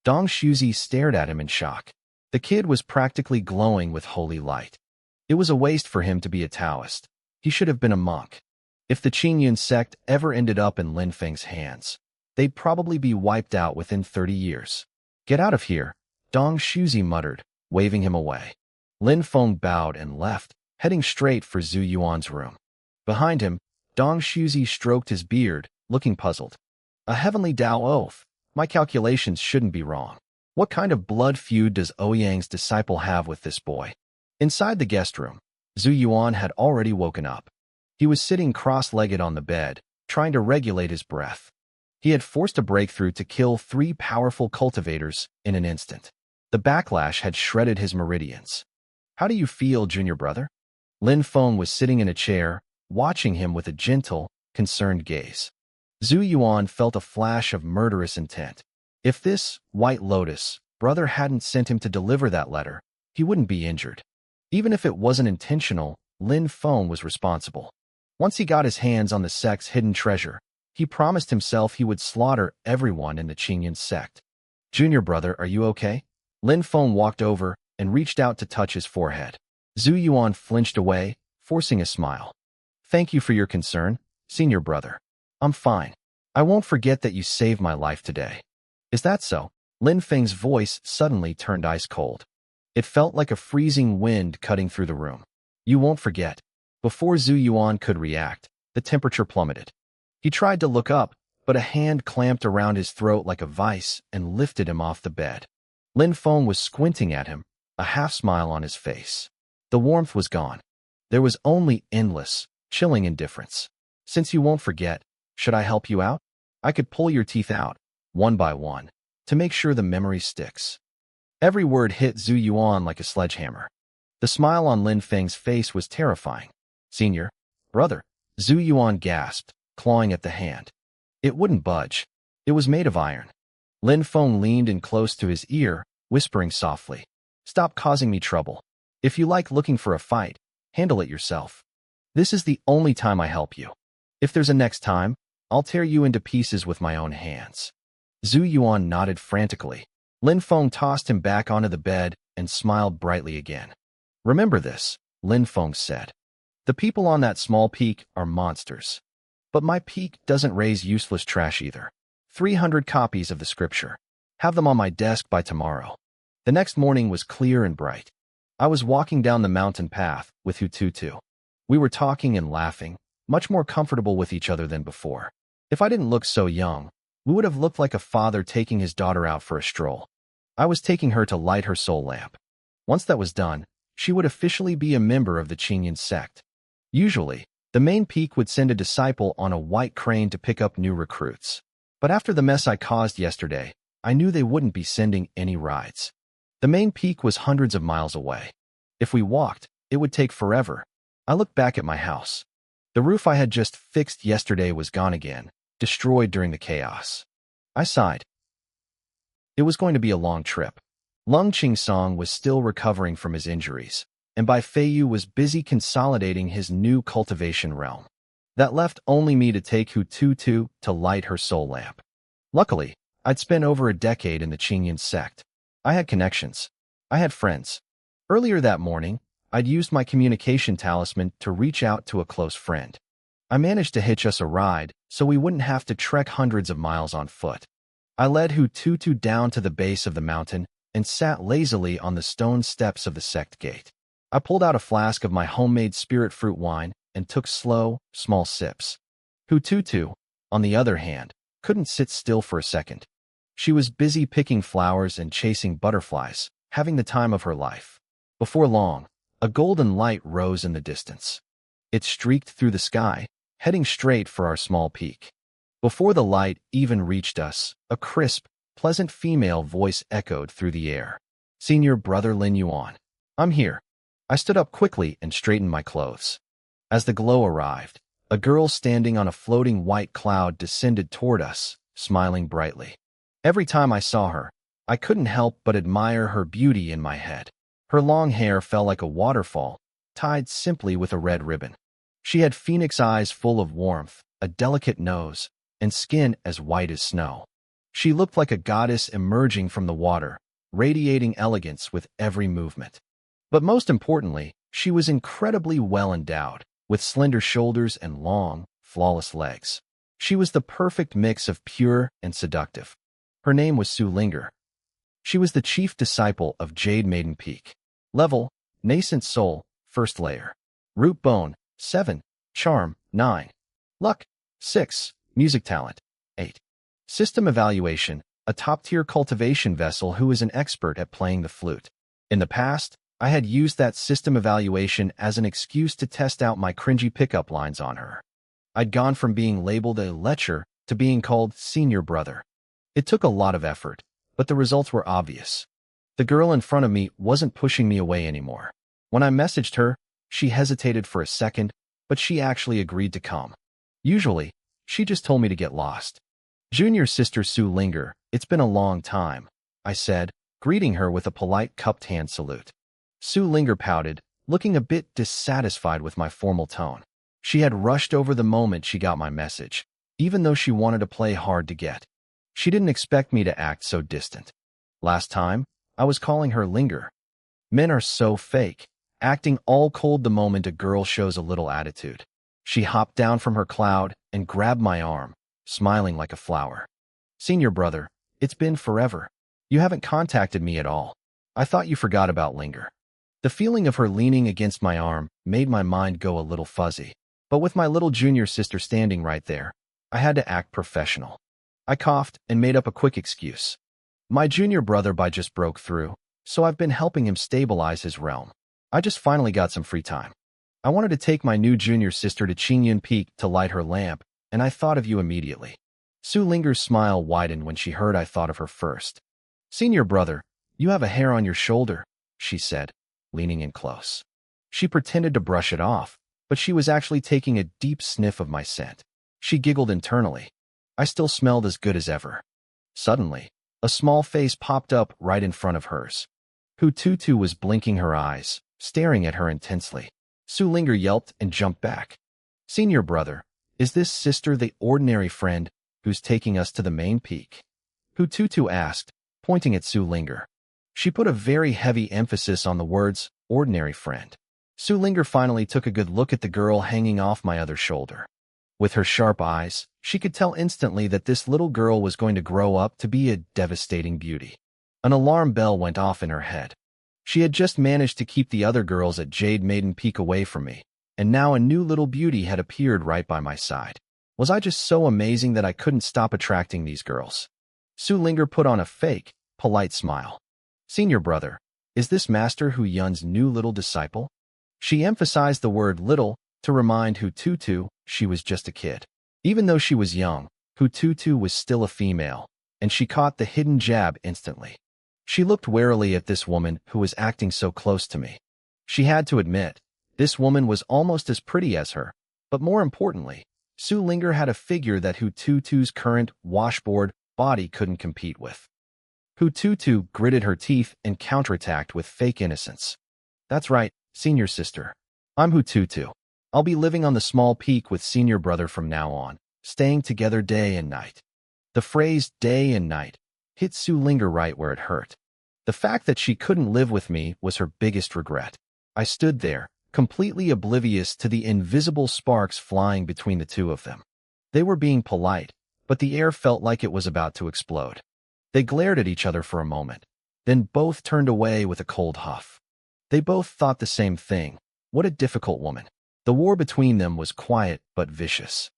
Dong Shuzi stared at him in shock. The kid was practically glowing with holy light. It was a waste for him to be a Taoist. He should have been a monk. If the Qingyun sect ever ended up in Lin Feng's hands, they'd probably be wiped out within 30 years. Get out of here, Dong Shuzi muttered, waving him away. Lin Feng bowed and left, heading straight for Zhu Yuan's room. Behind him, Dong Shuzi stroked his beard, looking puzzled. A heavenly Tao oath. My calculations shouldn't be wrong. What kind of blood feud does Ouyang's disciple have with this boy? Inside the guest room, Zhu Yuan had already woken up. He was sitting cross-legged on the bed, trying to regulate his breath. He had forced a breakthrough to kill 3 powerful cultivators in an instant. The backlash had shredded his meridians. How do you feel, junior brother? Lin Feng was sitting in a chair, watching him with a gentle, concerned gaze. Zhu Yuan felt a flash of murderous intent. If this White Lotus brother hadn't sent him to deliver that letter, he wouldn't be injured. Even if it wasn't intentional, Lin Feng was responsible. Once he got his hands on the sect's hidden treasure, he promised himself he would slaughter everyone in the Qingyun sect. Junior brother, are you okay? Lin Feng walked over and reached out to touch his forehead. Zhu Yuan flinched away, forcing a smile. Thank you for your concern, senior brother. I'm fine. I won't forget that you saved my life today. Is that so? Lin Feng's voice suddenly turned ice cold. It felt like a freezing wind cutting through the room. You won't forget. Before Zhu Yuan could react, the temperature plummeted. He tried to look up, but a hand clamped around his throat like a vice and lifted him off the bed. Lin Feng was squinting at him, a half-smile on his face. The warmth was gone. There was only endless, chilling indifference. Since you won't forget, should I help you out? I could pull your teeth out, one by one, to make sure the memory sticks. Every word hit Zhu Yuan like a sledgehammer. The smile on Lin Feng's face was terrifying. Senior, brother, Zhu Yuan gasped, clawing at the hand. It wouldn't budge. It was made of iron. Lin Feng leaned in close to his ear, whispering softly. Stop causing me trouble. If you like looking for a fight, handle it yourself. This is the only time I help you. If there's a next time, I'll tear you into pieces with my own hands. Zhu Yuan nodded frantically. Lin Feng tossed him back onto the bed and smiled brightly again. Remember this, Lin Feng said. The people on that small peak are monsters. But my peak doesn't raise useless trash either. 300 copies of the scripture. Have them on my desk by tomorrow. The next morning was clear and bright. I was walking down the mountain path with Hututu. We were talking and laughing, much more comfortable with each other than before. If I didn't look so young, we would have looked like a father taking his daughter out for a stroll. I was taking her to light her soul lamp. Once that was done, she would officially be a member of the Qingyun sect. Usually, the main peak would send a disciple on a white crane to pick up new recruits. But after the mess I caused yesterday, I knew they wouldn't be sending any rides. The main peak was hundreds of miles away. If we walked, it would take forever. I looked back at my house. The roof I had just fixed yesterday was gone again, destroyed during the chaos. I sighed. It was going to be a long trip. Lung Qingsong was still recovering from his injuries, and Bai Feiyu was busy consolidating his new cultivation realm. That left only me to take Hututu to light her soul lamp. Luckily, I'd spent over a decade in the Qingyun sect. I had connections. I had friends. Earlier that morning, I'd used my communication talisman to reach out to a close friend. I managed to hitch us a ride so we wouldn't have to trek hundreds of miles on foot. I led Hututu down to the base of the mountain and sat lazily on the stone steps of the sect gate. I pulled out a flask of my homemade spirit fruit wine and took slow, small sips. Hututu, on the other hand, couldn't sit still for a second. She was busy picking flowers and chasing butterflies, having the time of her life. Before long, a golden light rose in the distance. It streaked through the sky, heading straight for our small peak. Before the light even reached us, a crisp, pleasant female voice echoed through the air. Senior Brother Lin Yuan. I'm here. I stood up quickly and straightened my clothes. As the glow arrived, a girl standing on a floating white cloud descended toward us, smiling brightly. Every time I saw her, I couldn't help but admire her beauty in my head. Her long hair fell like a waterfall, tied simply with a red ribbon. She had phoenix eyes full of warmth, a delicate nose, and skin as white as snow. She looked like a goddess emerging from the water, radiating elegance with every movement. But most importantly, she was incredibly well endowed, with slender shoulders and long, flawless legs. She was the perfect mix of pure and seductive. Her name was Su Linger. She was the chief disciple of Jade Maiden Peak. Level, Nascent Soul, First Layer. Root Bone, 7. Charm, 9. Luck, 6. Music Talent, 8. System Evaluation, a top-tier cultivation vessel who is an expert at playing the flute. In the past, I had used that system evaluation as an excuse to test out my cringy pickup lines on her. I'd gone from being labeled a lecher to being called Senior Brother. It took a lot of effort, but the results were obvious. The girl in front of me wasn't pushing me away anymore. When I messaged her, she hesitated for a second, but she actually agreed to come. Usually, she just told me to get lost. Junior sister Su Linger, it's been a long time, I said, greeting her with a polite cupped hand salute. Su Linger pouted, looking a bit dissatisfied with my formal tone. She had rushed over the moment she got my message, even though she wanted to play hard to get. She didn't expect me to act so distant. Last time, I was calling her Linger. Men are so fake, acting all cold the moment a girl shows a little attitude. She hopped down from her cloud and grabbed my arm, smiling like a flower. Senior Brother, it's been forever. You haven't contacted me at all. I thought you forgot about Linger. The feeling of her leaning against my arm made my mind go a little fuzzy, but with my little junior sister standing right there, I had to act professional. I coughed and made up a quick excuse. My junior brother just broke through, so I've been helping him stabilize his realm. I just finally got some free time. I wanted to take my new junior sister to Qingyun Peak to light her lamp, and I thought of you immediately. Su Linger's smile widened when she heard I thought of her first. Senior Brother, you have a hair on your shoulder, she said, leaning in close. She pretended to brush it off, but she was actually taking a deep sniff of my scent. She giggled internally. I still smelled as good as ever. Suddenly, a small face popped up right in front of hers. Hututu was blinking her eyes, staring at her intensely. Su Linger yelped and jumped back. Senior Brother, is this sister the ordinary friend who's taking us to the main peak? Hututu asked, pointing at Su Linger. She put a very heavy emphasis on the words, ordinary friend. Su Linger finally took a good look at the girl hanging off my other shoulder. With her sharp eyes, she could tell instantly that this little girl was going to grow up to be a devastating beauty. An alarm bell went off in her head. She had just managed to keep the other girls at Jade Maiden Peak away from me, and now a new little beauty had appeared right by my side. Was I just so amazing that I couldn't stop attracting these girls? Su Linger put on a fake, polite smile. Senior Brother, is this Master Hu Yun's new little disciple? She emphasized the word little to remind Hututu she was just a kid. Even though she was young, Hututu was still a female, and she caught the hidden jab instantly. She looked warily at this woman who was acting so close to me. She had to admit, this woman was almost as pretty as her, but more importantly, Su Linger had a figure that Hututu's current washboard body couldn't compete with. Hututu gritted her teeth and counterattacked with fake innocence. That's right, Senior Sister. I'm Hututu. I'll be living on the small peak with Senior Brother from now on, staying together day and night. The phrase day and night hit Su Linger right where it hurt. The fact that she couldn't live with me was her biggest regret. I stood there, completely oblivious to the invisible sparks flying between the two of them. They were being polite, but the air felt like it was about to explode. They glared at each other for a moment, then both turned away with a cold huff. They both thought the same thing. What a difficult woman. The war between them was quiet but vicious.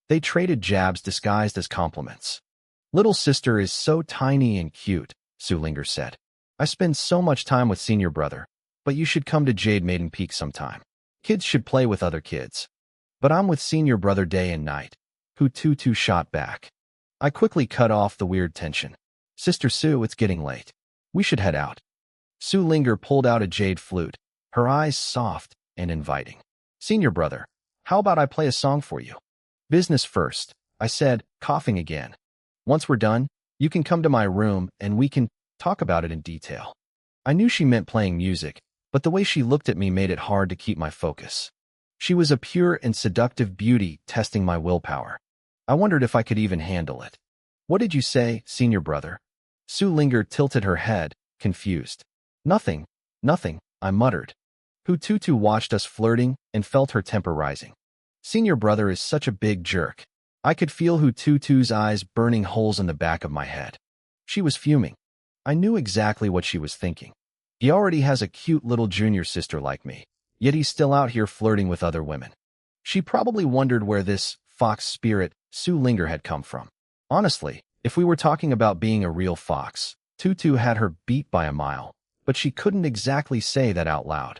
They traded jabs disguised as compliments. Little sister is so tiny and cute, Su Linger said. I spend so much time with Senior Brother, but you should come to Jade Maiden Peak sometime. Kids should play with other kids. But I'm with Senior Brother day and night, Tutu shot back. I quickly cut off the weird tension. Sister Sue, it's getting late. We should head out. Sue Linger pulled out a jade flute, her eyes soft and inviting. Senior brother, how about I play a song for you? Business first, I said, coughing again. Once we're done, you can come to my room and we can talk about it in detail. I knew she meant playing music, but the way she looked at me made it hard to keep my focus. She was a pure and seductive beauty testing my willpower. I wondered if I could even handle it. What did you say, senior brother? Sue Linger tilted her head, confused. Nothing, I muttered. Tutu watched us flirting and felt her temper rising. Senior brother is such a big jerk. I could feel Tutu's eyes burning holes in the back of my head. She was fuming. I knew exactly what she was thinking. He already has a cute little junior sister like me, yet he's still out here flirting with other women. She probably wondered where this fox spirit Sue Linger had come from. Honestly, if we were talking about being a real fox, Tutu had her beat by a mile, but she couldn't exactly say that out loud.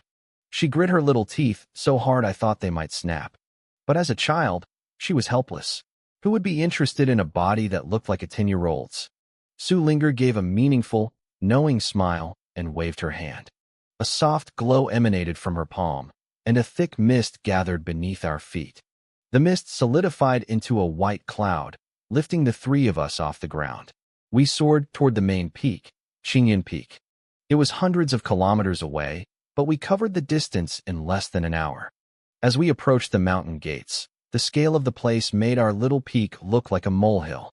She grit her little teeth so hard I thought they might snap. But as a child, she was helpless. Who would be interested in a body that looked like a 10-year-old's? Sue Linger gave a meaningful, knowing smile and waved her hand. A soft glow emanated from her palm, and a thick mist gathered beneath our feet. The mist solidified into a white cloud, lifting the three of us off the ground. We soared toward the main peak, Qingyan Peak. It was hundreds of kilometers away, but we covered the distance in less than an hour. As we approached the mountain gates, the scale of the place made our little peak look like a molehill.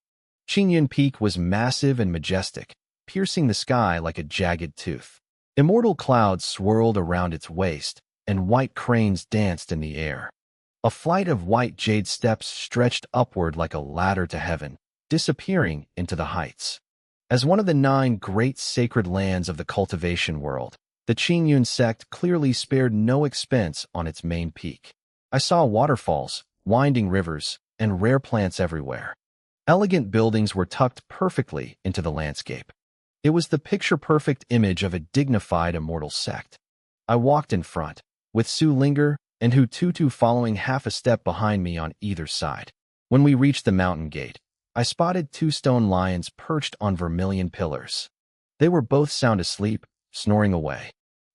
Qingyan Peak was massive and majestic, piercing the sky like a jagged tooth. Immortal clouds swirled around its waist, and white cranes danced in the air. A flight of white jade steps stretched upward like a ladder to heaven, disappearing into the heights. As one of the 9 great sacred lands of the cultivation world, the Qingyun sect clearly spared no expense on its main peak. I saw waterfalls, winding rivers, and rare plants everywhere. Elegant buildings were tucked perfectly into the landscape. It was the picture-perfect image of a dignified immortal sect. I walked in front, with Sue Linger and Tutu following half a step behind me on either side. When we reached the mountain gate, I spotted 2 stone lions perched on vermilion pillars. They were both sound asleep, snoring away.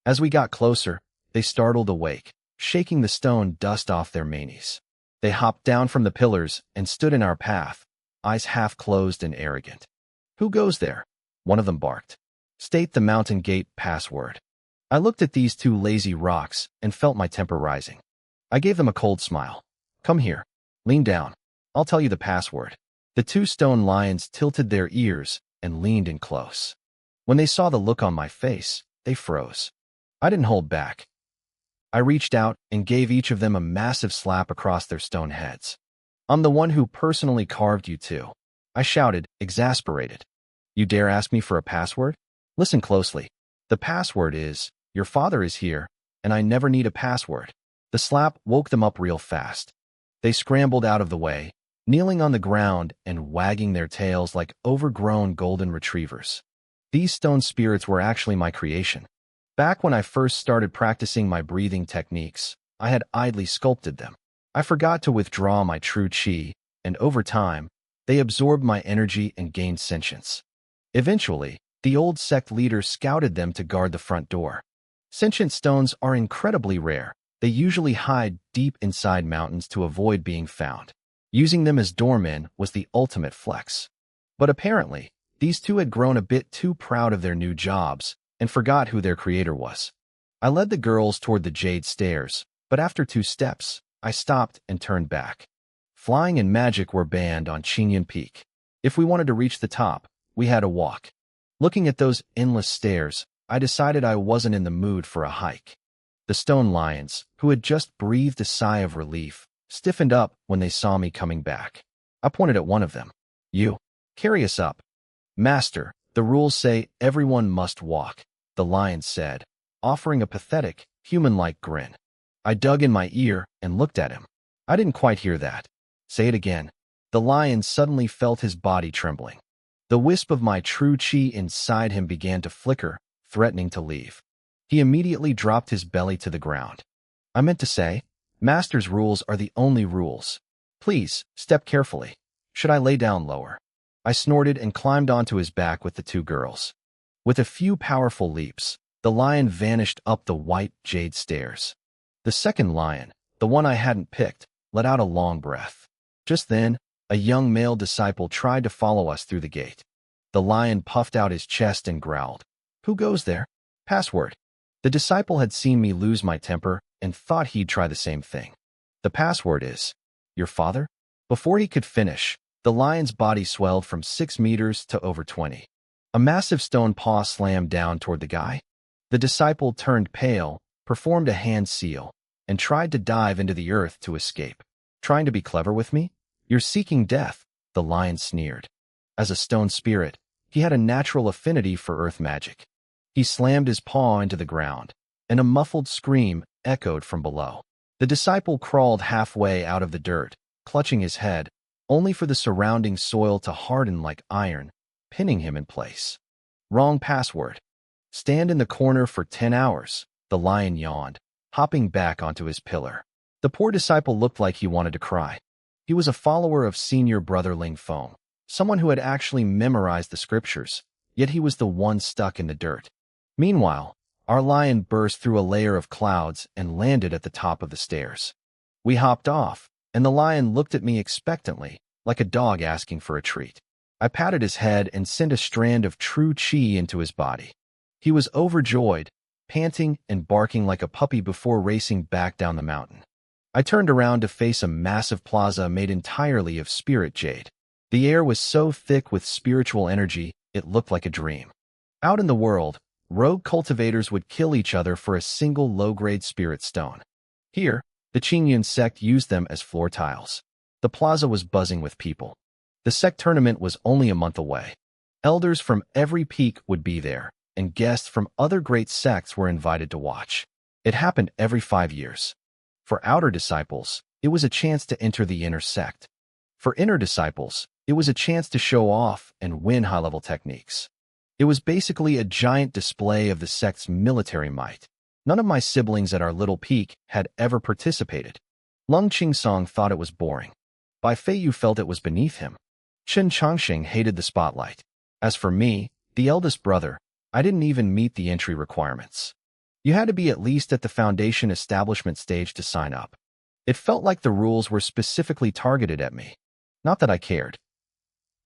As we got closer, they startled awake, shaking the stone dust off their manes. They hopped down from the pillars and stood in our path, eyes half closed and arrogant. Who goes there? One of them barked. State the mountain gate password. I looked at these 2 lazy rocks and felt my temper rising. I gave them a cold smile. Come here. Lean down. I'll tell you the password. The 2 stone lions tilted their ears and leaned in close. When they saw the look on my face, they froze. I didn't hold back. I reached out and gave each of them a massive slap across their stone heads. I'm the one who personally carved you 2. I shouted, exasperated. You dare ask me for a password? Listen closely. The password is, your father is here, and I never need a password. The slap woke them up real fast. They scrambled out of the way, kneeling on the ground and wagging their tails like overgrown golden retrievers. These stone spirits were actually my creation. Back when I first started practicing my breathing techniques, I had idly sculpted them. I forgot to withdraw my true chi, and over time, they absorbed my energy and gained sentience. Eventually, the old sect leader scouted them to guard the front door. Sentient stones are incredibly rare. They usually hide deep inside mountains to avoid being found. Using them as doormen was the ultimate flex. But apparently, these 2 had grown a bit too proud of their new jobs and forgot who their creator was. I led the girls toward the jade stairs, but after 2 steps, I stopped and turned back. Flying and magic were banned on Qingyan Peak. If we wanted to reach the top, we had to walk. Looking at those endless stairs, I decided I wasn't in the mood for a hike. The stone lions, who had just breathed a sigh of relief, stiffened up when they saw me coming back. I pointed at one of them. You, carry us up. Master, the rules say everyone must walk, the lion said, offering a pathetic, human-like grin. I dug in my ear and looked at him. I didn't quite hear that. Say it again. The lion suddenly felt his body trembling. The wisp of my true chi inside him began to flicker, threatening to leave. He immediately dropped his belly to the ground. I meant to say, Master's rules are the only rules. Please, step carefully. Should I lay down lower? I snorted and climbed onto his back with the two girls. With a few powerful leaps, the lion vanished up the white jade stairs. The second lion, the one I hadn't picked, let out a long breath. Just then, a young male disciple tried to follow us through the gate. The lion puffed out his chest and growled. Who goes there? Password. The disciple had seen me lose my temper and thought he'd try the same thing. The password is, your father? Before he could finish, the lion's body swelled from 6 meters to over 20. A massive stone paw slammed down toward the guy. The disciple turned pale, performed a hand seal, and tried to dive into the earth to escape. Trying to be clever with me? You're seeking death, the lion sneered. As a stone spirit, he had a natural affinity for earth magic. He slammed his paw into the ground, and a muffled scream echoed from below. The disciple crawled halfway out of the dirt, clutching his head, only for the surrounding soil to harden like iron, pinning him in place. Wrong password. Stand in the corner for 10 hours, the lion yawned, hopping back onto his pillar. The poor disciple looked like he wanted to cry. He was a follower of senior brother Ling Feng, someone who had actually memorized the scriptures, yet he was the one stuck in the dirt. Meanwhile, our lion burst through a layer of clouds and landed at the top of the stairs. We hopped off, and the lion looked at me expectantly, like a dog asking for a treat. I patted his head and sent a strand of true chi into his body. He was overjoyed, panting and barking like a puppy before racing back down the mountain. I turned around to face a massive plaza made entirely of spirit jade. The air was so thick with spiritual energy, it looked like a dream. Out in the world, rogue cultivators would kill each other for a single low-grade spirit stone. Here, the Qingyun sect used them as floor tiles. The plaza was buzzing with people. The sect tournament was only a month away. Elders from every peak would be there, and guests from other great sects were invited to watch. It happened every 5 years. For outer disciples, it was a chance to enter the inner sect. For inner disciples, it was a chance to show off and win high-level techniques. It was basically a giant display of the sect's military might. None of my siblings at our little peak had ever participated. Lung Qingsong thought it was boring. Bai Feiyu felt it was beneath him. Chen Changxing hated the spotlight. As for me, the eldest brother, I didn't even meet the entry requirements. You had to be at least at the foundation establishment stage to sign up. It felt like the rules were specifically targeted at me. Not that I cared.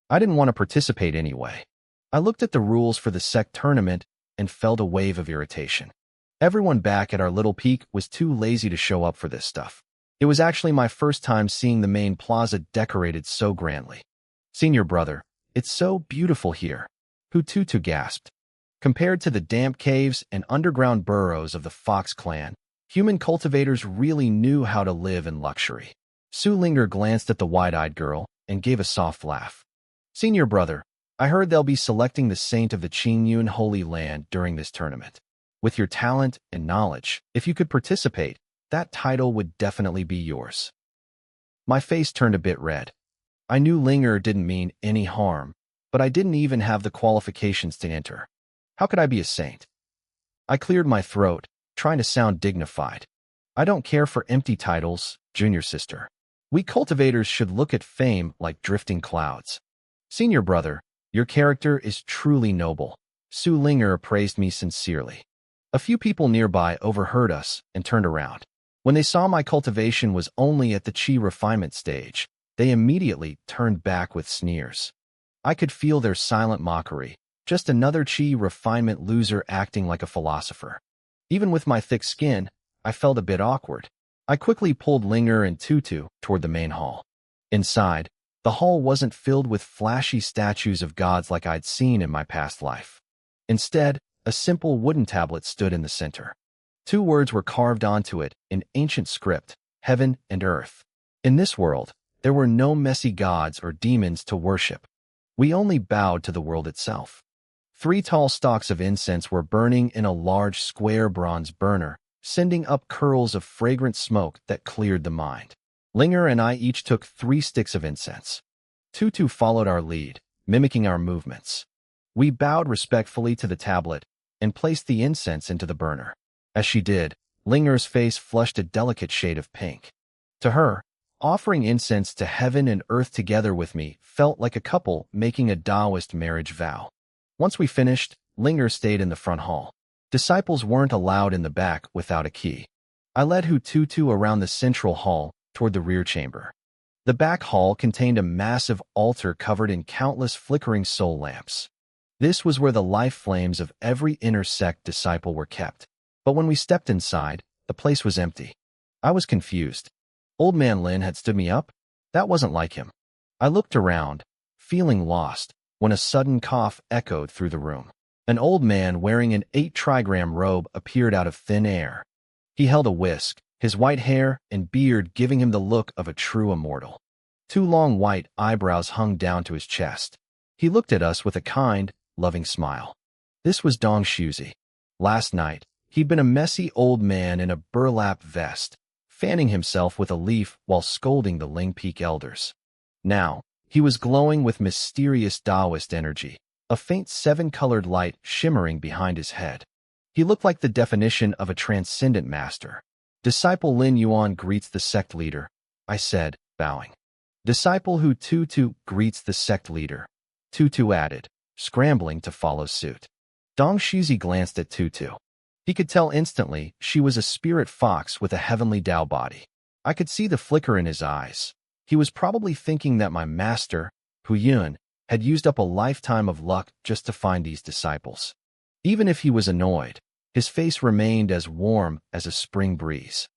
I didn't want to participate anyway. I looked at the rules for the sect tournament and felt a wave of irritation. Everyone back at our little peak was too lazy to show up for this stuff. It was actually my first time seeing the main plaza decorated so grandly. Senior brother, it's so beautiful here. Hututu gasped. Compared to the damp caves and underground burrows of the Fox clan, human cultivators really knew how to live in luxury. Su Linger glanced at the wide-eyed girl and gave a soft laugh. Senior brother, I heard they'll be selecting the saint of the Qingyun Holy Land during this tournament. With your talent and knowledge, if you could participate, that title would definitely be yours. My face turned a bit red. I knew Linger didn't mean any harm, but I didn't even have the qualifications to enter. How could I be a saint? I cleared my throat, trying to sound dignified. I don't care for empty titles, junior sister. We cultivators should look at fame like drifting clouds. Senior brother, your character is truly noble. Su Linger praised me sincerely. A few people nearby overheard us and turned around. When they saw my cultivation was only at the chi refinement stage, they immediately turned back with sneers. I could feel their silent mockery, just another chi refinement loser acting like a philosopher. Even with my thick skin, I felt a bit awkward. I quickly pulled Linger and Tutu toward the main hall. Inside, the hall wasn't filled with flashy statues of gods like I'd seen in my past life. Instead, a simple wooden tablet stood in the center. 2 words were carved onto it in ancient script, heaven and earth. In this world, there were no messy gods or demons to worship. We only bowed to the world itself. 3 tall stalks of incense were burning in a large square bronze burner, sending up curls of fragrant smoke that cleared the mind. Linger and I each took 3 sticks of incense. Tutu followed our lead, mimicking our movements. We bowed respectfully to the tablet and placed the incense into the burner. As she did, Linger's face flushed a delicate shade of pink. To her, Offering incense to heaven and earth together with me felt like a couple making a Taoist marriage vow. Once we finished, Linger stayed in the front hall. Disciples weren't allowed in the back without a key. I led Hututu around the central hall toward the rear chamber. The back hall contained a massive altar covered in countless flickering soul lamps. This was where the life flames of every inner sect disciple were kept. But when we stepped inside, the place was empty. I was confused. Old Man Lin had stood me up? That wasn't like him. I looked around, feeling lost, when a sudden cough echoed through the room. An old man wearing an 8-trigram robe appeared out of thin air. He held a whisk, his white hair and beard giving him the look of a true immortal. 2 long white eyebrows hung down to his chest. He looked at us with a kind, loving smile. This was Dong Shuzi. Last night, he'd been a messy old man in a burlap vest, fanning himself with a leaf while scolding the Ling Peak elders. Now, he was glowing with mysterious Taoist energy, a faint 7-colored light shimmering behind his head. He looked like the definition of a transcendent master. Disciple Lin Yuan greets the sect leader, I said, bowing. Disciple Hu Tutu greets the sect leader, Tutu added, scrambling to follow suit. Dong Shuzi glanced at Tutu. He could tell instantly she was a spirit fox with a heavenly Tao body. I could see the flicker in his eyes. He was probably thinking that my master, Hu Yun, had used up a lifetime of luck just to find these disciples. Even if he was annoyed, his face remained as warm as a spring breeze.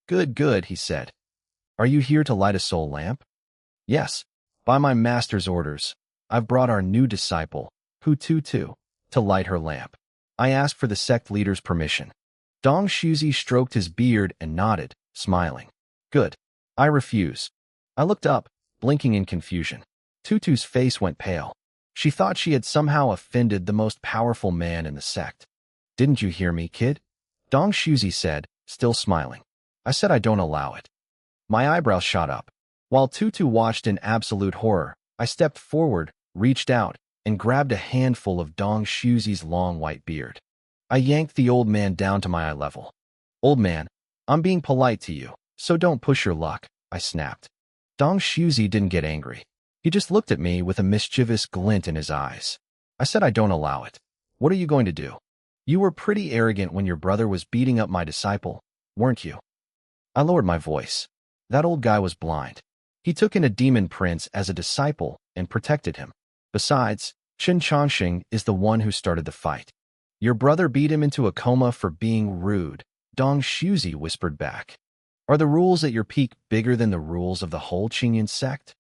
Good, good, he said. Are you here to light a soul lamp? Yes, by my master's orders. I've brought our new disciple, Hu Tutu, to light her lamp. I asked for the sect leader's permission. Dong Shuzi stroked his beard and nodded, smiling. Good. I refuse. I looked up, blinking in confusion. Tutu's face went pale. She thought she had somehow offended the most powerful man in the sect. Didn't you hear me, kid? Dong Shuzi said, still smiling. I said I don't allow it. My eyebrows shot up. While Tutu watched in absolute horror, I stepped forward, reached out, and grabbed a handful of Dong Shuzi's long white beard. I yanked the old man down to my eye level. Old man, I'm being polite to you, so don't push your luck, I snapped. Dong Shuzi didn't get angry. He just looked at me with a mischievous glint in his eyes. I said I don't allow it. What are you going to do? You were pretty arrogant when your brother was beating up my disciple, weren't you? I lowered my voice. That old guy was blind. He took in a demon prince as a disciple and protected him. Besides, Chen Chongqing is the one who started the fight. Your brother beat him into a coma for being rude, Dong Shuzi whispered back. Are the rules at your peak bigger than the rules of the whole Qingyan sect?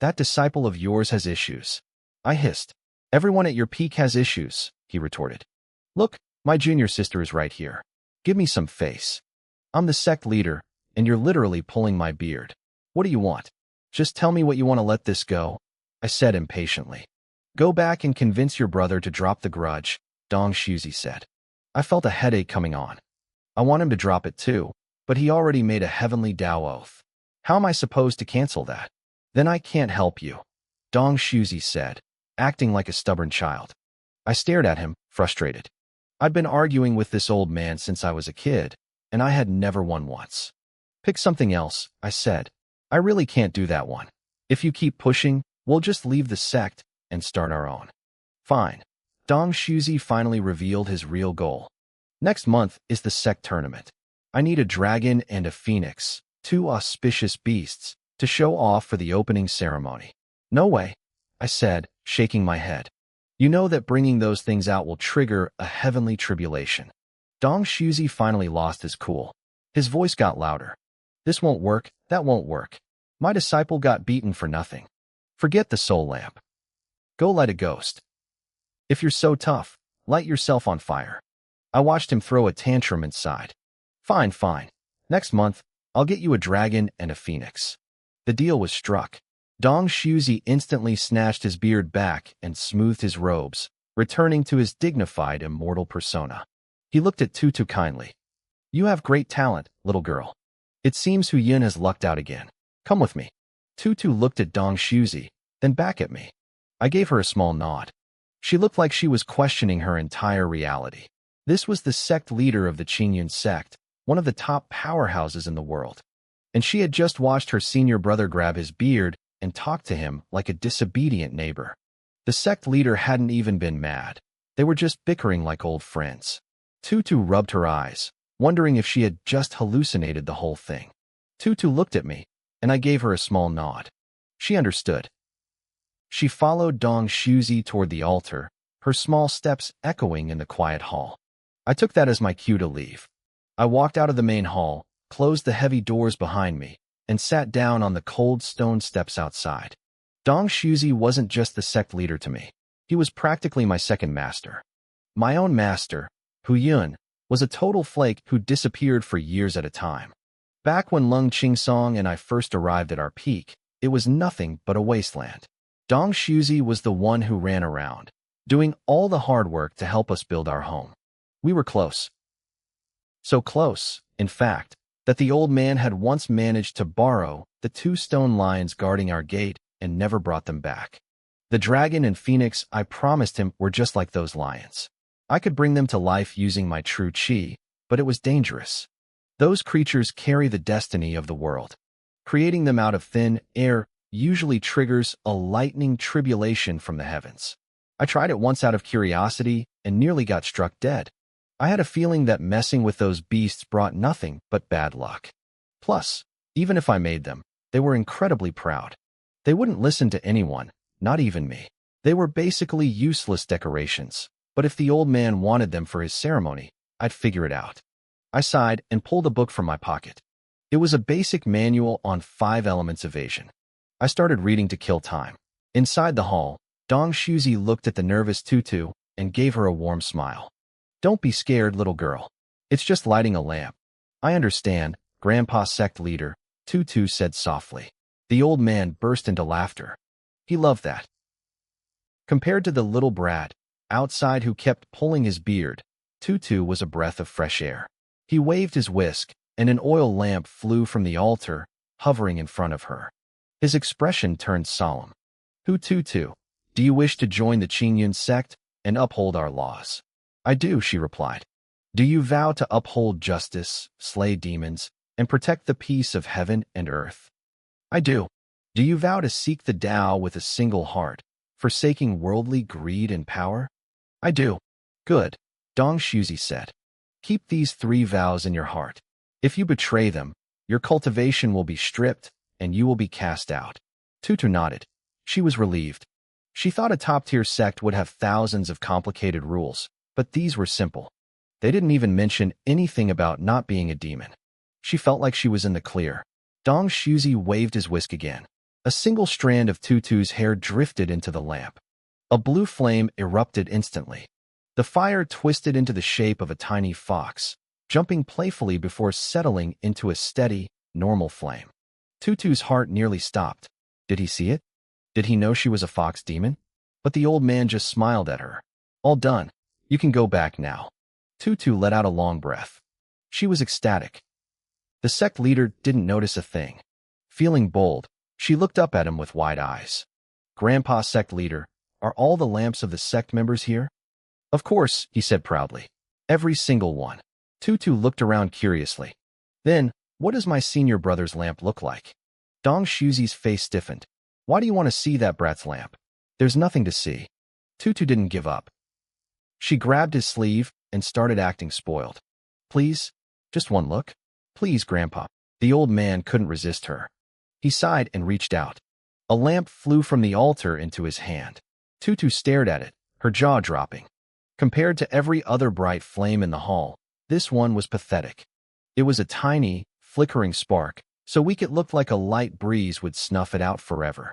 That disciple of yours has issues. I hissed. Everyone at your peak has issues, he retorted. Look, my junior sister is right here. Give me some face. I'm the sect leader, and you're literally pulling my beard. What do you want? Just tell me what you want to let this go, I said impatiently. Go back and convince your brother to drop the grudge, Dong Shuzi said. I felt a headache coming on. I want him to drop it too, but he already made a heavenly Tao oath. How am I supposed to cancel that? Then I can't help you, Dong Shuzi said, acting like a stubborn child. I stared at him, frustrated. I'd been arguing with this old man since I was a kid, and I had never won once. Pick something else, I said. I really can't do that one. If you keep pushing, we'll just leave the sect and start our own. Fine. Dong Shuzi finally revealed his real goal. Next month is the sect tournament. I need a dragon and a phoenix, 2 auspicious beasts, to show off for the opening ceremony. No way, I said, shaking my head. You know that bringing those things out will trigger a heavenly tribulation. Dong Shuzi finally lost his cool. His voice got louder. This won't work, that won't work. My disciple got beaten for nothing. Forget the soul lamp. Go light a ghost. If you're so tough, light yourself on fire. I watched him throw a tantrum and sighed. Fine, fine. Next month, I'll get you a dragon and a phoenix. The deal was struck. Dong Shuzi instantly snatched his beard back and smoothed his robes, returning to his dignified immortal persona. He looked at Tutu kindly. You have great talent, little girl. It seems Hu Yun has lucked out again. Come with me. Tutu looked at Dong Shuzi, then back at me. I gave her a small nod. She looked like she was questioning her entire reality. This was the sect leader of the Qingyan sect, one of the top powerhouses in the world. and she had just watched her senior brother grab his beard and talk to him like a disobedient neighbor. The sect leader hadn't even been mad. They were just bickering like old friends. Tutu rubbed her eyes, wondering if she had just hallucinated the whole thing. Tutu looked at me, and I gave her a small nod. She understood. She followed Dong Shuzi toward the altar, her small steps echoing in the quiet hall. I took that as my cue to leave. I walked out of the main hall, closed the heavy doors behind me, and sat down on the cold stone steps outside. Dong Shuzi wasn't just the sect leader to me. He was practically my second master. My own master, Hu Yun, was a total flake who disappeared for years at a time. Back when Lung Qingsong and I first arrived at our peak, it was nothing but a wasteland. Dong Shuzi was the one who ran around, doing all the hard work to help us build our home. We were close. So close, in fact, that the old man had once managed to borrow the 2 stone lions guarding our gate and never brought them back. The dragon and phoenix I promised him were just like those lions. I could bring them to life using my true chi, but it was dangerous. Those creatures carry the destiny of the world. Creating them out of thin air usually triggers a lightning tribulation from the heavens. I tried it once out of curiosity and nearly got struck dead. I had a feeling that messing with those beasts brought nothing but bad luck. Plus, even if I made them, they were incredibly proud. They wouldn't listen to anyone, not even me. They were basically useless decorations, but if the old man wanted them for his ceremony, I'd figure it out. I sighed and pulled a book from my pocket. It was a basic manual on 5 elements evasion. I started reading to kill time. Inside the hall, Dong Shuzi looked at the nervous Tutu and gave her a warm smile. Don't be scared, little girl. It's just lighting a lamp. I understand, Grandpa sect leader, Tutu said softly. The old man burst into laughter. He loved that. Compared to the little brat outside who kept pulling his beard, Tutu was a breath of fresh air. He waved his whisk, and an oil lamp flew from the altar, hovering in front of her. His expression turned solemn. Hu Tutu, do you wish to join the Qingyun sect and uphold our laws? I do, she replied. Do you vow to uphold justice, slay demons, and protect the peace of heaven and earth? I do. Do you vow to seek the Tao with a single heart, forsaking worldly greed and power? I do. Good, Dong Shuzi said. Keep these 3 vows in your heart. If you betray them, your cultivation will be stripped, and you will be cast out. Tutu nodded. She was relieved. She thought a top-tier sect would have thousands of complicated rules, but these were simple. They didn't even mention anything about not being a demon. She felt like she was in the clear. Dong Shuzi waved his whisk again. A single strand of Tutu's hair drifted into the lamp. A blue flame erupted instantly. The fire twisted into the shape of a tiny fox, jumping playfully before settling into a steady, normal flame. Tutu's heart nearly stopped. Did he see it? Did he know she was a fox demon? But the old man just smiled at her. All done. You can go back now. Tutu let out a long breath. She was ecstatic. The sect leader didn't notice a thing. Feeling bold, she looked up at him with wide eyes. Grandpa sect leader, are all the lamps of the sect members here? Of course, he said proudly. Every single one. Tutu looked around curiously. Then, what does my senior brother's lamp look like? Dong Shuzi's face stiffened. Why do you want to see that brat's lamp? There's nothing to see. Tutu didn't give up. She grabbed his sleeve and started acting spoiled. Please, just one look. Please, Grandpa. The old man couldn't resist her. He sighed and reached out. A lamp flew from the altar into his hand. Tutu stared at it, her jaw dropping. Compared to every other bright flame in the hall, this one was pathetic. It was a tiny, flickering spark, so weak it looked like a light breeze would snuff it out forever.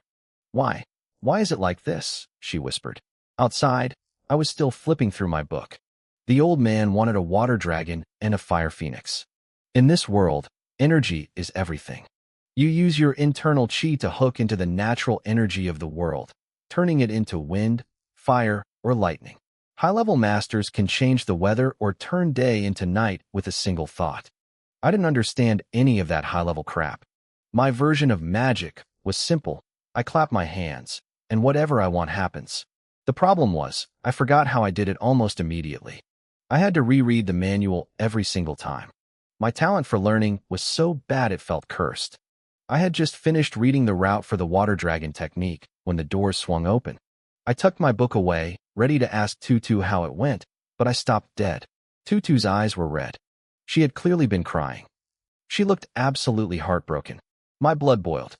Why? Why is it like this? She whispered. Outside, I was still flipping through my book. The old man wanted a water dragon and a fire phoenix. In this world, energy is everything. You use your internal chi to hook into the natural energy of the world, turning it into wind, fire, or lightning. High-level masters can change the weather or turn day into night with a single thought. I didn't understand any of that high-level crap. My version of magic was simple. I clap my hands, and whatever I want happens. The problem was, I forgot how I did it almost immediately. I had to reread the manual every single time. My talent for learning was so bad it felt cursed. I had just finished reading the route for the water dragon technique when the doors swung open. I tucked my book away, ready to ask Tutu how it went, but I stopped dead. Tutu's eyes were red. She had clearly been crying. She looked absolutely heartbroken. My blood boiled.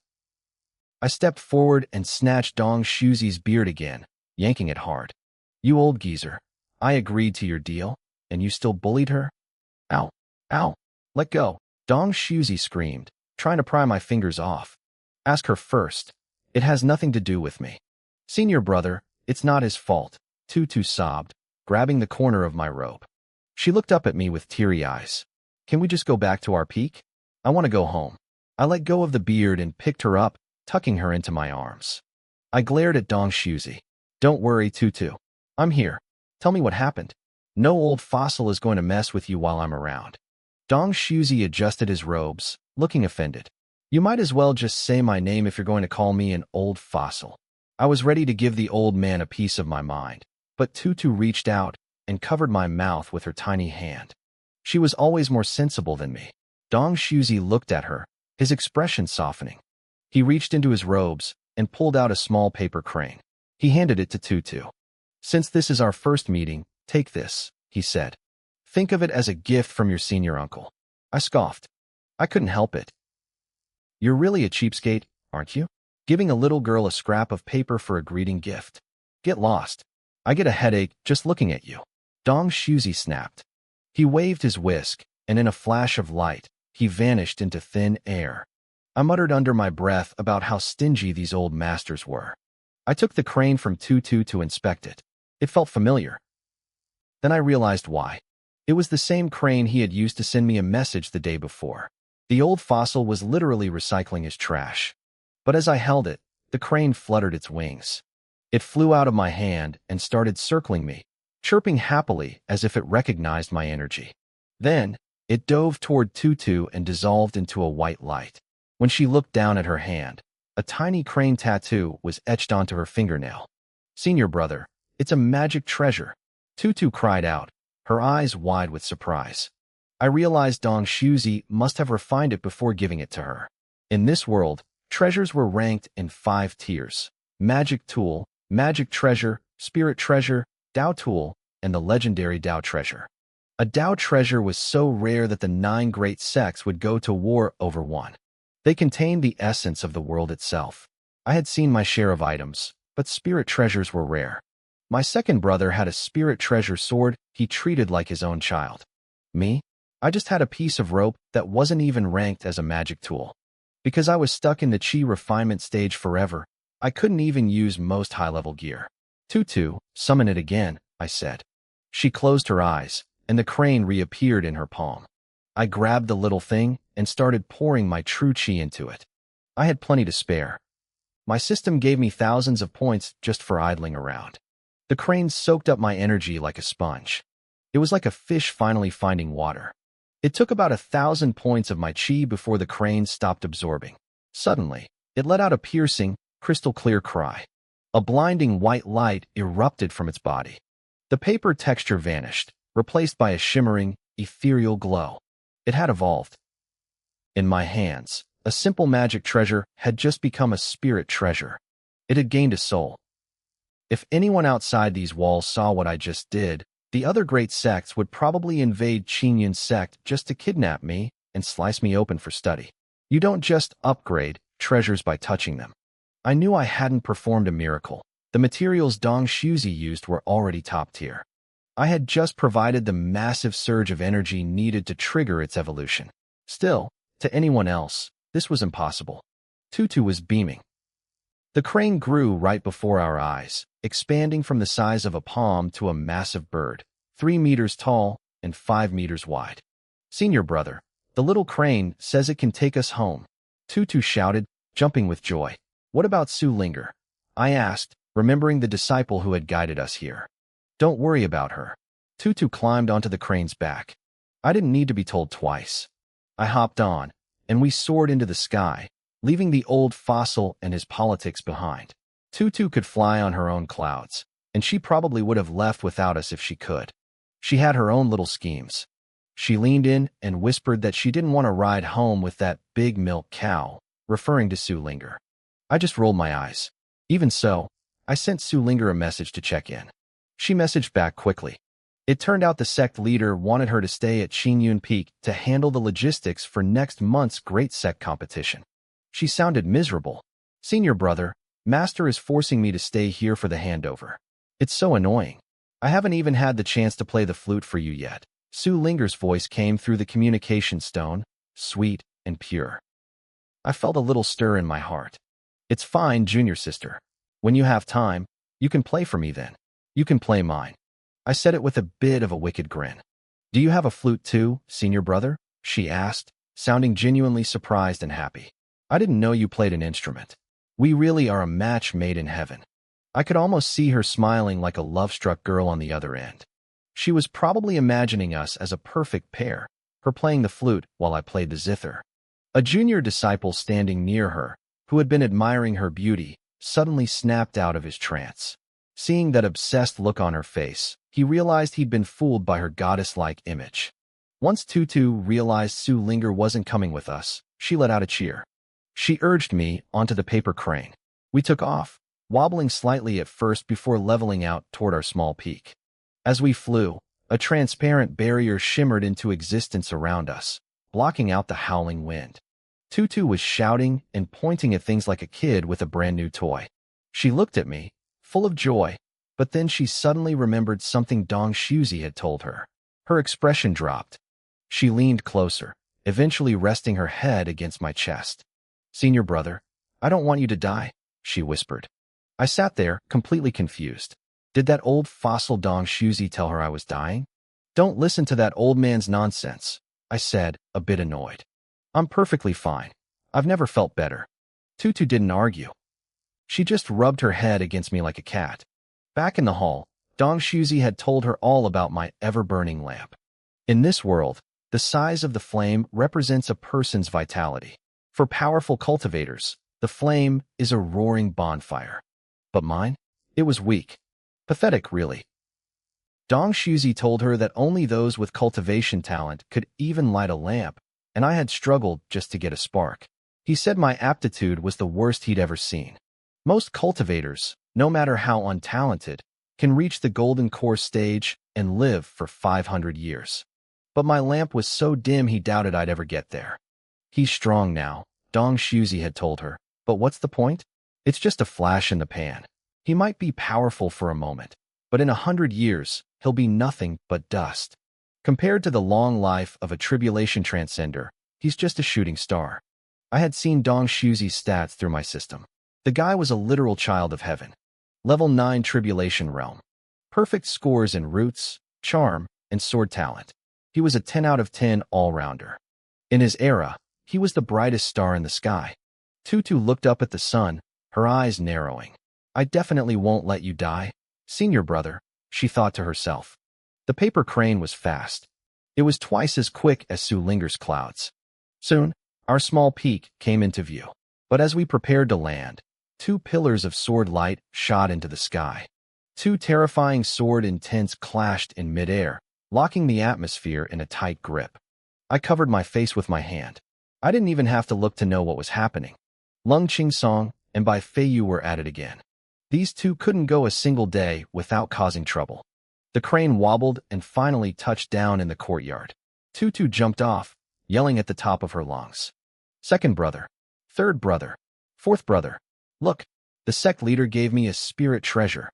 I stepped forward and snatched Dong Shuzi's beard again, yanking it hard. You old geezer. I agreed to your deal, and you still bullied her? Ow. Ow. Let go. Dong Shuzi screamed, trying to pry my fingers off. Ask her first. It has nothing to do with me. Senior brother, it's not his fault, Tutu sobbed, grabbing the corner of my robe. She looked up at me with teary eyes. Can we just go back to our peak? I want to go home. I let go of the beard and picked her up, tucking her into my arms. I glared at Dong Shuzi. Don't worry, Tutu. I'm here. Tell me what happened. No old fossil is going to mess with you while I'm around. Dong Shuzi adjusted his robes, looking offended. You might as well just say my name if you're going to call me an old fossil. I was ready to give the old man a piece of my mind, but Tutu reached out and covered my mouth with her tiny hand. She was always more sensible than me. Dong Shuzi looked at her, his expression softening. He reached into his robes and pulled out a small paper crane. He handed it to Tutu. Since this is our first meeting, take this, he said. Think of it as a gift from your senior uncle. I scoffed. I couldn't help it. You're really a cheapskate, aren't you? Giving a little girl a scrap of paper for a greeting gift. Get lost. I get a headache just looking at you. Dong Shuzi snapped. He waved his whisk, and in a flash of light, he vanished into thin air. I muttered under my breath about how stingy these old masters were. I took the crane from Tutu to inspect it. It felt familiar. Then I realized why. It was the same crane he had used to send me a message the day before. The old fossil was literally recycling his trash. But as I held it, the crane fluttered its wings. It flew out of my hand and started circling me, chirping happily as if it recognized my energy. Then, it dove toward Tutu and dissolved into a white light. When she looked down at her hand, a tiny crane tattoo was etched onto her fingernail. Senior brother, it's a magic treasure, Tutu cried out, her eyes wide with surprise. I realized Dong Shuzi must have refined it before giving it to her. In this world, treasures were ranked in 5 tiers: magic tool, magic treasure, spirit treasure, Dao tool, and the legendary Dao treasure. A Dao treasure was so rare that the 9 great sects would go to war over one. They contained the essence of the world itself. I had seen my share of items, but spirit treasures were rare. My second brother had a spirit treasure sword he treated like his own child. Me? I just had a piece of rope that wasn't even ranked as a magic tool. Because I was stuck in the chi refinement stage forever, I couldn't even use most high-level gear. Tutu, summon it again, I said. She closed her eyes, and the crane reappeared in her palm. I grabbed the little thing and started pouring my true chi into it. I had plenty to spare. My system gave me thousands of points just for idling around. The crane soaked up my energy like a sponge. It was like a fish finally finding water. It took about 1,000 points of my chi before the crane stopped absorbing. Suddenly, it let out a piercing, crystal-clear cry. A blinding white light erupted from its body. The paper texture vanished, replaced by a shimmering, ethereal glow. It had evolved. In my hands, a simple magic treasure had just become a spirit treasure. It had gained a soul. If anyone outside these walls saw what I just did, the other great sects would probably invade Qingyun's sect just to kidnap me and slice me open for study. You don't just upgrade treasures by touching them. I knew I hadn't performed a miracle. The materials Dong Shuzi used were already top tier. I had just provided the massive surge of energy needed to trigger its evolution. Still, to anyone else, this was impossible. Tutu was beaming. The crane grew right before our eyes, expanding from the size of a palm to a massive bird, 3 meters tall and 5 meters wide. Senior brother, the little crane says it can take us home, Tutu shouted, jumping with joy. What about Su Linger? I asked, remembering the disciple who had guided us here. Don't worry about her. Tutu climbed onto the crane's back. I didn't need to be told twice. I hopped on, and we soared into the sky, leaving the old fossil and his politics behind. Tutu could fly on her own clouds, and she probably would have left without us if she could. She had her own little schemes. She leaned in and whispered that she didn't want to ride home with that big milk cow, referring to Su Linger. I just rolled my eyes. Even so, I sent Su Linger a message to check in. She messaged back quickly. It turned out the sect leader wanted her to stay at Xingyun Peak to handle the logistics for next month's Great Sect competition. She sounded miserable. Senior brother, Master is forcing me to stay here for the handover. It's so annoying. I haven't even had the chance to play the flute for you yet. Su Linger's voice came through the communication stone, sweet and pure. I felt a little stir in my heart. It's fine, junior sister. When you have time, you can play for me then. You can play mine. I said it with a bit of a wicked grin. Do you have a flute too, senior brother? She asked, sounding genuinely surprised and happy. I didn't know you played an instrument. We really are a match made in heaven. I could almost see her smiling like a love-struck girl on the other end. She was probably imagining us as a perfect pair, her playing the flute while I played the zither. A junior disciple standing near her, who had been admiring her beauty, suddenly snapped out of his trance. Seeing that obsessed look on her face, he realized he'd been fooled by her goddess-like image. Once Tutu realized Su Linger wasn't coming with us, she let out a cheer. She urged me onto the paper crane. We took off, wobbling slightly at first before leveling out toward our small peak. As we flew, a transparent barrier shimmered into existence around us, blocking out the howling wind. Tutu was shouting and pointing at things like a kid with a brand new toy. She looked at me, full of joy, but then she suddenly remembered something Dong Shuzi had told her. Her expression dropped. She leaned closer, eventually resting her head against my chest. Senior brother, I don't want you to die, she whispered. I sat there, completely confused. Did that old fossil Dong Shuzi tell her I was dying? Don't listen to that old man's nonsense, I said, a bit annoyed. I'm perfectly fine. I've never felt better. Tutu didn't argue. She just rubbed her head against me like a cat. Back in the hall, Dong Shuzi had told her all about my ever-burning lamp. In this world, the size of the flame represents a person's vitality. For powerful cultivators, the flame is a roaring bonfire. But mine? It was weak. Pathetic, really. Dong Shuzi told her that only those with cultivation talent could even light a lamp, and I had struggled just to get a spark. He said my aptitude was the worst he'd ever seen. Most cultivators, no matter how untalented, can reach the golden core stage and live for 500 years. But my lamp was so dim he doubted I'd ever get there. He's strong now, Dong Shuzi had told her, but what's the point? It's just a flash in the pan. He might be powerful for a moment, but in 100 years, he'll be nothing but dust. Compared to the long life of a tribulation transcender, he's just a shooting star. I had seen Dong Shuzi's stats through my system. The guy was a literal child of heaven. Level 9 Tribulation Realm. Perfect scores in roots, charm, and sword talent. He was a 10 out of 10 all-rounder. In his era, he was the brightest star in the sky. Tutu looked up at the sun, her eyes narrowing. I definitely won't let you die, senior brother, she thought to herself. The paper crane was fast. It was twice as quick as Su Linger's clouds. Soon, our small peak came into view. But as we prepared to land, 2 pillars of sword light shot into the sky. 2 terrifying sword intents clashed in midair, locking the atmosphere in a tight grip. I covered my face with my hand. I didn't even have to look to know what was happening. Lung Ching Song and Bai Feiyu were at it again. These 2 couldn't go a single day without causing trouble. The crane wobbled and finally touched down in the courtyard. Tutu jumped off, yelling at the top of her lungs. Second brother. Third brother. Fourth brother. Look, the sect leader gave me a spirit treasure.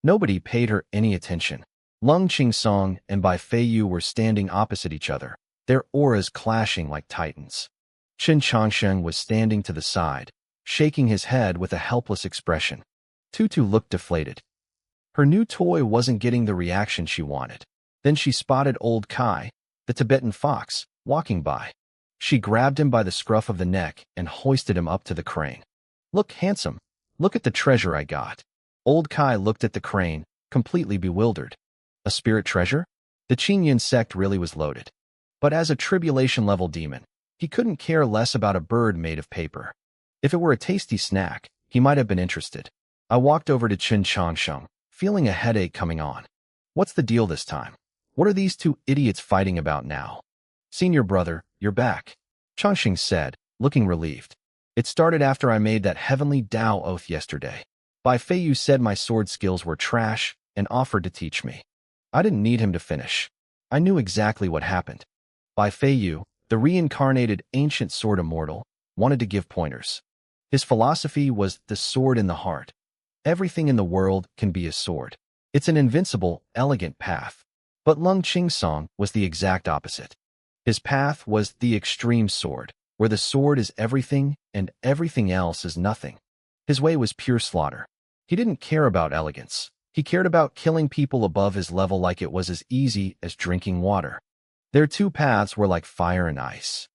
Nobody paid her any attention. Lung Ching Song and Bai Feiyu were standing opposite each other, their auras clashing like titans. Chen Changsheng was standing to the side, shaking his head with a helpless expression. Tutu looked deflated. Her new toy wasn't getting the reaction she wanted. Then she spotted old Kai, the Tibetan fox, walking by. She grabbed him by the scruff of the neck and hoisted him up to the crane. Look, handsome. Look at the treasure I got. Old Kai looked at the crane, completely bewildered. A spirit treasure? The Qingyan sect really was loaded. But as a tribulation-level demon, he couldn't care less about a bird made of paper. If it were a tasty snack, he might have been interested. I walked over to Chen Changsheng, feeling a headache coming on. What's the deal this time? What are these two idiots fighting about now? Senior brother, you're back, Changxing said, looking relieved. It started after I made that heavenly Tao oath yesterday. Bai Feiyu said my sword skills were trash and offered to teach me. I didn't need him to finish. I knew exactly what happened. Bai Feiyu, the reincarnated ancient sword immortal, wanted to give pointers. His philosophy was the sword in the heart. Everything in the world can be a sword. It's an invincible, elegant path. But Lung Qingsong was the exact opposite. His path was the extreme sword, where the sword is everything and everything else is nothing. His way was pure slaughter. He didn't care about elegance. He cared about killing people above his level like it was as easy as drinking water. Their two paths were like fire and ice.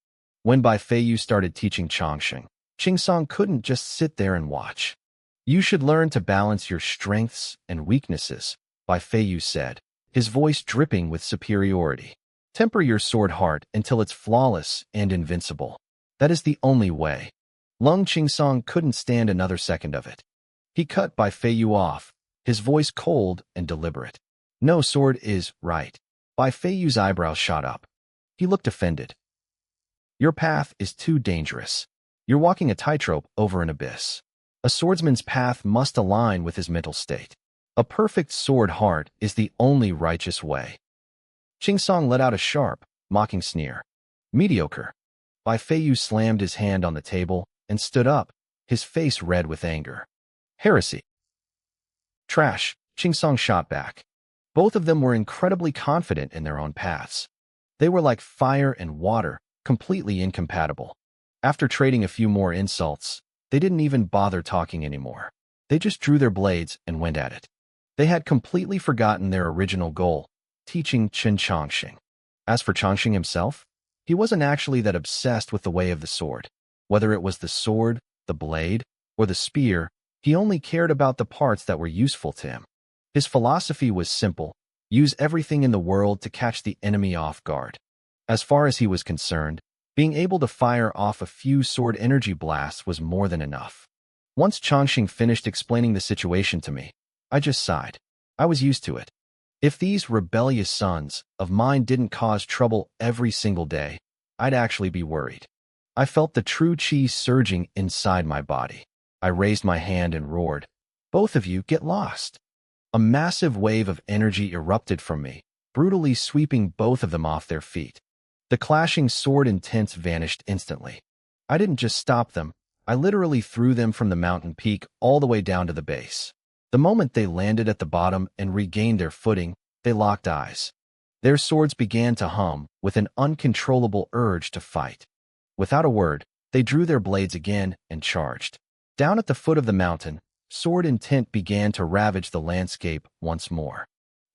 When Bai Feiyu started teaching Changxing, Qingsong couldn't just sit there and watch. You should learn to balance your strengths and weaknesses, Bai Feiyu said, his voice dripping with superiority. Temper your sword heart until it's flawless and invincible. That is the only way. Lung Qingsong couldn't stand another second of it. He cut Bai Feiyu off, his voice cold and deliberate. No sword is right. Bai Feiyu's eyebrows shot up. He looked offended. Your path is too dangerous. You're walking a tightrope over an abyss. A swordsman's path must align with his mental state. A perfect sword heart is the only righteous way. Qingsong let out a sharp, mocking sneer. Mediocre. Bai Feiyu slammed his hand on the table and stood up, his face red with anger. Heresy. Trash, Qingsong shot back. Both of them were incredibly confident in their own paths. They were like fire and water, completely incompatible. After trading a few more insults, they didn't even bother talking anymore. They just drew their blades and went at it. They had completely forgotten their original goal, teaching Changxing. As for Changxing himself, he wasn't actually that obsessed with the way of the sword. Whether it was the sword, the blade, or the spear, he only cared about the parts that were useful to him. His philosophy was simple: use everything in the world to catch the enemy off guard. As far as he was concerned, being able to fire off a few sword energy blasts was more than enough. Once Changxing finished explaining the situation to me, I just sighed. I was used to it. If these rebellious sons of mine didn't cause trouble every single day, I'd actually be worried. I felt the true chi surging inside my body. I raised my hand and roared, "Both of you get lost." A massive wave of energy erupted from me, brutally sweeping both of them off their feet. The clashing sword intents vanished instantly. I didn't just stop them, I literally threw them from the mountain peak all the way down to the base. The moment they landed at the bottom and regained their footing, they locked eyes. Their swords began to hum with an uncontrollable urge to fight. Without a word, they drew their blades again and charged. Down at the foot of the mountain, sword intent began to ravage the landscape once more.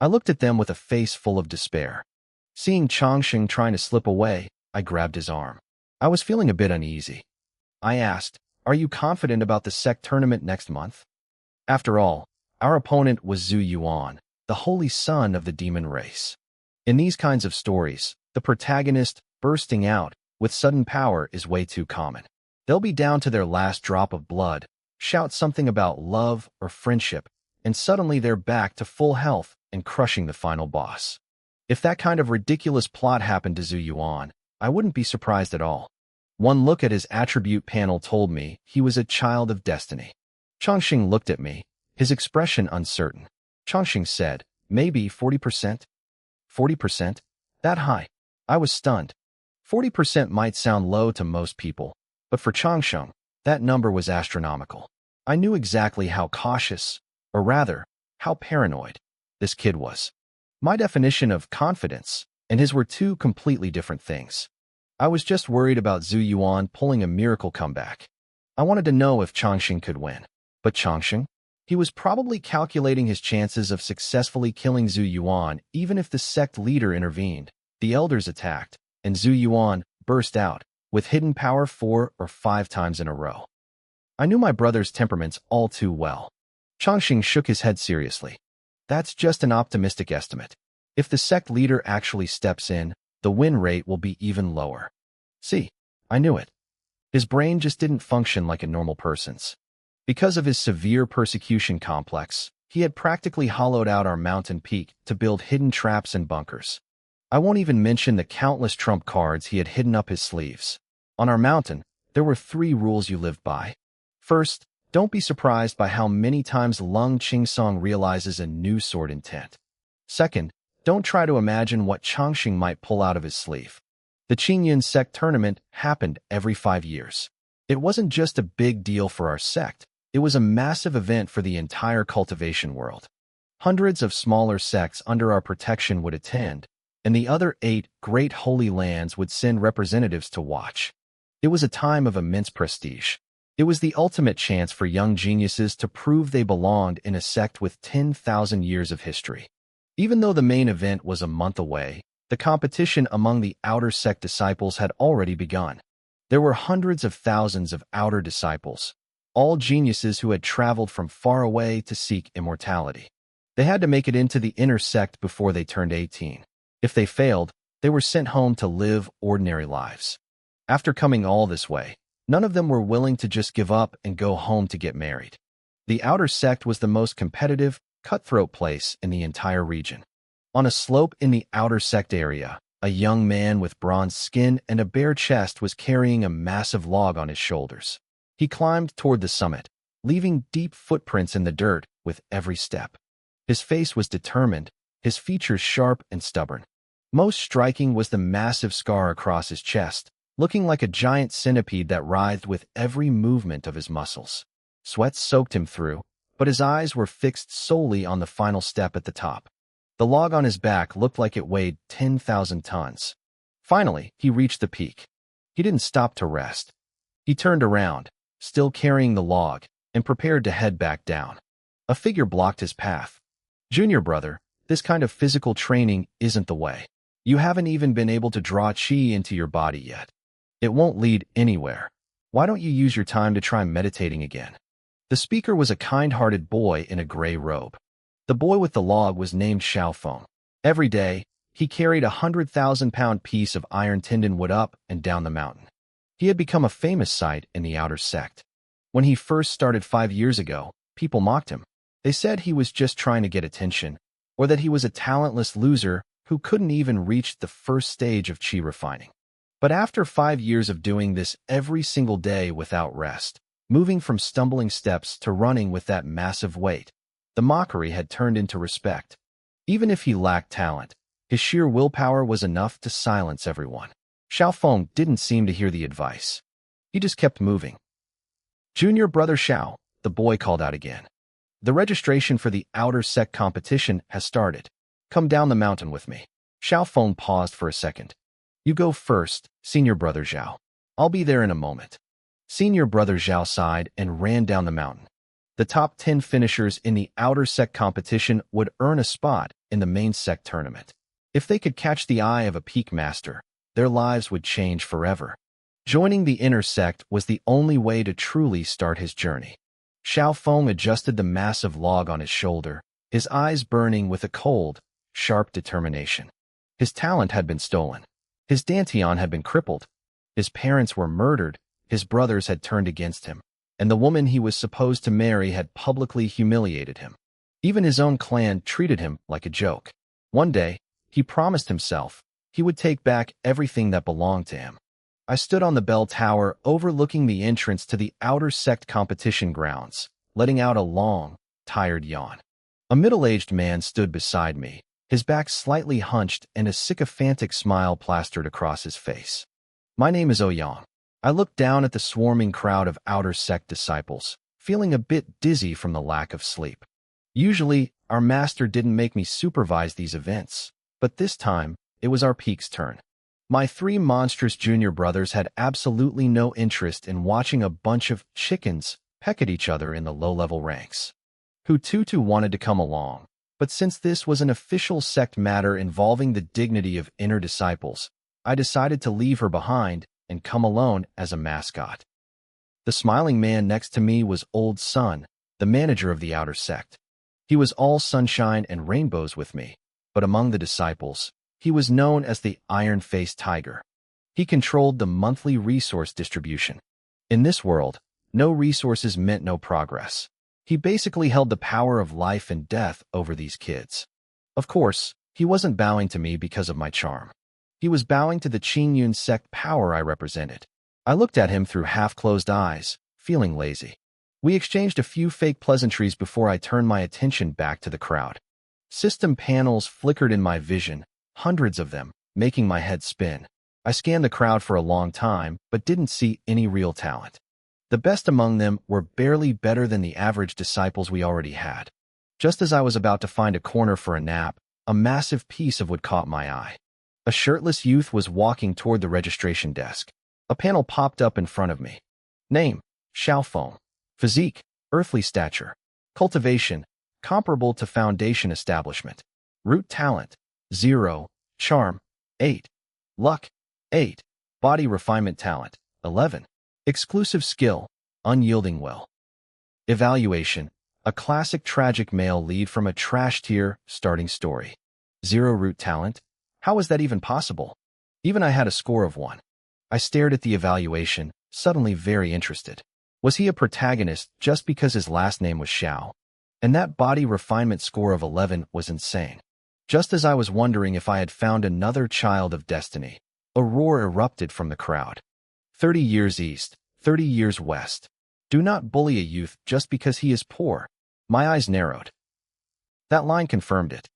I looked at them with a face full of despair. Seeing Changxing trying to slip away, I grabbed his arm. I was feeling a bit uneasy. I asked, "Are you confident about the sect tournament next month?" After all, our opponent was Zhu Yuan, the holy son of the demon race. In these kinds of stories, the protagonist bursting out with sudden power is way too common. They'll be down to their last drop of blood, shout something about love or friendship, and suddenly they're back to full health and crushing the final boss. If that kind of ridiculous plot happened to Zhu Yuan, I wouldn't be surprised at all. One look at his attribute panel told me he was a child of destiny. Changxing looked at me, his expression uncertain. Changxing said, "Maybe 40%? 40%? That high?" I was stunned. 40% might sound low to most people, but for Changxing, that number was astronomical. I knew exactly how cautious, or rather, how paranoid, this kid was. My definition of confidence and his were two completely different things. I was just worried about Zhu Yuan pulling a miracle comeback. I wanted to know if Changxing could win. But Changxing? He was probably calculating his chances of successfully killing Zhu Yuan even if the sect leader intervened. The elders attacked, and Zhu Yuan burst out, with hidden power 4 or 5 times in a row. I knew my brother's temperaments all too well. Changxing shook his head seriously. That's just an optimistic estimate. If the sect leader actually steps in, the win rate will be even lower. See, I knew it. His brain just didn't function like a normal person's. Because of his severe persecution complex, He had practically hollowed out our mountain peak to build hidden traps and bunkers. I won't even mention the countless trump cards he had hidden up his sleeves. On our mountain, there were 3 rules you lived by. First, don't be surprised by how many times Lung Chingsong realizes a new sword intent. Second, don't try to imagine what Changxing might pull out of his sleeve. The Qingyun sect tournament happened every 5 years. It wasn't just a big deal for our sect, it was a massive event for the entire cultivation world. Hundreds of smaller sects under our protection would attend, and the other 8 great holy lands would send representatives to watch. It was a time of immense prestige. It was the ultimate chance for young geniuses to prove they belonged in a sect with 10,000 years of history. Even though the main event was a month away, the competition among the outer sect disciples had already begun. There were hundreds of thousands of outer disciples, all geniuses who had traveled from far away to seek immortality. They had to make it into the inner sect before they turned 18. If they failed, they were sent home to live ordinary lives. After coming all this way, none of them were willing to just give up and go home to get married. The outer sect was the most competitive, cutthroat place in the entire region. On a slope in the outer sect area, a young man with bronze skin and a bare chest was carrying a massive log on his shoulders. He climbed toward the summit, leaving deep footprints in the dirt with every step. His face was determined, his features sharp and stubborn. Most striking was the massive scar across his chest, looking like a giant centipede that writhed with every movement of his muscles. Sweat soaked him through, but his eyes were fixed solely on the final step at the top. The log on his back looked like it weighed 10,000 tons. Finally, he reached the peak. He didn't stop to rest. He turned around, still carrying the log, and prepared to head back down. A figure blocked his path. "Junior brother, this kind of physical training isn't the way. You haven't even been able to draw chi into your body yet. It won't lead anywhere. Why don't you use your time to try meditating again?" The speaker was a kind-hearted boy in a gray robe. The boy with the log was named Xiaofeng. Every day, he carried a 100,000-pound piece of iron tendon wood up and down the mountain. He had become a famous sight in the outer sect. When he first started 5 years ago, people mocked him. They said he was just trying to get attention, or that he was a talentless loser who couldn't even reach the first stage of chi refining. But after 5 years of doing this every single day without rest, moving from stumbling steps to running with that massive weight, the mockery had turned into respect. Even if he lacked talent, his sheer willpower was enough to silence everyone. Xiaofeng didn't seem to hear the advice. He just kept moving. "Junior brother Xiao," the boy called out again. "The registration for the outer sect competition has started. Come down the mountain with me." Xiaofeng paused for a second. "You go first, senior brother Zhao. I'll be there in a moment." Senior brother Zhao sighed and ran down the mountain. The top 10 finishers in the outer sect competition would earn a spot in the main sect tournament. If they could catch the eye of a peak master, their lives would change forever. Joining the inner sect was the only way to truly start his journey. Xiaofeng adjusted the massive log on his shoulder, his eyes burning with a cold, sharp determination. His talent had been stolen. His dantian had been crippled. His parents were murdered, his brothers had turned against him, and the woman he was supposed to marry had publicly humiliated him. Even his own clan treated him like a joke. One day, he promised himself he would take back everything that belonged to him. I stood on the bell tower overlooking the entrance to the outer sect competition grounds, letting out a long, tired yawn. A middle-aged man stood beside me, his back slightly hunched and a sycophantic smile plastered across his face. "My name is Ouyang." I looked down at the swarming crowd of outer sect disciples, feeling a bit dizzy from the lack of sleep. Usually, our master didn't make me supervise these events, but this time, it was our peak's turn. My 3 monstrous junior brothers had absolutely no interest in watching a bunch of chickens peck at each other in the low-level ranks. Hututu wanted to come along, but since this was an official sect matter involving the dignity of inner disciples, I decided to leave her behind and come alone as a mascot. The smiling man next to me was Old Sun, the manager of the outer sect. He was all sunshine and rainbows with me, but among the disciples, he was known as the Iron-Faced Tiger. He controlled the monthly resource distribution. In this world, no resources meant no progress. He basically held the power of life and death over these kids. Of course, he wasn't bowing to me because of my charm. He was bowing to the Qingyun sect power I represented. I looked at him through half-closed eyes, feeling lazy. We exchanged a few fake pleasantries before I turned my attention back to the crowd. System panels flickered in my vision, hundreds of them, making my head spin. I scanned the crowd for a long time, but didn't see any real talent. The best among them were barely better than the average disciples we already had. Just as I was about to find a corner for a nap, a massive piece of wood caught my eye. A shirtless youth was walking toward the registration desk. A panel popped up in front of me. Name, Xiaofeng. Physique, earthly stature. Cultivation, comparable to foundation establishment. Root talent, 0. Charm, 8. Luck, 8. Body refinement talent, 11. Exclusive skill, unyielding will. Evaluation, a classic tragic male lead from a trash-tier starting story. 0 root talent? How was that even possible? Even I had a score of 1. I stared at the evaluation, suddenly very interested. Was he a protagonist just because his last name was Xiao? And that body refinement score of 11 was insane. Just as I was wondering if I had found another child of destiny, a roar erupted from the crowd. 30 years east, 30 years west. Do not bully a youth just because he is poor. My eyes narrowed. That line confirmed it.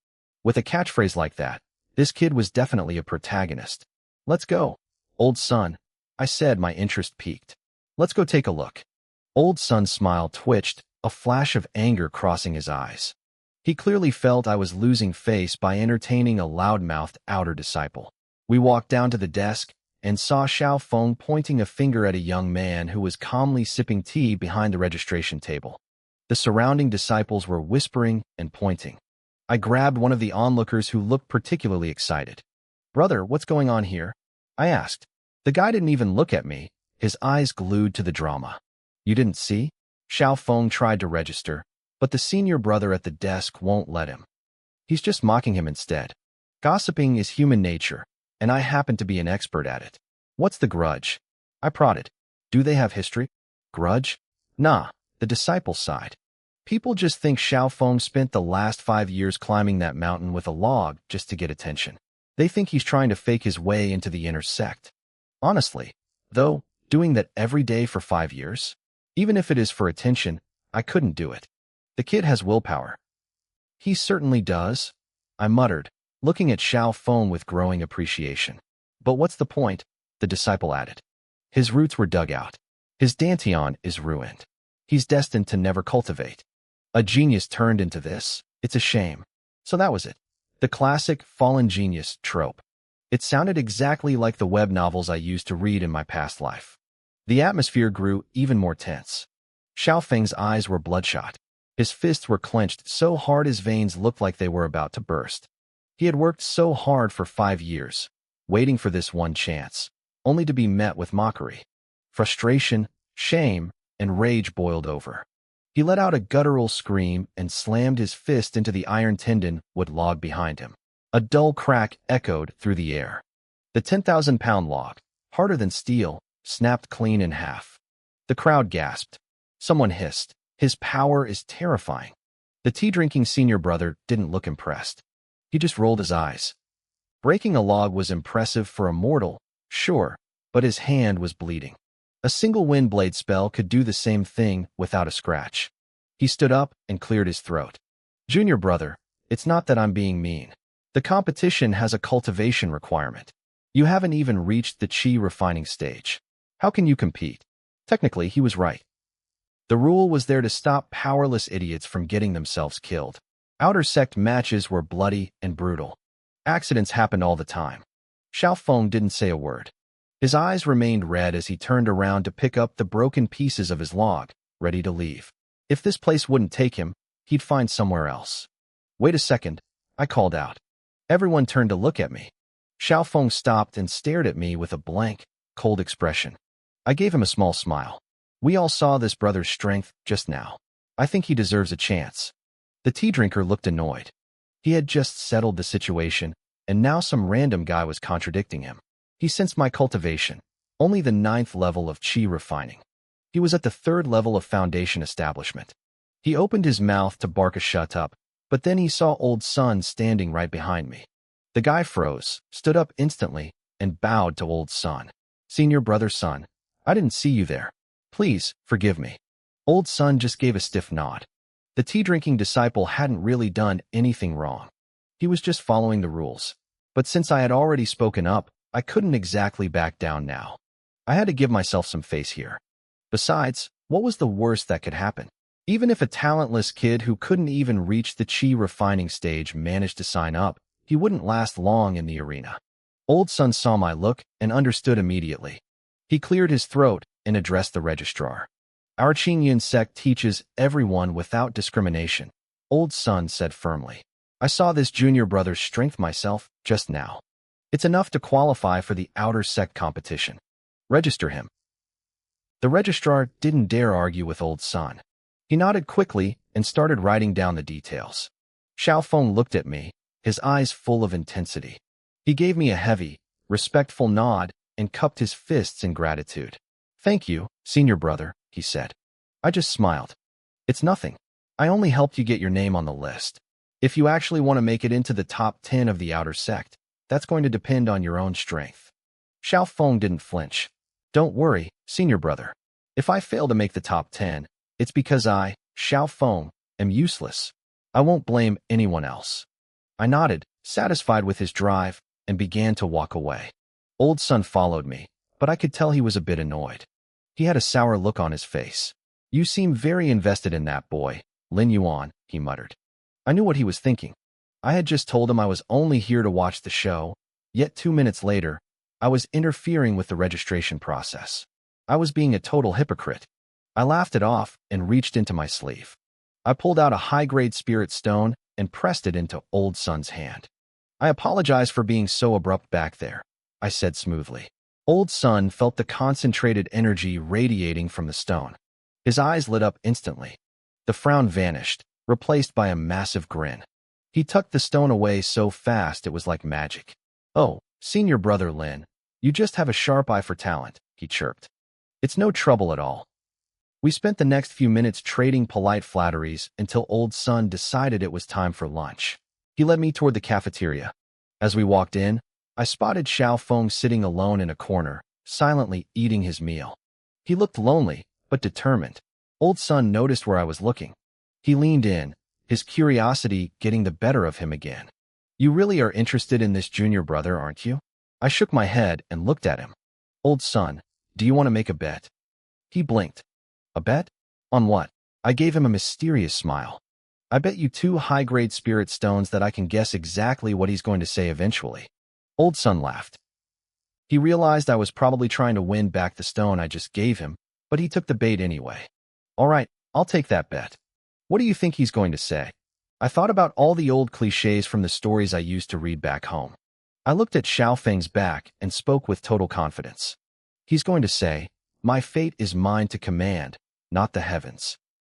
With a catchphrase like that, this kid was definitely a protagonist. Let's go. Old son, I said, my interest piqued. Let's go take a look. Old son's smile twitched, a flash of anger crossing his eyes. He clearly felt I was losing face by entertaining a loud-mouthed outer disciple. We walked down to the desk and saw Xiaofeng pointing a finger at a young man who was calmly sipping tea behind the registration table. The surrounding disciples were whispering and pointing. I grabbed one of the onlookers who looked particularly excited. "Brother, what's going on here?" I asked. The guy didn't even look at me, his eyes glued to the drama. "You didn't see?" Xiaofeng tried to register, but the senior brother at the desk won't let him. He's just mocking him instead. Gossiping is human nature, and I happen to be an expert at it. What's the grudge? I prodded. Do they have history? Grudge? Nah, the disciples' side. People just think Xiaofeng spent the last 5 years climbing that mountain with a log just to get attention. They think he's trying to fake his way into the inner sect. Honestly, though, doing that every day for 5 years? Even if it is for attention, I couldn't do it. The kid has willpower. He certainly does, I muttered, looking at Xiaofeng with growing appreciation. But what's the point? The disciple added. His roots were dug out. His dantian is ruined. He's destined to never cultivate. A genius turned into this. It's a shame. So that was it. The classic fallen genius trope. It sounded exactly like the web novels I used to read in my past life. The atmosphere grew even more tense. Xiaofeng's eyes were bloodshot. His fists were clenched so hard his veins looked like they were about to burst. He had worked so hard for 5 years, waiting for this one chance, only to be met with mockery. Frustration, shame, and rage boiled over. He let out a guttural scream and slammed his fist into the iron tendon wood log behind him. A dull crack echoed through the air. The 10,000-pound log, harder than steel, snapped clean in half. The crowd gasped. Someone hissed, "His power is terrifying." The tea-drinking senior brother didn't look impressed. He just rolled his eyes. Breaking a log was impressive for a mortal, sure, but his hand was bleeding. A single wind blade spell could do the same thing without a scratch. He stood up and cleared his throat. "Junior brother, it's not that I'm being mean. The competition has a cultivation requirement. You haven't even reached the chi refining stage. How can you compete?" Technically, he was right. The rule was there to stop powerless idiots from getting themselves killed. Outer sect matches were bloody and brutal. Accidents happened all the time. Xiaofeng didn't say a word. His eyes remained red as he turned around to pick up the broken pieces of his log, ready to leave. If this place wouldn't take him, he'd find somewhere else. "Wait a second," I called out. Everyone turned to look at me. Xiaofeng stopped and stared at me with a blank, cold expression. I gave him a small smile. We all saw this brother's strength just now. I think he deserves a chance. The tea drinker looked annoyed. He had just settled the situation, and now some random guy was contradicting him. He sensed my cultivation, only the 9th level of chi refining. He was at the 3rd level of foundation establishment. He opened his mouth to bark a shut up, but then he saw old Sun standing right behind me. The guy froze, stood up instantly, and bowed to old Sun. Senior brother Sun, I didn't see you there. Please, forgive me. Old Sun just gave a stiff nod. The tea-drinking disciple hadn't really done anything wrong. He was just following the rules. But since I had already spoken up, I couldn't exactly back down now. I had to give myself some face here. Besides, what was the worst that could happen? Even if a talentless kid who couldn't even reach the chi refining stage managed to sign up, he wouldn't last long in the arena. Old Sun saw my look and understood immediately. He cleared his throat and addressed the registrar. Our Qingyun sect teaches everyone without discrimination, Old Sun said firmly. I saw this junior brother's strength myself just now. It's enough to qualify for the outer sect competition. Register him. The registrar didn't dare argue with Old Sun. He nodded quickly and started writing down the details. Xiaofeng looked at me, his eyes full of intensity. He gave me a heavy, respectful nod and cupped his fists in gratitude. Thank you, senior brother, he said. I just smiled. It's nothing. I only helped you get your name on the list. If you actually want to make it into the top 10 of the outer sect, that's going to depend on your own strength. Xiaofeng didn't flinch. Don't worry, senior brother. If I fail to make the top 10, it's because I, Xiaofeng, am useless. I won't blame anyone else. I nodded, satisfied with his drive, and began to walk away. Old Sun followed me, but I could tell he was a bit annoyed. He had a sour look on his face. You seem very invested in that boy, Lin Yuan, he muttered. I knew what he was thinking. I had just told him I was only here to watch the show, yet 2 minutes later, I was interfering with the registration process. I was being a total hypocrite. I laughed it off and reached into my sleeve. I pulled out a high-grade spirit stone and pressed it into Old Sun's hand. I apologize for being so abrupt back there, I said smoothly. Old Sun felt the concentrated energy radiating from the stone. His eyes lit up instantly. The frown vanished, replaced by a massive grin. He tucked the stone away so fast it was like magic. Oh, senior brother Lin, you just have a sharp eye for talent, he chirped. It's no trouble at all. We spent the next few minutes trading polite flatteries until Old Sun decided it was time for lunch. He led me toward the cafeteria. As we walked in, I spotted Xiaofeng sitting alone in a corner, silently eating his meal. He looked lonely, but determined. Old Sun noticed where I was looking. He leaned in, his curiosity getting the better of him again. You really are interested in this junior brother, aren't you? I shook my head and looked at him. Old Sun, do you want to make a bet? He blinked. A bet? On what? I gave him a mysterious smile. I bet you 2 high-grade spirit stones that I can guess exactly what he's going to say eventually. Old Sun laughed. He realized I was probably trying to win back the stone I just gave him, but he took the bait anyway. All right, I'll take that bet. What do you think he's going to say? I thought about all the old cliches from the stories I used to read back home. I looked at Xiaofeng's back and spoke with total confidence. He's going to say, my fate is mine to command, not the heavens.